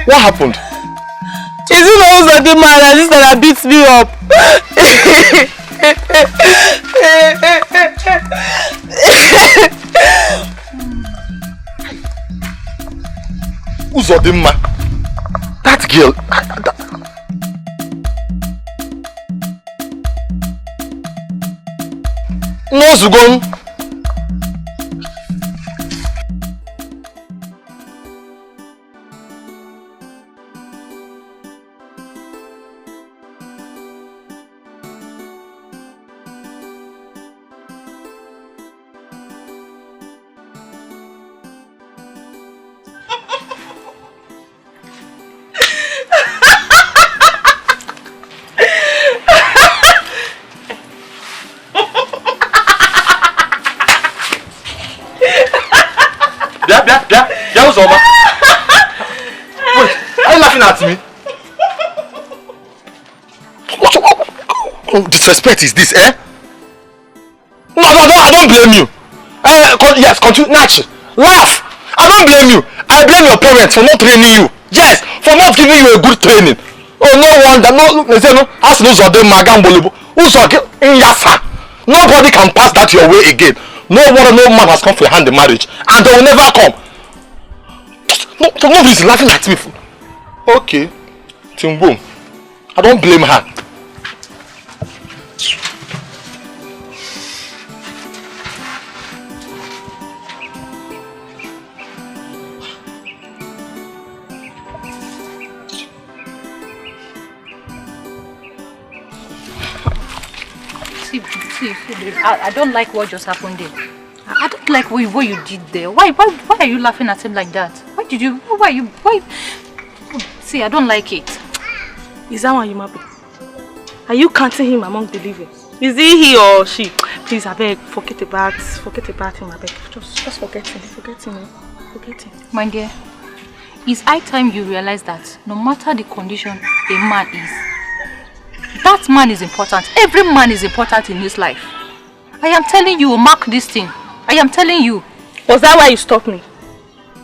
[SPEAKER 20] What happened?
[SPEAKER 17] Is it also the man and this that beats me up?
[SPEAKER 20] Uzodimma, that girl. No, Zugon. Wait, are you laughing at me?
[SPEAKER 1] of disrespect is this, eh? No, I don't blame you. Yes, continue. Natch, laugh. I don't blame you. I blame your parents for not training you. Yes, for not giving you a good training. Oh, no wonder. No, they say no. As no zode magambolibo. Nobody can pass that your way again. No man has come for your hand in marriage, and they will never come. No, nobody's laughing at me. Okay, Timbo, I don't blame her.
[SPEAKER 13] See, I don't like what just happened there. I don't like what you did there. Why are you laughing at him like that? Why? See, I don't like it.
[SPEAKER 17] Is that why you happy? Are you counting him among the living? Is he or she? Please, I beg, forget about him, I beg. Just forget him.
[SPEAKER 13] My dear, it's high time you realize that no matter the condition a man is, that man is important. Every man is important in his life. I am telling you, mark this thing. I am telling you.
[SPEAKER 17] Was that why you stopped me?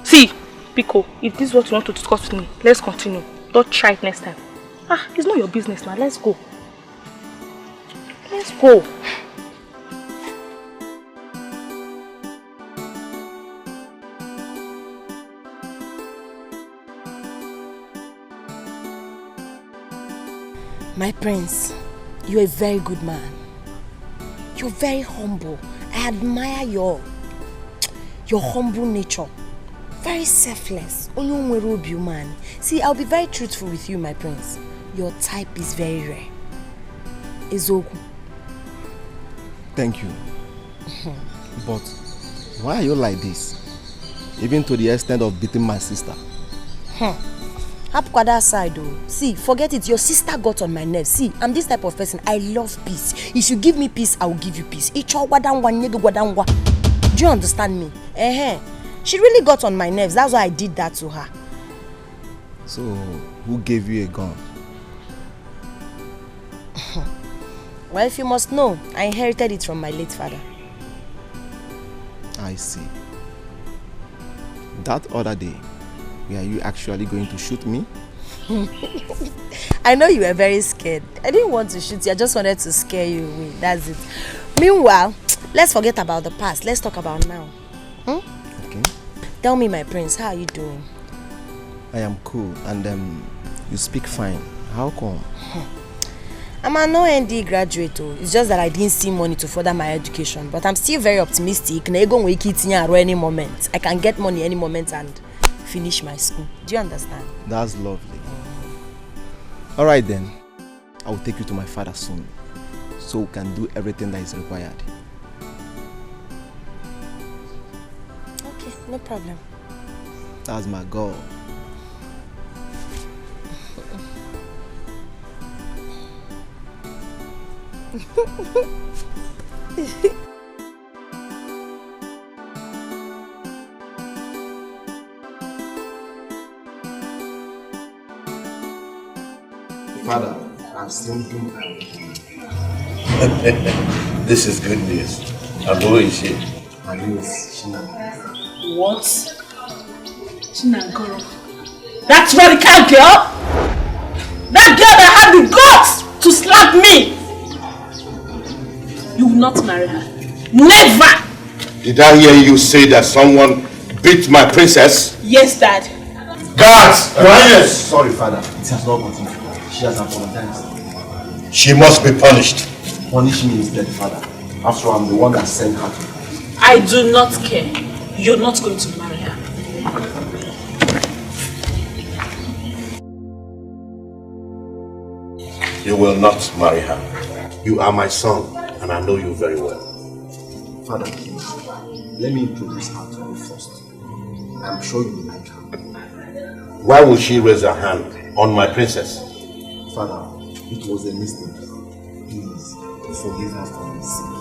[SPEAKER 17] See, Pico, if this is what you want to discuss with me, let's continue. Don't try it next time. It's not your business, man. Let's go. Let's go.
[SPEAKER 2] My prince, you're a very good man. You're very humble. I admire your humble nature. Very selfless. Man. See, I'll be very truthful with you, my prince. Your type is very rare. Ezoku.
[SPEAKER 7] Thank you. But why are you like this? Even to the extent of beating my sister.
[SPEAKER 2] That side though. See, forget it. Your sister got on my nerves. See, I'm this type of person. I love peace. If you give me peace, I will give you peace. Do you understand me? She really got on my nerves. That's why I did that to her.
[SPEAKER 7] So, who gave you a gun?
[SPEAKER 2] Well, if you must know, I inherited it from my late father.
[SPEAKER 7] I see. That other day, were you actually going to shoot me?
[SPEAKER 2] I know you were very scared. I didn't want to shoot you. I just wanted to scare you away. That's it. Meanwhile, let's forget about the past. Let's talk about now.
[SPEAKER 7] Okay.
[SPEAKER 2] Tell me, my prince, how are you doing?
[SPEAKER 7] I am cool, and you speak fine. How come?
[SPEAKER 2] I'm an OND graduate. It's just that I didn't see money to further my education. But I'm still very optimistic. Any moment. I can get money any moment and finish my school. Do you understand?
[SPEAKER 7] That's lovely. Alright then. I will take you to my father soon. So we can do everything that is required.
[SPEAKER 2] Okay, no problem.
[SPEAKER 7] That's my goal. Father, I'm still doing
[SPEAKER 4] This is good news. And who is she?
[SPEAKER 7] Her name is Shina.
[SPEAKER 6] What? Chinagoro. That's radical girl? That girl that had the guts to slap me! You will not marry her. Never!
[SPEAKER 4] Did I hear you say that someone beat my princess?
[SPEAKER 6] Yes, Dad.
[SPEAKER 4] Guards! Quiet!
[SPEAKER 7] Sorry, Father. It has not gotten to her. She has apologized.
[SPEAKER 4] She must be punished.
[SPEAKER 7] Punish me instead, Father. After all, I'm the one that sent her to her.
[SPEAKER 6] I do not care. You're not going to marry her.
[SPEAKER 4] You will not marry her. You are my son, and I know you very well.
[SPEAKER 7] Father, please, let me introduce her to you first. I'm sure you will like her.
[SPEAKER 4] Why would she raise her hand on my princess?
[SPEAKER 7] Father, it was a mistake. Please, forgive her for my sake.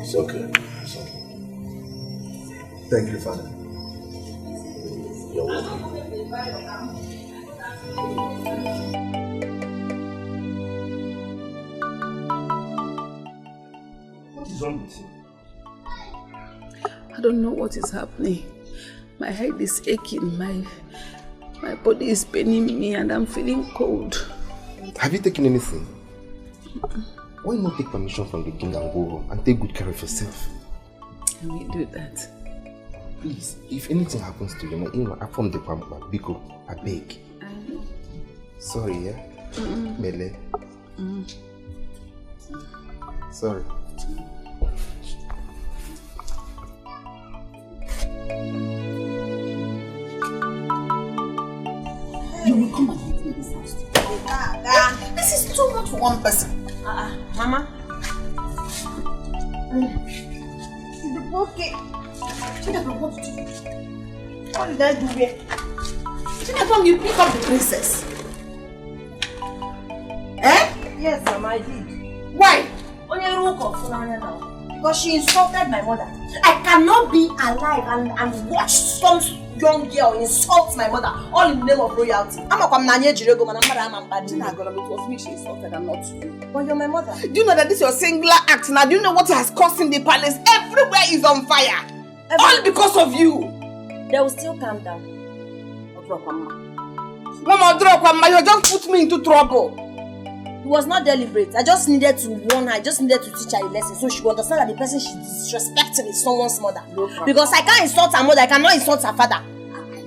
[SPEAKER 4] It's okay. It's okay.
[SPEAKER 7] Thank you, Father.
[SPEAKER 4] You're welcome.
[SPEAKER 5] is wrong with you? I don't know what is happening. My head is aching, my body is paining me and I'm feeling cold.
[SPEAKER 7] Have you taken anything? Why not take permission from the king and go home and take good care of yourself?
[SPEAKER 5] I will do that.
[SPEAKER 7] Please, if anything happens to you, I from the pampa, Biko, I beg.
[SPEAKER 5] I know.
[SPEAKER 7] Sorry, yeah? Mele. Sorry.
[SPEAKER 5] You will come and meet me this house. This is too much for one person.
[SPEAKER 10] Mama. Okay. What did I do here?
[SPEAKER 5] Chinapong, you pick up the princess. Eh?
[SPEAKER 10] Yes, Mama, I did.
[SPEAKER 5] Why?
[SPEAKER 10] Because she insulted my mother. I cannot be alive and watch some young girl insult my mother all in the name of royalty. I'm a Nanye Jirego, man.
[SPEAKER 5] It was me she insulted and not you.
[SPEAKER 10] But you're my mother.
[SPEAKER 5] Do you know that this is your singular act now? Do you know what has caused in the palace? Everywhere is on fire. All because of you.
[SPEAKER 10] They will still calm down.
[SPEAKER 5] Mama, you just put me into trouble.
[SPEAKER 10] It was not deliberate. I just needed to warn her. I just needed to teach her a lesson so she would understand that the person she's disrespecting is someone's mother. Because I can't insult her mother, I cannot insult her father.
[SPEAKER 5] I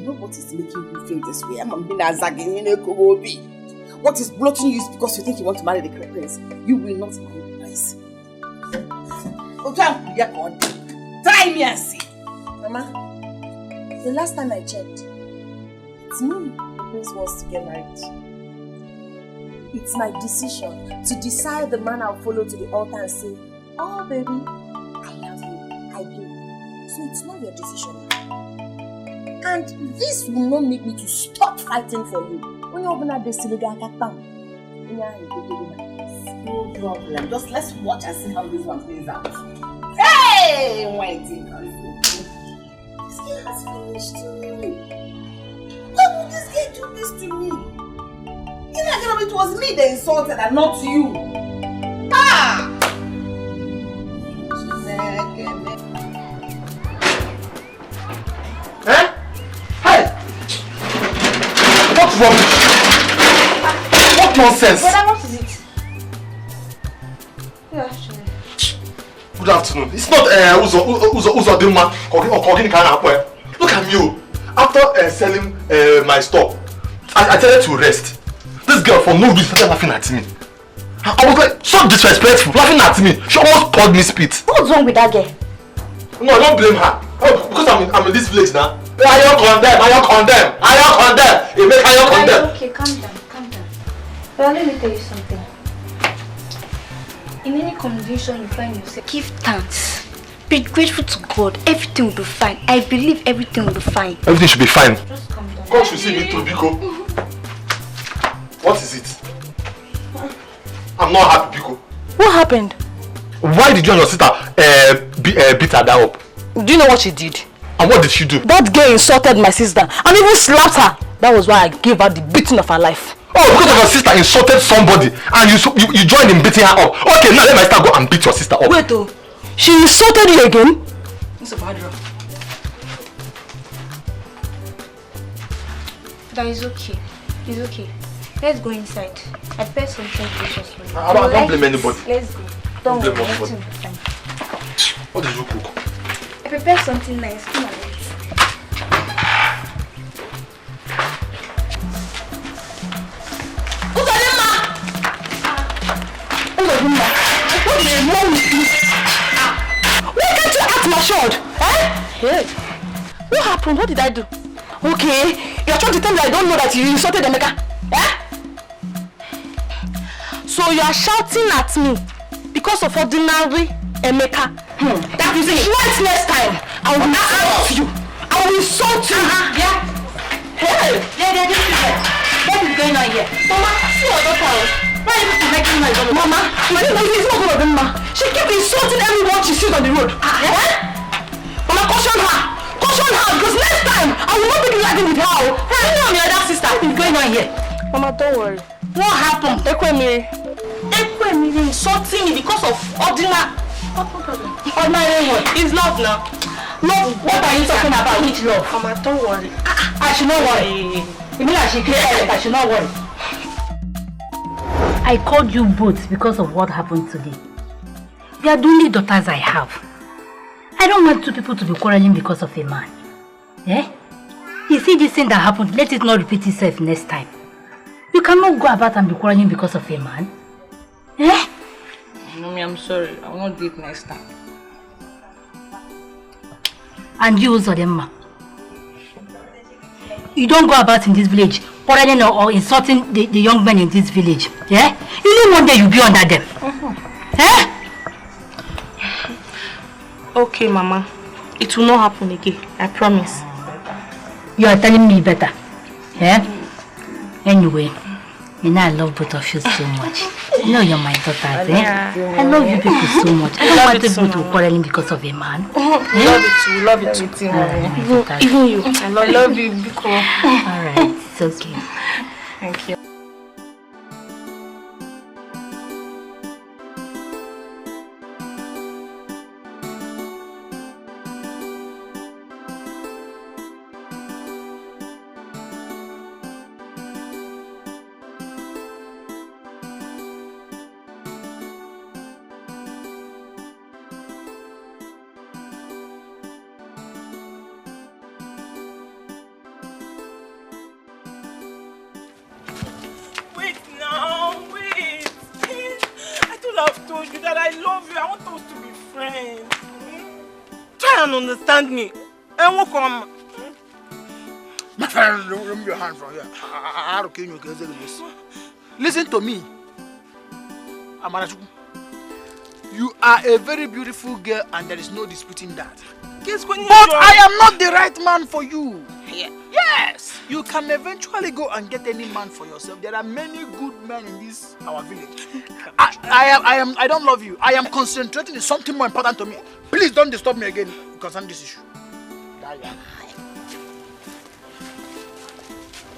[SPEAKER 5] know what is making you feel this way. I'm being a zagging. What is blocking you is because you think you want to marry the prince. You will not marry the prince. Try me and see.
[SPEAKER 10] Mama, the last time I checked, it's me the prince wants to get married. It's my decision to decide the man I'll follow to the altar and say, oh baby, I love you, I do. So it's not your decision. And this will not make me to stop fighting for you. When you open up the synagogue, no
[SPEAKER 5] problem. Just let's watch and see how this one plays out. Hey, Whitey. This girl has finished me. Why would this girl do this to me? It was me that insulted and not you. Ah!
[SPEAKER 1] Eh? Hey! What's wrong? What nonsense?
[SPEAKER 22] Brother, what is it? Good afternoon.
[SPEAKER 1] Good afternoon. It's not Uzo Dilma or Kogin Kana. Look at you. After selling my store, I tell her to rest. This girl for no reason started laughing at me. I was like so disrespectful, laughing at me. She almost called me spit.
[SPEAKER 22] What's wrong with that girl?
[SPEAKER 1] No, I don't blame her. Oh, because I'm in this village now. I don't condemn. You make I don't condemn.
[SPEAKER 22] Okay, calm down. Well, let me tell you something. In any condition you find yourself, give thanks. Be grateful to God. Everything will be fine. I believe everything will be fine.
[SPEAKER 1] Everything should be fine.
[SPEAKER 22] Just calm down.
[SPEAKER 1] God should see me through, Biko. What is it? I'm not happy, Biko.
[SPEAKER 2] What happened?
[SPEAKER 1] Why did you and your sister beat her down up?
[SPEAKER 2] Do you know what she did?
[SPEAKER 1] And what did she do?
[SPEAKER 2] That girl insulted my sister and even slapped her. That was why I gave her the beating of her life.
[SPEAKER 1] Oh, because of your sister insulted somebody and you joined in beating her up. Okay, now let my sister go and beat your sister up.
[SPEAKER 2] Wait, oh. She insulted you again?
[SPEAKER 22] It's a bad rock. That is okay. It's okay. Let's go inside. I prepared something delicious for you.
[SPEAKER 1] I don't blame anybody.
[SPEAKER 22] Let's go. Don't
[SPEAKER 1] blame
[SPEAKER 22] worry,
[SPEAKER 1] anybody.
[SPEAKER 22] everything will be fine.
[SPEAKER 1] What did you cook?
[SPEAKER 22] I prepared something nice. Come on, let's.
[SPEAKER 2] Why can't you act matured? Hey, what happened? What did I do? Okay, you're trying to tell me I don't know that you insulted Emeka. So you are shouting at me because of ordinary Emeka. That is it. Right next time, I will insult you. I will insult you.
[SPEAKER 22] Yeah.
[SPEAKER 2] Hey.
[SPEAKER 22] Yeah, just sit there. What is going on here? Mama, see your daughter. Why are you making noise on the road?
[SPEAKER 2] Mama, it's not good of them, ma. She kept insulting everyone she sees on the road. Mama, caution her. Caution her, because next time, I will not be driving with her. Hey, you and your other sister, what is going on here? Mama, don't worry. What happened? Ekwemiri insulting me because of ordinary.
[SPEAKER 13] Ordinary what?
[SPEAKER 17] It's love now.
[SPEAKER 13] Love? What are you talking about? Which love?
[SPEAKER 17] Mama, don't worry.
[SPEAKER 13] I should not worry. You mean I should clear it? I should not worry. I called you both because of what happened today. You are the only daughters I have. I don't want two people to be quarreling because of a man. Eh? You see this thing that happened, let it not repeat itself next time. You cannot go about and be quarreling because of a man. Eh?
[SPEAKER 17] Mommy, I'm sorry. I will not do it next time.
[SPEAKER 13] And you, Zodemma. You don't go about in this village quarreling or insulting the young men in this village. Yeah? You know one day you'll be under them. Eh?
[SPEAKER 17] Okay, Mama. It will not happen again. I promise.
[SPEAKER 13] You are telling me better. Yeah? Anyway, you know I love both of you so much. You know you're my daughters, eh? I love you people so much. I don't want people to be quarreling because of a man.
[SPEAKER 17] Love it too. Love it too. Even you. I love you because.
[SPEAKER 13] Alright, it's okay.
[SPEAKER 17] Thank you.
[SPEAKER 15] Understand me. And what come? My friend, remove your hand from here. I don't care you. Listen to me. Amarachuku. You are a very beautiful girl and there is no disputing that. But I am not the right man for you. Yes. You can eventually go and get any man for yourself. There are many good men in this our village. I don't love you. I am concentrating on something more important to me. Please don't disturb me again concerning this issue.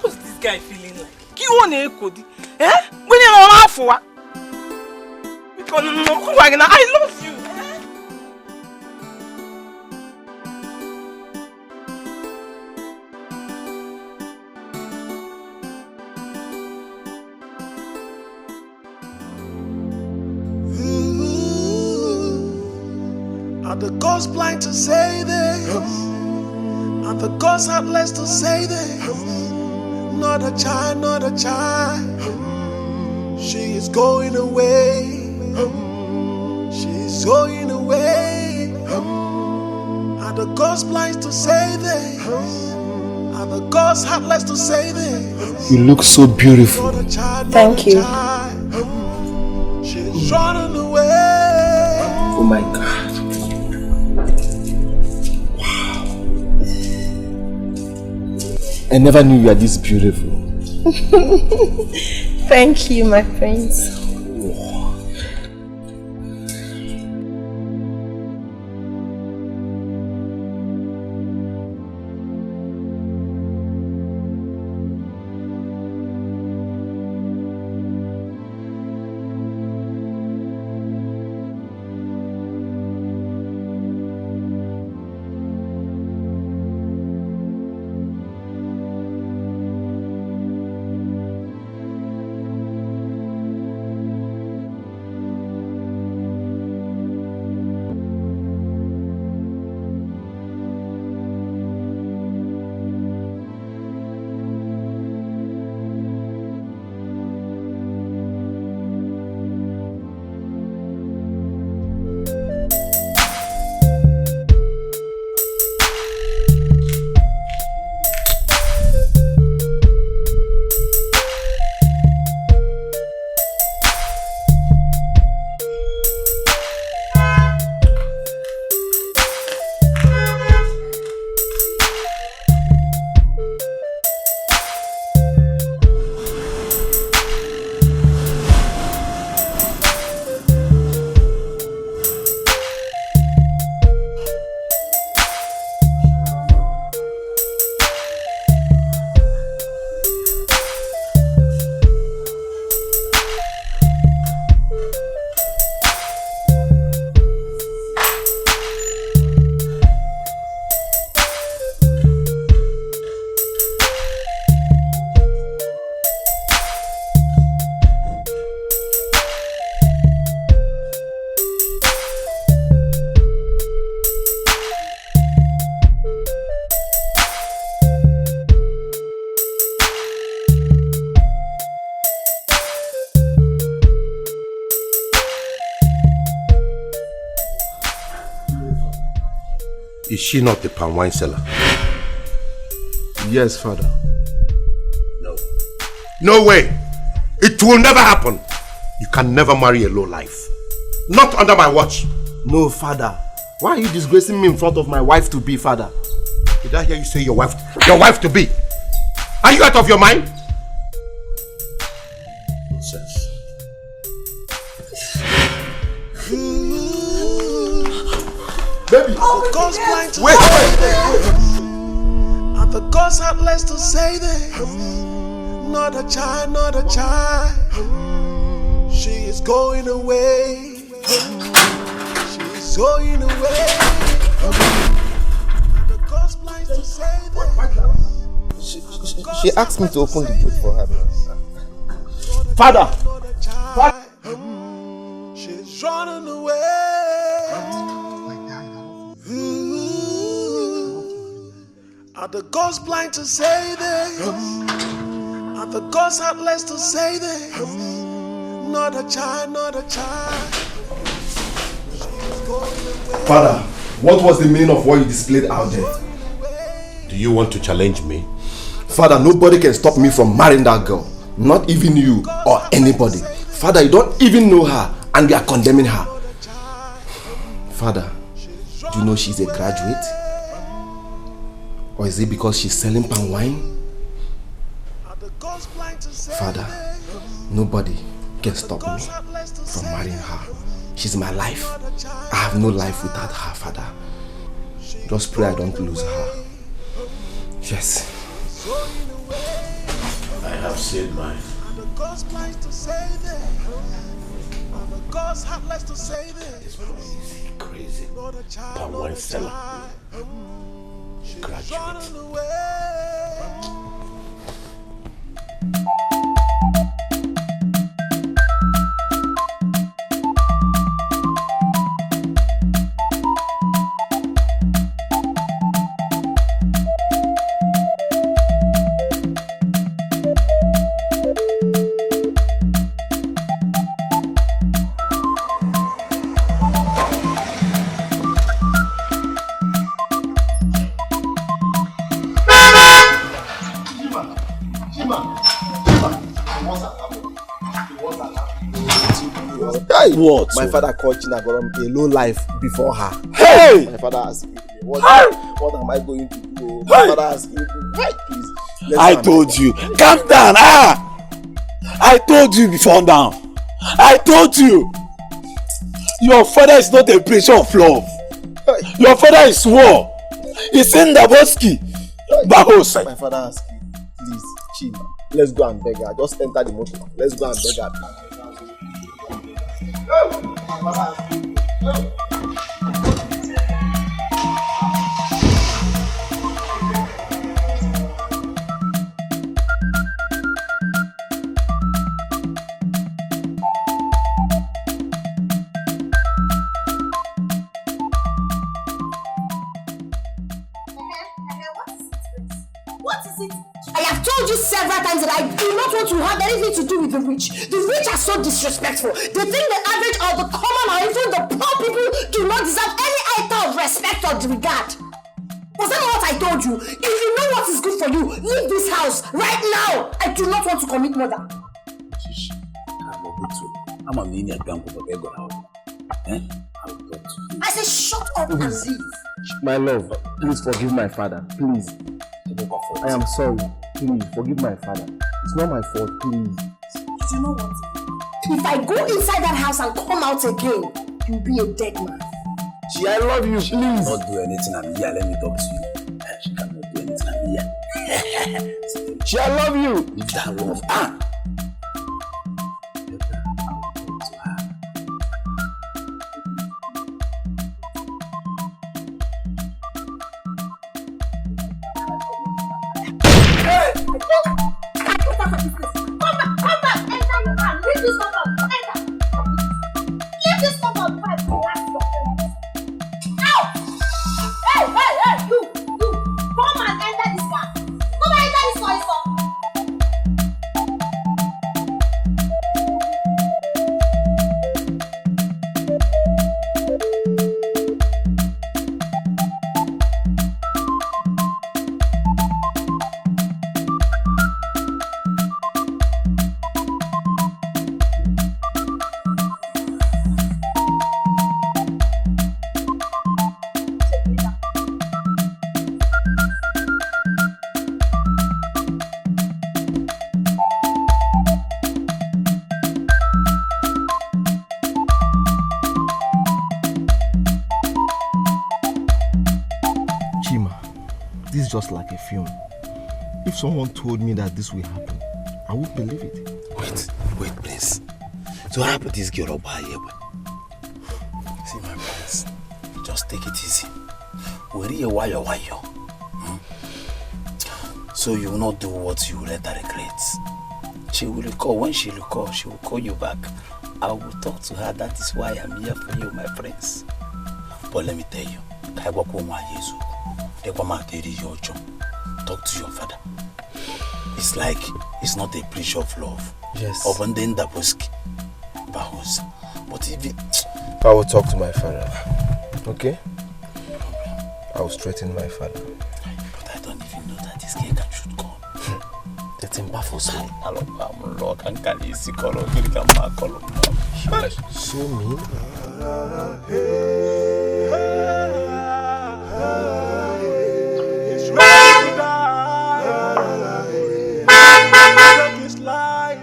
[SPEAKER 12] What's this guy feeling like? Eh? When you're not for because I love you.
[SPEAKER 3] Are the gods blind to say this? Are the gods heartless to say this? Not a child, not a child. She is going away. She's going away. Are the gods blind to say this? Are the gods heartless to say this?
[SPEAKER 7] You look so beautiful.
[SPEAKER 17] Thank you.
[SPEAKER 3] She's running away.
[SPEAKER 7] Oh my God. I never knew you were this beautiful.
[SPEAKER 17] Thank you, my friends.
[SPEAKER 4] Is she not the palm wine seller?
[SPEAKER 7] Yes, Father.
[SPEAKER 4] No. No way! It will never happen! You can never marry a low life. Not under my watch.
[SPEAKER 7] No, Father. Why are you disgracing me in front of my wife to be, Father?
[SPEAKER 4] Did I hear you say your wife to be? Are you out of your mind? Nonsense.
[SPEAKER 3] Baby, wait. And the ghost had less to say then. Not a child, not a child. She is going away. She is going away. And the ghost blind to say then.
[SPEAKER 7] She asked me to open the gate for her. Father!
[SPEAKER 3] She's running away. Are the ghosts blind to say this? Are the ghosts heartless to say this? Not a child, not a child.
[SPEAKER 7] Father, what was the meaning of what you displayed out there?
[SPEAKER 4] Do you want to challenge me?
[SPEAKER 7] Father, nobody can stop me from marrying that girl. Not even you or anybody. Father, you don't even know her and you are condemning her. Father, do you know she's a graduate? Or is it because she's selling palm wine? Father, nobody can stop me from marrying her. She's my life. I have no life without her, Father. Just pray I don't lose her. Yes.
[SPEAKER 4] I have said mine. This crazy palm wine seller. Graduate.
[SPEAKER 7] What? My father called Chinagorom a low life before her.
[SPEAKER 11] Hey!
[SPEAKER 7] My father asked me, what am I going to do? My father asked me, please.
[SPEAKER 11] I told you. Calm down. I told you before now. I told you. Your father is not a preacher of love. Your father is war. He's in the Boski. Bahosai.
[SPEAKER 7] My father asked me, please, Chima, let's go and beg her. Just enter the motor. Let's go and beg her.
[SPEAKER 10] What is it? I have told you several times that I do not want to have anything to do with the rich. The rich are so disrespectful. They think the average or the common or even the poor people do not deserve any iota of respect or regard. Was that not what I told you? If you know what is good for you, leave this house right now. I do not want to commit murder. I say shut up and leave.
[SPEAKER 7] My love, please forgive my father. Please. I am sorry. Please forgive my father. It's not my fault. Please.
[SPEAKER 10] You know what? If I go inside that house and come out again, you'll be a dead man.
[SPEAKER 7] She, I love you. Please.
[SPEAKER 16] She cannot do anything. I'm here. Let me talk to you. She cannot do anything. I'm here.
[SPEAKER 7] She, I love you.
[SPEAKER 16] Leave that love.
[SPEAKER 7] this just like a film. If someone told me that this will happen, I won't believe it.
[SPEAKER 16] Wait, please. So how about this girl over here? See, my friends, just take it easy. Where are you? So you will not do what you later regret. She will recall. When she recall, she will call you back. I will talk to her. That is why I'm here for you, my friends. But let me tell you, talk to your father. It's like it's not a breach of love.
[SPEAKER 7] Yes.
[SPEAKER 16] But if it...
[SPEAKER 7] I will talk to my father. Okay? I will straighten my father.
[SPEAKER 16] But I don't even know that this girl can shoot gun.
[SPEAKER 7] That's impossible. So mean.
[SPEAKER 3] It's ready to die. Take his life.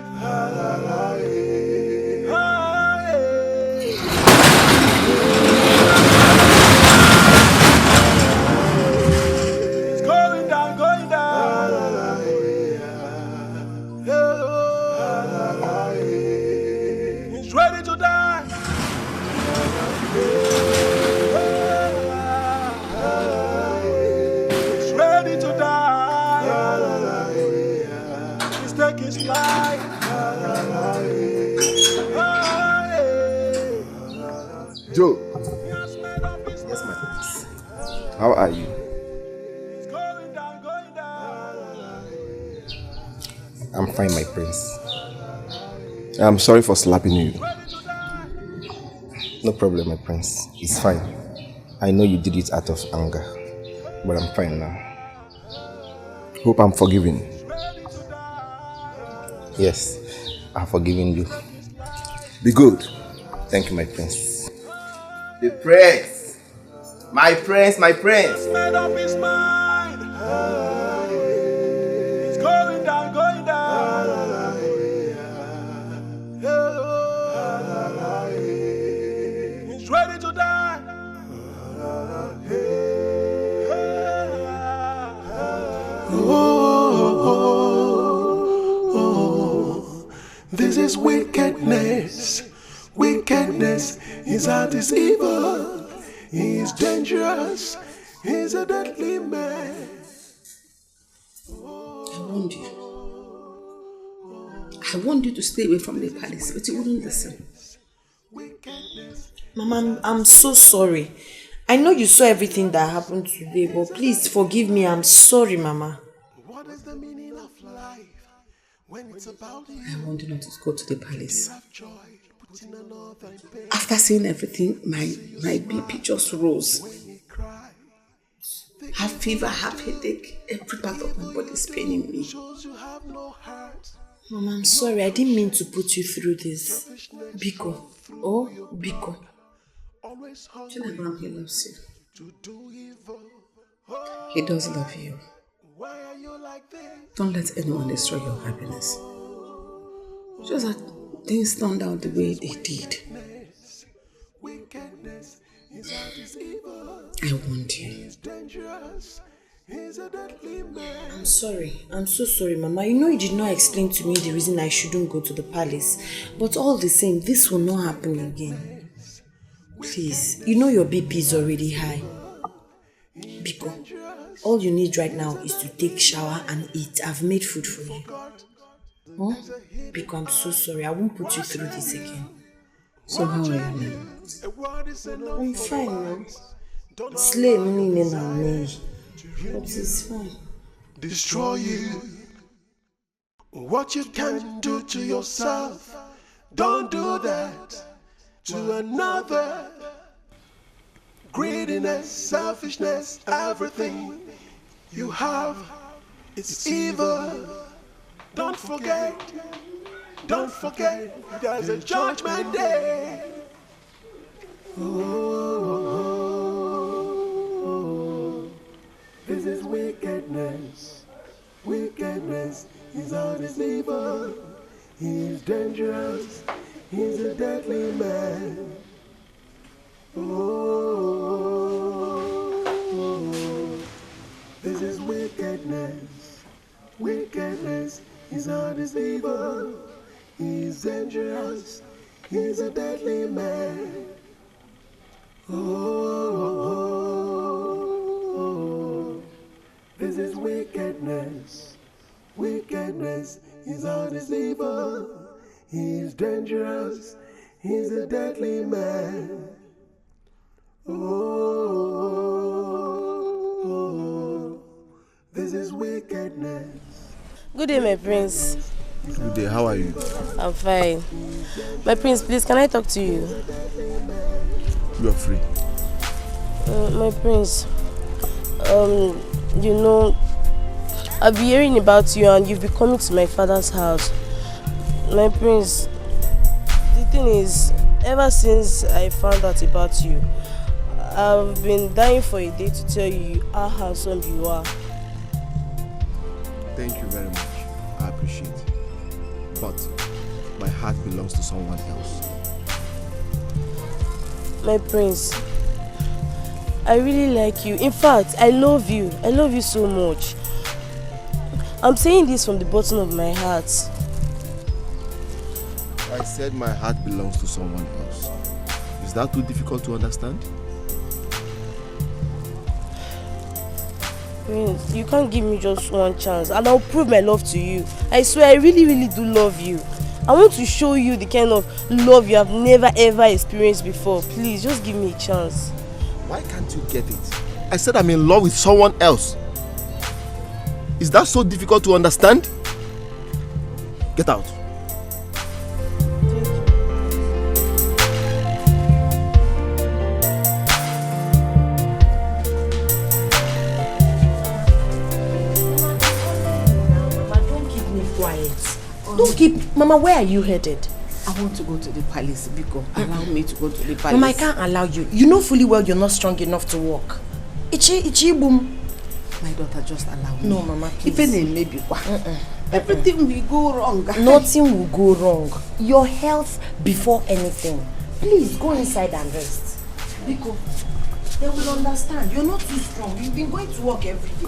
[SPEAKER 3] It's going down, going down. He's ready to die. He's ready to die. He's taking his life.
[SPEAKER 7] Joe. Yes, my prince. How are you? I'm fine, my prince. I'm sorry for slapping you. No problem, my prince. It's fine. I know you did it out of anger, but I'm fine now. Hope I'm forgiven. Yes, I've forgiven you. Be good. Thank you, my prince. The prince! My prince, my prince!
[SPEAKER 3] Made up his mind. It's going down, going down. He's ready to die. This is wickedness. Wickedness, his heart is evil. He is dangerous. He's a deadly man.
[SPEAKER 5] I warned you to stay away from the palace, but you wouldn't listen.
[SPEAKER 2] Mama, I'm so sorry. I know you saw everything that happened today, but please forgive me. I'm sorry, Mama.
[SPEAKER 3] What is the meaning of life when it's about you?
[SPEAKER 5] I want you not to go to the palace. After seeing everything, my BP just rose. Have fever, have headache, every part of my body is paining me.
[SPEAKER 2] Mama, I'm sorry. I didn't mean to put you through this. Biko. Oh, Biko.
[SPEAKER 5] Chinagram, he loves you. He does love you. Don't let anyone destroy your happiness. Just that things turned out the way they did. I want you.
[SPEAKER 2] I'm sorry. I'm so sorry, Mama. You know you did not explain to me the reason I shouldn't go to the palace. But all the same, this will not happen again. Please, you know your BP is already high. Biko, all you need right now is to take shower and eat. I've made food for you. Huh? Biko, I'm so sorry. I won't put you through this again.
[SPEAKER 5] So how are you now?
[SPEAKER 2] I'm fine now. Slay me now. But it's fine.
[SPEAKER 3] Destroy you. What you can do to yourself, don't do that to another. Greediness, selfishness, everything you have, it's evil. Don't forget, there's a judgment day. This is wickedness. Wickedness, his heart is evil. He is dangerous. He's a deadly man. This is is evil. He's dangerous. He's a deadly man. Oh, this is wickedness. Wickedness. His heart is evil. He's dangerous. He's a deadly man. Oh, this is wickedness.
[SPEAKER 2] Good day, my prince.
[SPEAKER 7] Good day, how are you?
[SPEAKER 2] I'm fine. My prince, please, can I talk to you?
[SPEAKER 7] You're free.
[SPEAKER 2] My prince, you know, I've been hearing about you and you've been coming to my father's house. My prince, the thing is, ever since I found out about you, I've been dying for a day to tell you how handsome you are.
[SPEAKER 7] Thank you very much. I appreciate it. But my heart belongs to someone else.
[SPEAKER 2] My prince, I really like you. In fact, I love you. I love you so much. I'm saying this from the bottom of my heart.
[SPEAKER 7] I said my heart belongs to someone else. Is that too difficult to understand?
[SPEAKER 2] Prince, you can't give me just one chance and I'll prove my love to you. I swear I really, really do love you. I want to show you the kind of love you have never ever experienced before. Please, just give me a chance.
[SPEAKER 7] Why can't you get it? I said I'm in love with someone else. Is that so difficult to understand? Get out.
[SPEAKER 2] Don't keep... Mama, where are you headed?
[SPEAKER 5] I want to go to the palace, Biko. Allow me to go to the palace.
[SPEAKER 2] Mama, I can't allow you. You know fully well you're not strong enough to walk. Ichi boom.
[SPEAKER 5] My daughter, just allow me.
[SPEAKER 2] No, Mama, please.
[SPEAKER 5] Everything will go wrong.
[SPEAKER 2] Nothing will go wrong. Your health before anything. Please, go inside and rest. Biko, they will understand. You're not too strong. You've been going to work every day.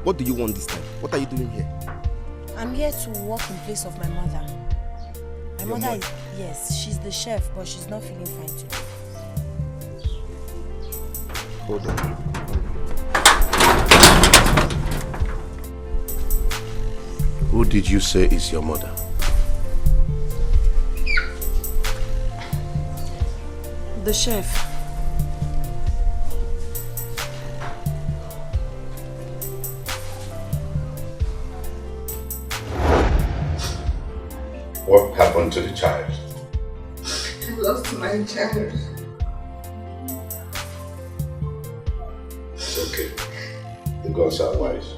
[SPEAKER 7] What do you want this time? What are you doing here?
[SPEAKER 2] I'm here to work in place of my mother. My mother is... Yes, she's the chef, but she's not feeling fine today.
[SPEAKER 7] Hold on.
[SPEAKER 4] Who did you say is your mother?
[SPEAKER 2] The chef.
[SPEAKER 4] What happened to the child?
[SPEAKER 5] I lost my child.
[SPEAKER 4] It's okay. The gods are wise.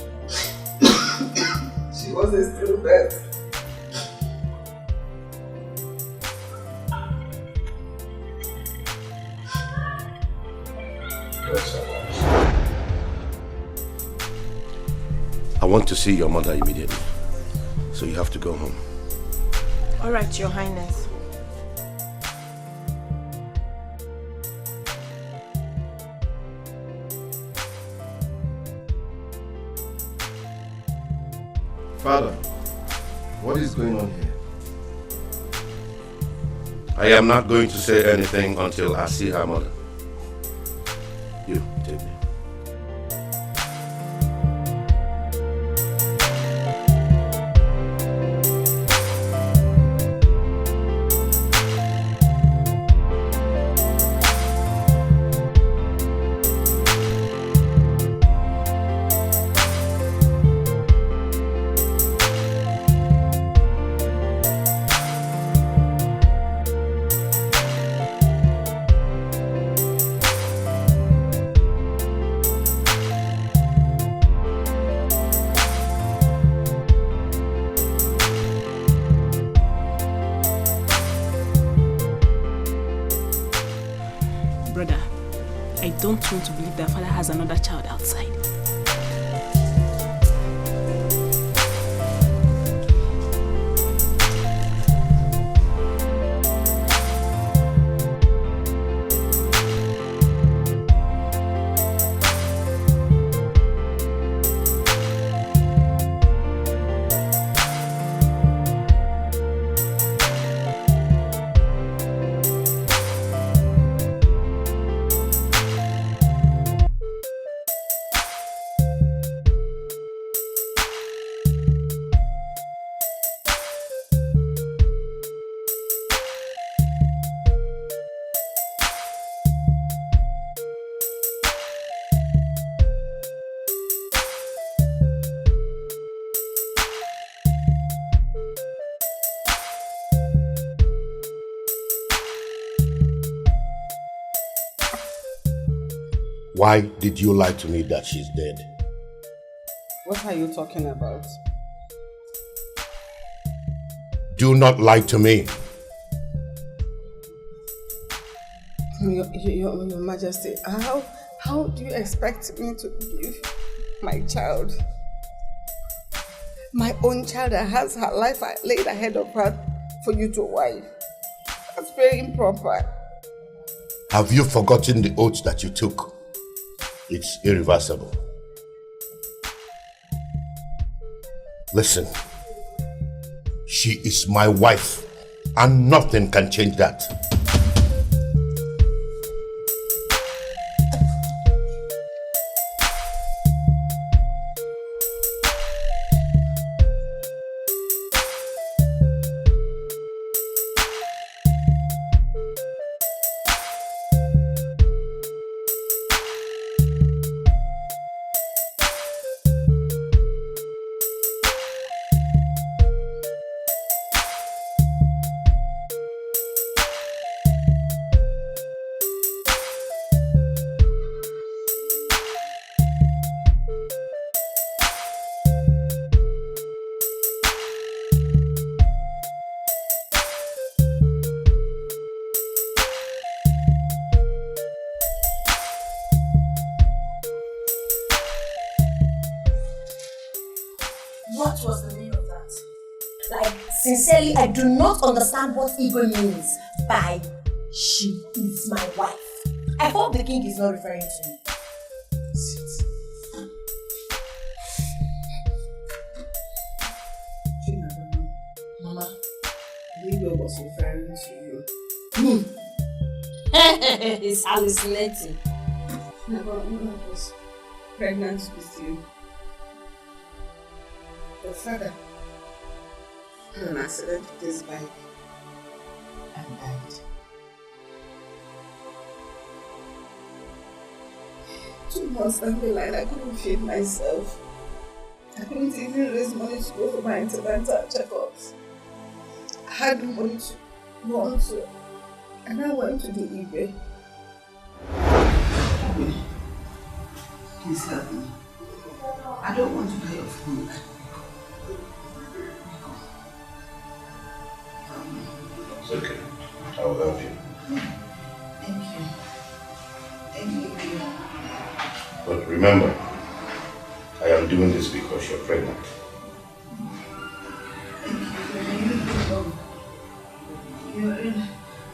[SPEAKER 5] She was a stillbirth.
[SPEAKER 4] Gods are wise. I want to see your mother immediately. So you have to go home.
[SPEAKER 2] All right, Your Highness.
[SPEAKER 7] Father, what is going on here?
[SPEAKER 4] I am not going to say anything until I see her mother. You, take me.
[SPEAKER 6] don't want to believe that father has another child outside.
[SPEAKER 4] Why did you lie to me that she's dead?
[SPEAKER 5] What are you talking about?
[SPEAKER 4] Do not lie to me.
[SPEAKER 5] Your Majesty, how do you expect me to give my child, my own child that has her life laid ahead of her, for you to wife? That's very improper.
[SPEAKER 4] Have you forgotten the oath that you took? It's irreversible. Listen, she is my wife, and nothing can change that.
[SPEAKER 10] What was the meaning of that? Like, sincerely, I do not understand what Igwe means by she is my wife. I hope the king is not referring to me.
[SPEAKER 5] Mama, Igwe was referring to you.
[SPEAKER 10] He's hallucinating.
[SPEAKER 5] Never was pregnant with you. Your father had an accident with his bike and died. 2 months down the line, I couldn't feed myself. I couldn't even raise money to go for my antenatal checkups. I had no money to run to, and I went to the eBay. Please help me. I don't want to die of hunger.
[SPEAKER 4] It's okay. I will help you.
[SPEAKER 5] Thank you. Thank you.
[SPEAKER 4] But remember, I am doing this because you're pregnant.
[SPEAKER 5] You're in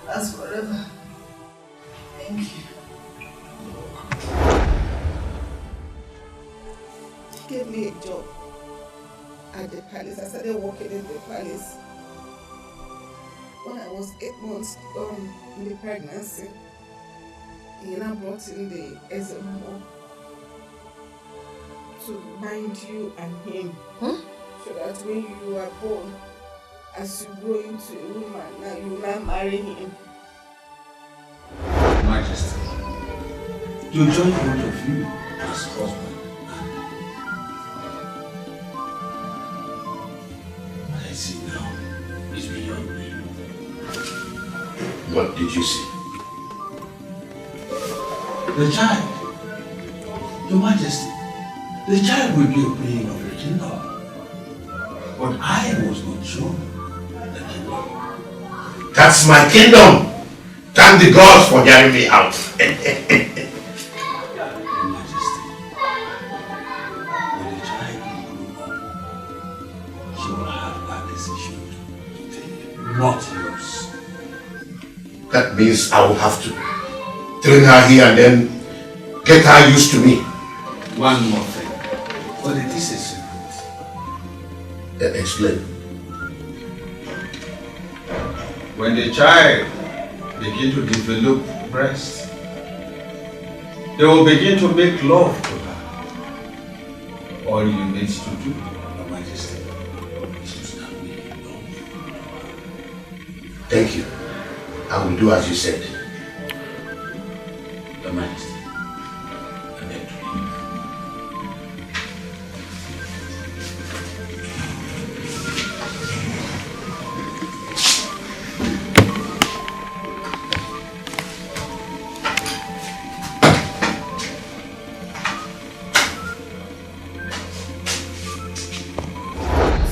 [SPEAKER 5] us forever. Thank you. He gave me a job at the palace. I started working in the palace. When I was 8 months in the pregnancy, he now brought in the SMO to bind you and him. So that when you are born, as you grow into a woman, now you now marry him.
[SPEAKER 14] Majesty, you join both of you as husband. I see now is beyond me.
[SPEAKER 4] What did you see?
[SPEAKER 14] The child. Your Majesty, the child will be a being of the kingdom. But I was not sure the kingdom.
[SPEAKER 4] That's my kingdom! Thank the gods for getting me out.
[SPEAKER 14] decision to take, not yours.
[SPEAKER 4] That means I will have to train her here and then get her used to me.
[SPEAKER 14] One more thing. But it is a secret.
[SPEAKER 4] Explain.
[SPEAKER 14] When the child begins to develop breast, they will begin to make love to her. All you need to do, Your Majesty, is to start making love.
[SPEAKER 4] Thank you. I will do as you said.
[SPEAKER 14] Your Majesty, I beg to leave.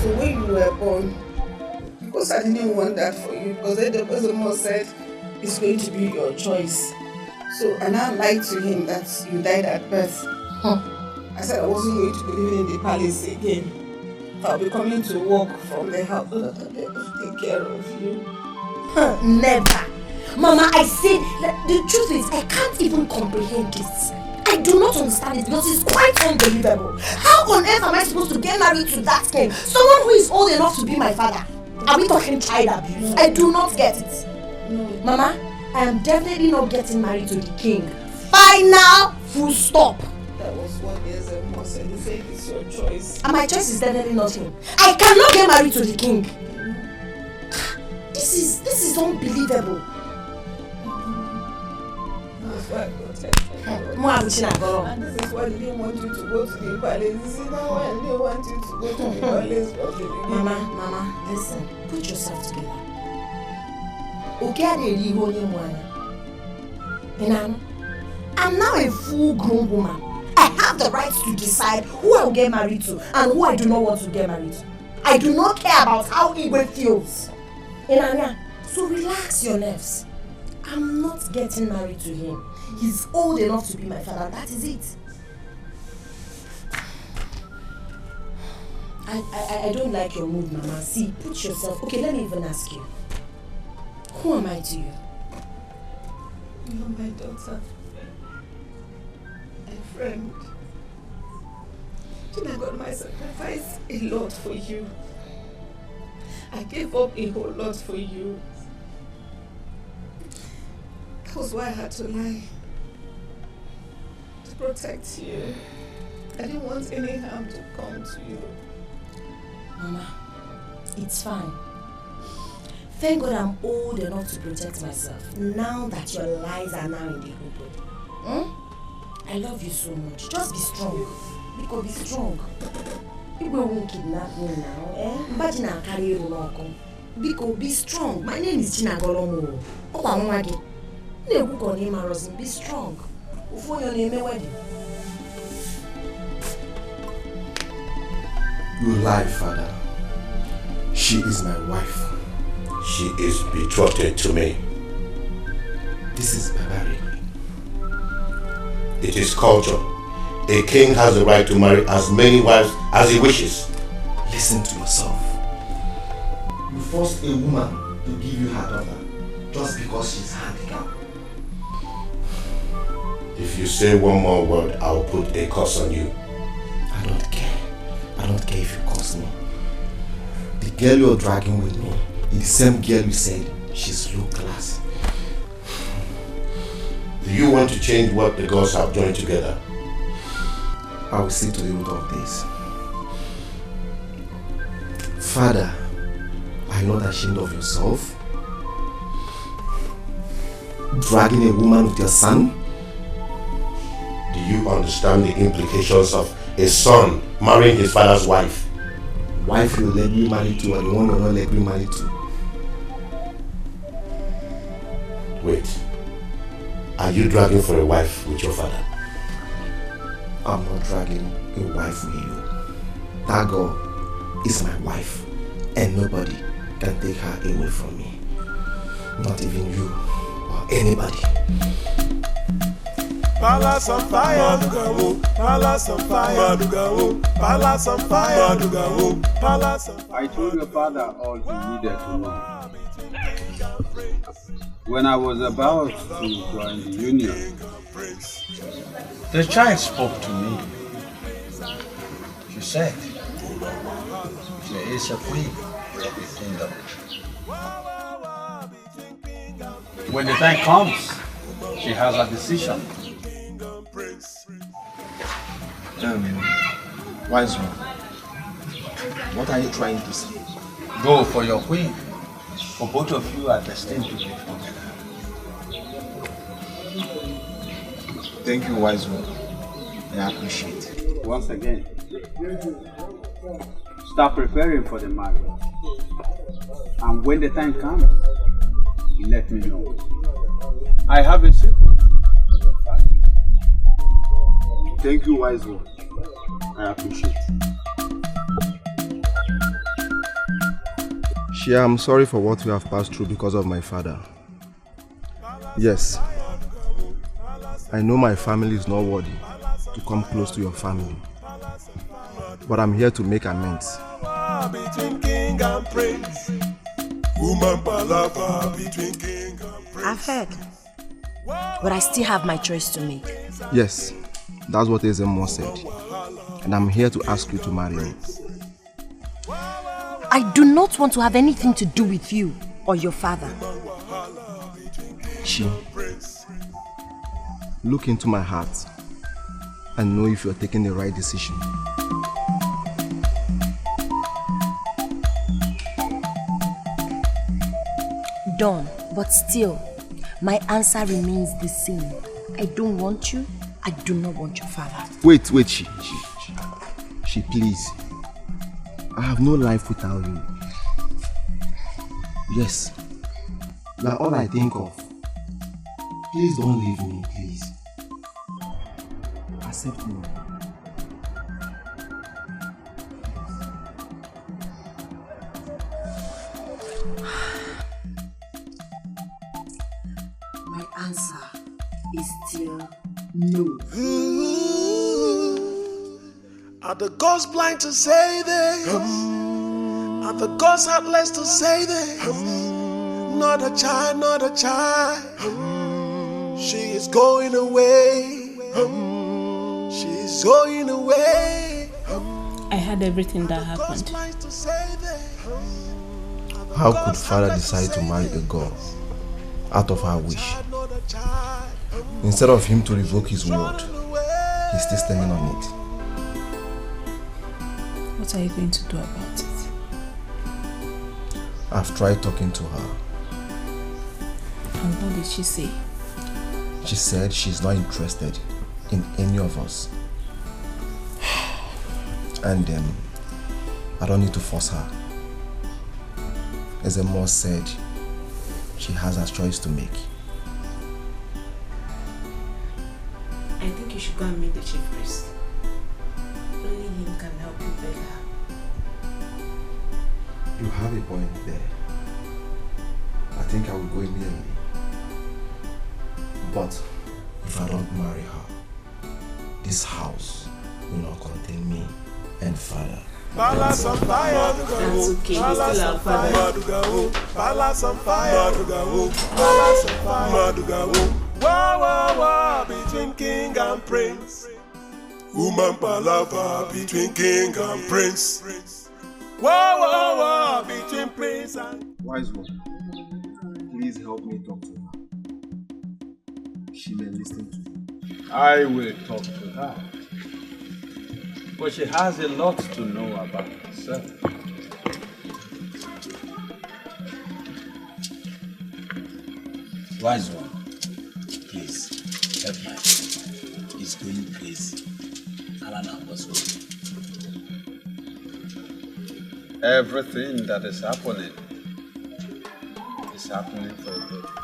[SPEAKER 5] So when you were born, because I didn't want that for you, because the person said it's going to be your choice. So and I lied to him that you died at birth. I said I wasn't going to be living in the palace again. I'll be coming to work from the house so that I'll be able to take care of you.
[SPEAKER 10] Never. Mama, I said, the truth is, I can't even comprehend this. I do not understand it because it's quite unbelievable. How on earth am I supposed to get married to that king? Someone who is old enough to be my father. Are we talking child abuse? I do not get it. No. Mama, I am definitely not getting married to the king. Final full stop.
[SPEAKER 5] That was what the SMO said. He said it's your choice.
[SPEAKER 10] And my choice is definitely not him. I cannot get married to the king. This is unbelievable.
[SPEAKER 5] That's why I protected you. And this is why I didn't want you to go to the palace. You see, now I didn't want you to go to the palace from the beginning.
[SPEAKER 10] Mama, listen. Put yourself together. I'm now a full-grown woman. I have the right to decide who I will get married to and who I do not want to get married to. I do not care about how Igwe feels. So relax your nerves. I'm not getting married to him. He's old enough to be my father. That is it. I don't like your mood, Mama. See, put yourself... Okay, let me even ask you. Who am I to you?
[SPEAKER 5] You're my daughter. A friend. I got my sacrifice a lot for you. I gave up a whole lot for you. That was why I had to lie. To protect you. I didn't want any harm to come to you.
[SPEAKER 10] Mama, it's fine. Thank God I'm old enough to protect myself. Now that your lies are now in the open. I love you so much. Just be strong. Biko, be strong. People won't kidnap me now, Imagine I'll carry you along. Biko, be strong. My name is China Golomo. Be strong. Before your name wedding.
[SPEAKER 7] You lie, Father. She is my wife.
[SPEAKER 4] She is betrothed to me.
[SPEAKER 7] This is barbaric.
[SPEAKER 4] It is culture. A king has the right to marry as many wives as he wishes.
[SPEAKER 7] Listen to yourself. You forced a woman to give you her daughter just because she's handicapped.
[SPEAKER 4] If you say one more word, I'll put a curse on you.
[SPEAKER 7] I don't care. I don't care if you curse me. The girl you're dragging with me is the same girl you said she's low class.
[SPEAKER 4] Do you want to change what the gods have joined together?
[SPEAKER 7] I will see to the root of this. Father, are you not ashamed of yourself? Dragging a woman with your son?
[SPEAKER 4] Do you understand the implications of a son marrying his father's wife?
[SPEAKER 7] Wife you're legally married to and the one you're not legally married to.
[SPEAKER 4] Wait. Are you dragging for a wife with your father?
[SPEAKER 7] I'm not dragging a wife with you. That girl is my wife and nobody can take her away from me. Not even you or anybody.
[SPEAKER 3] Palace on fire, Madugawo. Palace on fire, Madugawo. Palace on fire, Madugawo. Palace on fire.
[SPEAKER 14] I told your father all he needed to know. When I was about to join the union, the child spoke to me. She said, there is a queen of the kingdom. When the time comes, she has a decision.
[SPEAKER 7] Wise one, what are you trying to say?
[SPEAKER 14] Go for your queen, for both of you are destined to live together.
[SPEAKER 7] Thank you, wise one. I appreciate it.
[SPEAKER 14] Once again, start preparing for the marriage. And when the time comes, let me know. I have a secret for your father.
[SPEAKER 7] Thank you, wise one. I appreciate it. Shia, I'm sorry for what we have passed through because of my father. Yes, I know my family is not worthy to come close to your family, but I'm here to make amends.
[SPEAKER 3] Between king and prince. Woman palava between king and prince.
[SPEAKER 2] I've heard, but I still have my choice to make.
[SPEAKER 7] Yes, that's what Ezemo said, and I'm here to ask you to marry me.
[SPEAKER 2] I do not want to have anything to do with you or your father.
[SPEAKER 7] She, look into my heart and know if you're taking the right decision.
[SPEAKER 2] Done, but still, my answer remains the same. I don't want you. I do not want your father.
[SPEAKER 7] Wait, she, please. I have no life without you. Yes, you are all I think of. Please don't leave me, please. Accept me.
[SPEAKER 5] My answer is still no.
[SPEAKER 3] Are the gods blind to say this? Are the gods heartless to say this? Not a child, not a child. She is going away. She's going away.
[SPEAKER 6] I heard everything that happened.
[SPEAKER 7] How could father decide to marry a girl out of her wish? Instead of him to revoke his word, he's still standing on it.
[SPEAKER 6] What are you going to do about it?
[SPEAKER 7] I've tried talking to her.
[SPEAKER 6] And what did she say?
[SPEAKER 7] She said she's not interested in any of us. And I don't need to force her. As Emo said, she has her choice to make.
[SPEAKER 6] I think you should go and meet the chief priest. Only him can help you beg her.
[SPEAKER 7] You have a point there. I think I will go immediately. But if I don't marry her, this house will not contain me and father.
[SPEAKER 3] Palace on fire,
[SPEAKER 6] That's okay, we still have father.
[SPEAKER 3] Palace on fire, Palace on fire, Wah wah wah between king and prince. Woman palava between king and prince. Wah wah wah between prince and.
[SPEAKER 7] Wise one, please help me talk to her. She may listen to me.
[SPEAKER 14] I will talk to her. But she has a lot to know about herself.
[SPEAKER 16] Wise one, please help my friend. He's going crazy. Alana was home.
[SPEAKER 14] Everything that is happening for a purpose.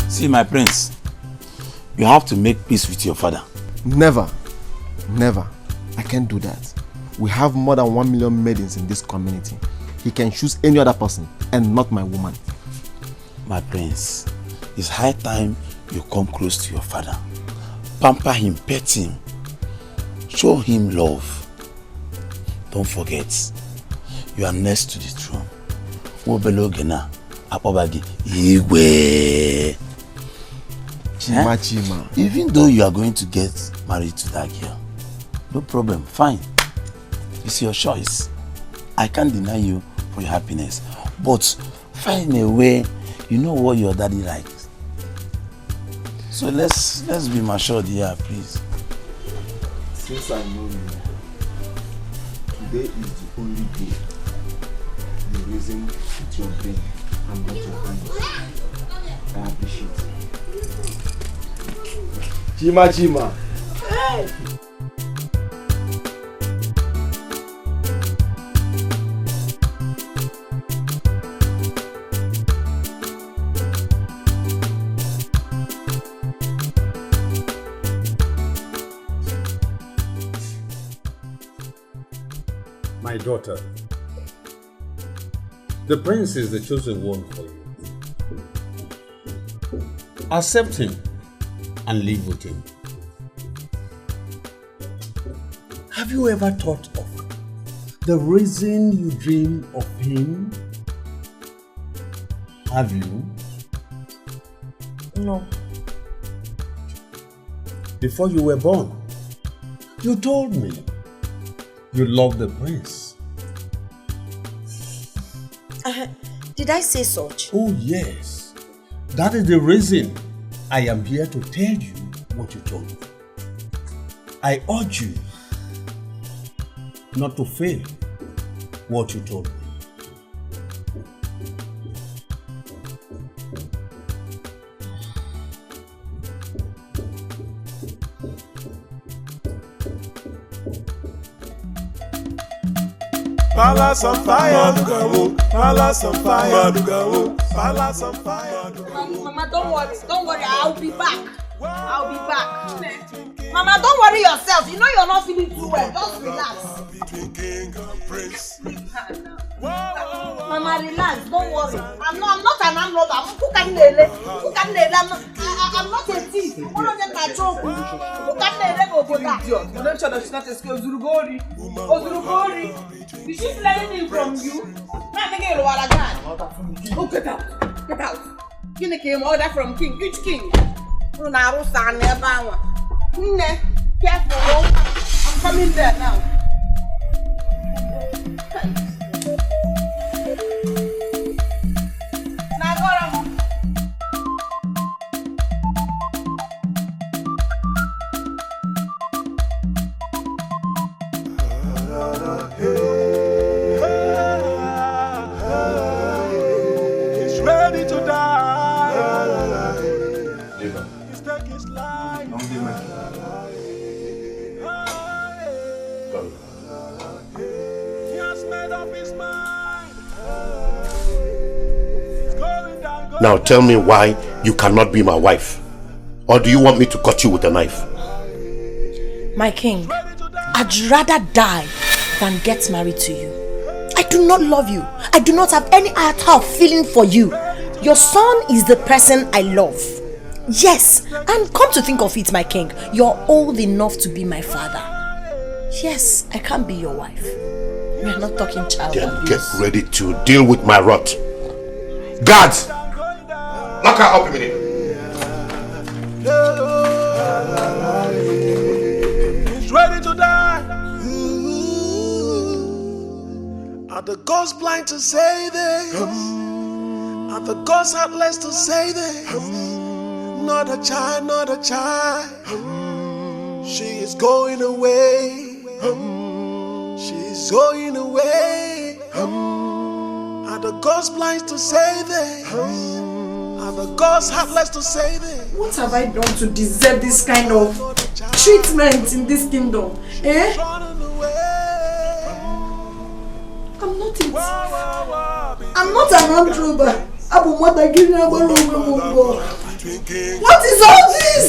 [SPEAKER 16] See, my prince, you have to make peace with your father.
[SPEAKER 7] Never. I can't do that. We have more than 1 million maidens in this community. He can choose any other person and not my woman.
[SPEAKER 16] My prince, it's high time you come close to your father. Pamper him, pet him. Show him love. Don't forget, you are next to the throne. Wobelogena, Apobagi, Igwe.
[SPEAKER 7] Chima.
[SPEAKER 16] Even though you are going to get married to that girl, no problem, fine. It's your choice. I can't deny you for your happiness. But find a way, you know what your daddy likes. So let's be matured here, please.
[SPEAKER 7] Since I know you, today is the only day you reason with your brain and not your hands. I appreciate it. Chima.
[SPEAKER 10] Hey.
[SPEAKER 14] My daughter, the prince is the chosen one for you. Accept him and live with him. Have you ever thought of the reason you dream of him? Have you?
[SPEAKER 2] No.
[SPEAKER 14] Before you were born, you told me you love the prince.
[SPEAKER 10] Did I say such?
[SPEAKER 14] Oh yes. That is the reason I am here to tell you what you told me. I urge you not to fail what you told me.
[SPEAKER 3] Palace on fire, Palace on fire, Palace on fire.
[SPEAKER 10] Mama, don't worry, I'll be back. Mama, don't worry yourself. You know you're not feeling too well. Just relax. Mama, relax. Don't worry. I'm not an landlord. I'm not a thief. One of them are joke.
[SPEAKER 12] Don't tell us she's not a skill. Ozurugori. Is she learning from you?
[SPEAKER 10] Oh, get out. You came order from king. Which king? Careful. I'm coming there now.
[SPEAKER 4] Now tell me why you cannot be my wife. Or do you want me to cut you with a knife?
[SPEAKER 2] My king, I'd rather die than get married to you. I do not love you. I do not have any iota of feeling for you. Your son is the person I love. Yes, and come to think of it, my king, you're old enough to be my father. Yes, I can't be your wife. We are not talking child
[SPEAKER 4] Then
[SPEAKER 2] abuse.
[SPEAKER 4] get ready to deal with my wrath. Guards! Lock her up immediately.
[SPEAKER 3] He's ready to die. Are the gods blind to say this? Are the gods heartless to say this? Not a child. She is going away. She's going away. Are the gods blind to say this? Are the gods heartless to say this?
[SPEAKER 12] What have I done to deserve this kind of treatment in this kingdom? Eh? I'm not it. I'm not an androba. What is all this?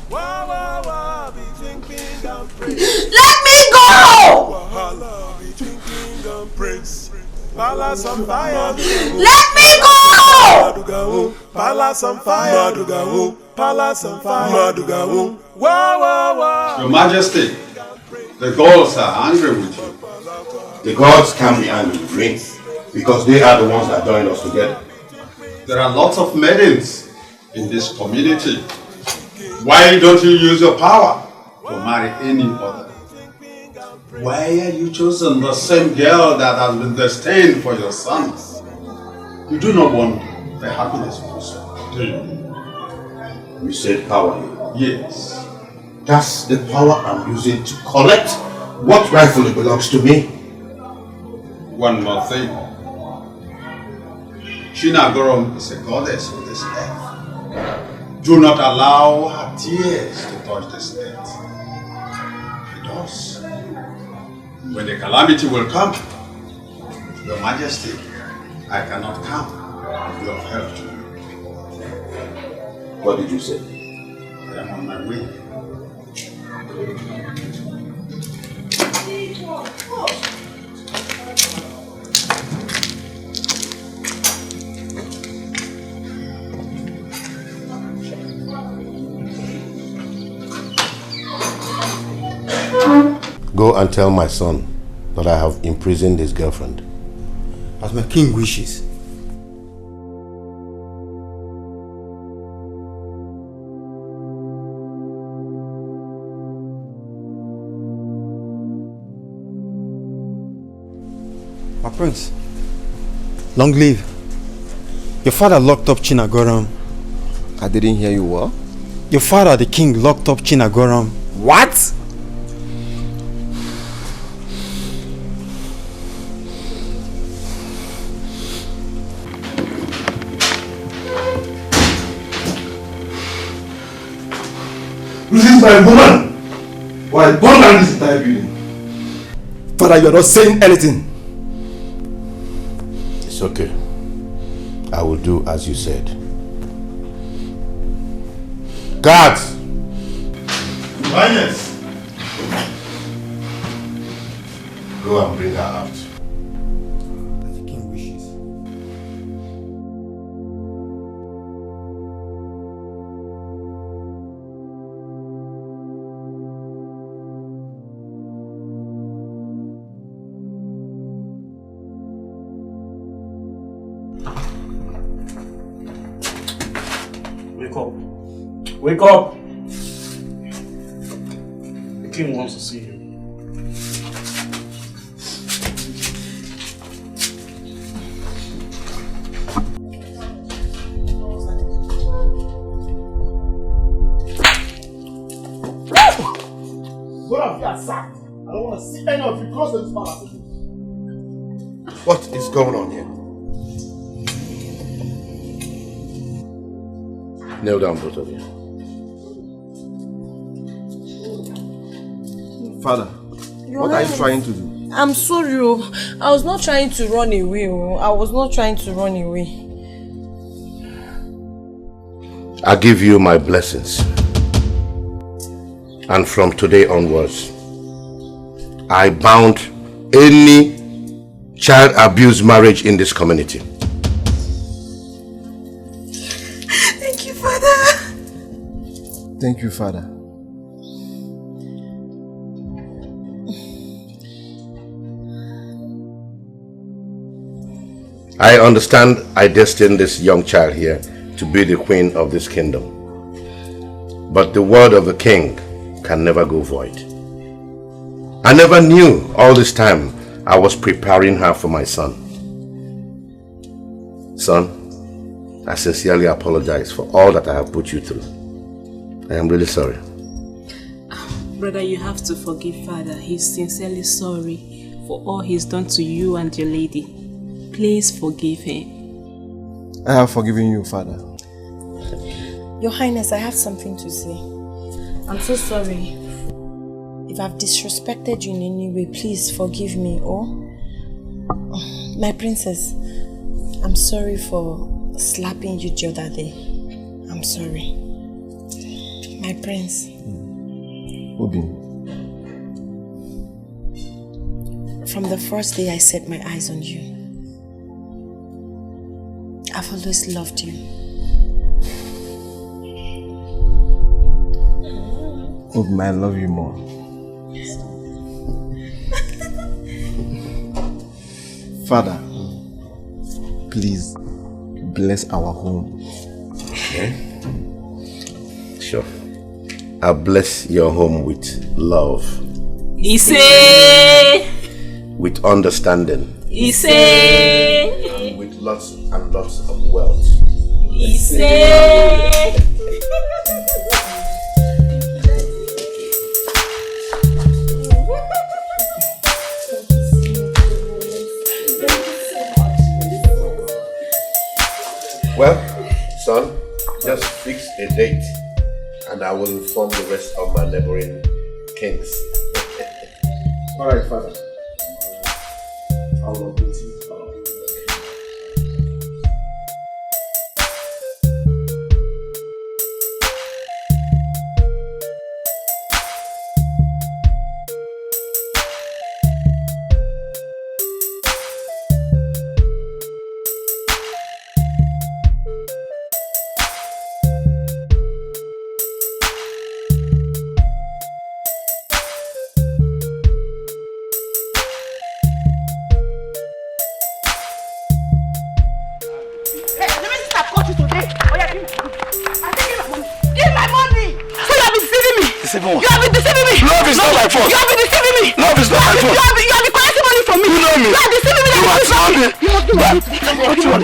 [SPEAKER 2] Let me go!
[SPEAKER 3] Palace on fire.
[SPEAKER 2] Let me go!
[SPEAKER 3] Palace on fire. Palace on fire.
[SPEAKER 14] Your Majesty, the gods are angry with you.
[SPEAKER 4] The gods can't be angry with me because they are the ones that joined us together.
[SPEAKER 14] There are lots of maidens in this community. Why don't you use your power to marry any other? Why are you choosing the same girl that has been destined for your sons? You do not want the happiness of your son, do you?
[SPEAKER 4] You said power.
[SPEAKER 14] Yes.
[SPEAKER 4] That's the power I'm using to collect what rightfully belongs to me.
[SPEAKER 14] One more thing. Chinagorom is a goddess of this earth. Do not allow her tears to touch this earth. It does. When the calamity will come, Your Majesty, I cannot come and be of help to you.
[SPEAKER 4] What did you say?
[SPEAKER 14] I am on my way.
[SPEAKER 4] Go and tell my son that I have imprisoned his girlfriend.
[SPEAKER 19] As my king wishes. My prince, long live. Your father locked up Chinagoram.
[SPEAKER 7] I didn't hear you well.
[SPEAKER 19] Your father, the king, locked up Chinagoram.
[SPEAKER 7] What?
[SPEAKER 11] This is my woman. Why burn down this entire building?
[SPEAKER 7] Father, you are not saying anything.
[SPEAKER 4] It's okay. I will do as you said. Guards!
[SPEAKER 11] Highness!
[SPEAKER 4] Go and bring her out.
[SPEAKER 19] The king wishes.
[SPEAKER 11] Wake up. Wake up! The king wants to see you. Both of you are sacked. I don't want to see any of you close to this palace again.
[SPEAKER 4] What is going on here? Kneel down, both of you.
[SPEAKER 7] Father, what are you trying to do?
[SPEAKER 2] I'm sorry. I was not trying to run away. I was not trying to run away.
[SPEAKER 4] I give you my blessings. And from today onwards, I bound any child abuse marriage in this community.
[SPEAKER 2] Thank you, Father.
[SPEAKER 7] Thank you, Father.
[SPEAKER 4] I understand I destined this young child here to be the queen of this kingdom. But the word of the king can never go void. I never knew all this time I was preparing her for my son. Son, I sincerely apologize for all that I have put you through. I am really sorry.
[SPEAKER 6] Brother, you have to forgive Father. He's sincerely sorry for all he's done to you and your lady. Please forgive him.
[SPEAKER 7] I have forgiven you, Father.
[SPEAKER 2] Your Highness, I have something to say. I'm so sorry. If I've disrespected you in any way, please forgive me. Oh, my princess, I'm sorry for slapping you the other day. I'm sorry. My prince.
[SPEAKER 7] Obi.
[SPEAKER 2] From the first day I set my eyes on you, I've always loved you.
[SPEAKER 7] Obi, I love you more. Father, please bless our home.
[SPEAKER 4] Okay. Sure. I'll bless your home with love.
[SPEAKER 6] Ise.
[SPEAKER 4] With understanding.
[SPEAKER 6] Ise.
[SPEAKER 4] And with lots and lots of wealth.
[SPEAKER 6] Ise.
[SPEAKER 4] Well, son, just fix a date and I will inform the rest of my neighboring kings.
[SPEAKER 11] Alright, Father. I will update you.
[SPEAKER 1] You have been deceiving me. Love is not my fault. You have been deceiving me. Love is not my fault. You have been collecting money from me. You know me. You are deceiving me. You are deceiving me. What you want?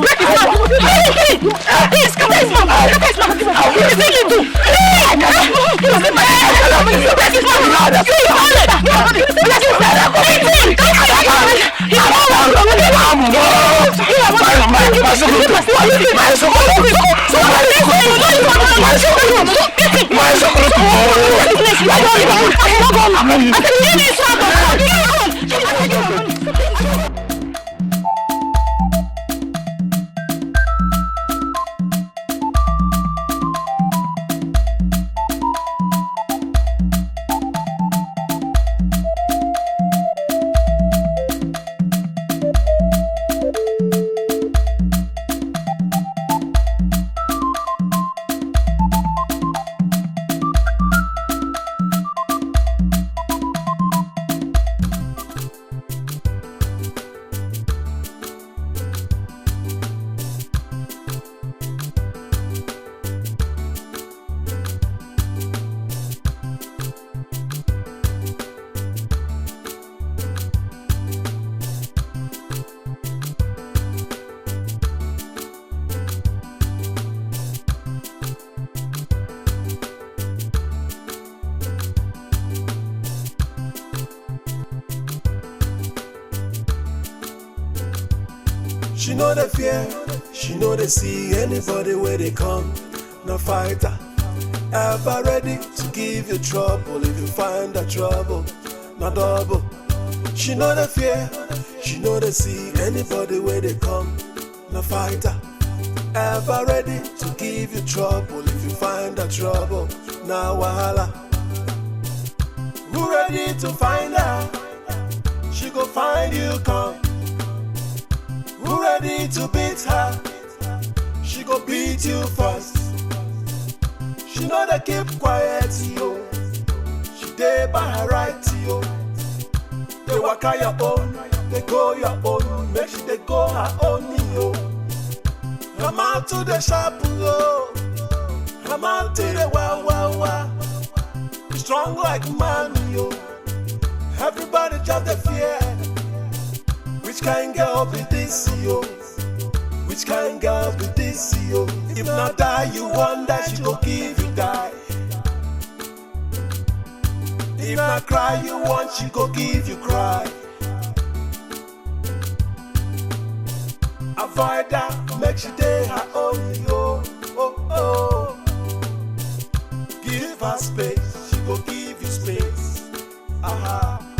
[SPEAKER 1] Break his mouth. Please, come here, mom. Come here, mom. What is it you do? Break his mouth.
[SPEAKER 3] She know the fear, she know they see anybody where they come. No fighter, ever ready to give you trouble if you find that trouble. No double. She know the fear, she know they see anybody where they come. No fighter, ever ready to give you trouble if you find that trouble. Now wahala. Who ready to find her? She go find you come. Who ready to beat her? She go beat you first. She know they keep quiet, yo. She dey by her right, yo. They walk out your own, they go your own. Make sure they go her own, yo. Come out to the shop, yo. Come out to the wow. Strong like man, yo. Everybody just the fear. Which kind girl be this, yo? Which kind girl be this, yo? If not die, you wonder she go give you die. If not cry, you want she go give you cry. Avoid her, make she day her own, yo. Oh. Give her space, she go give you space. Aha.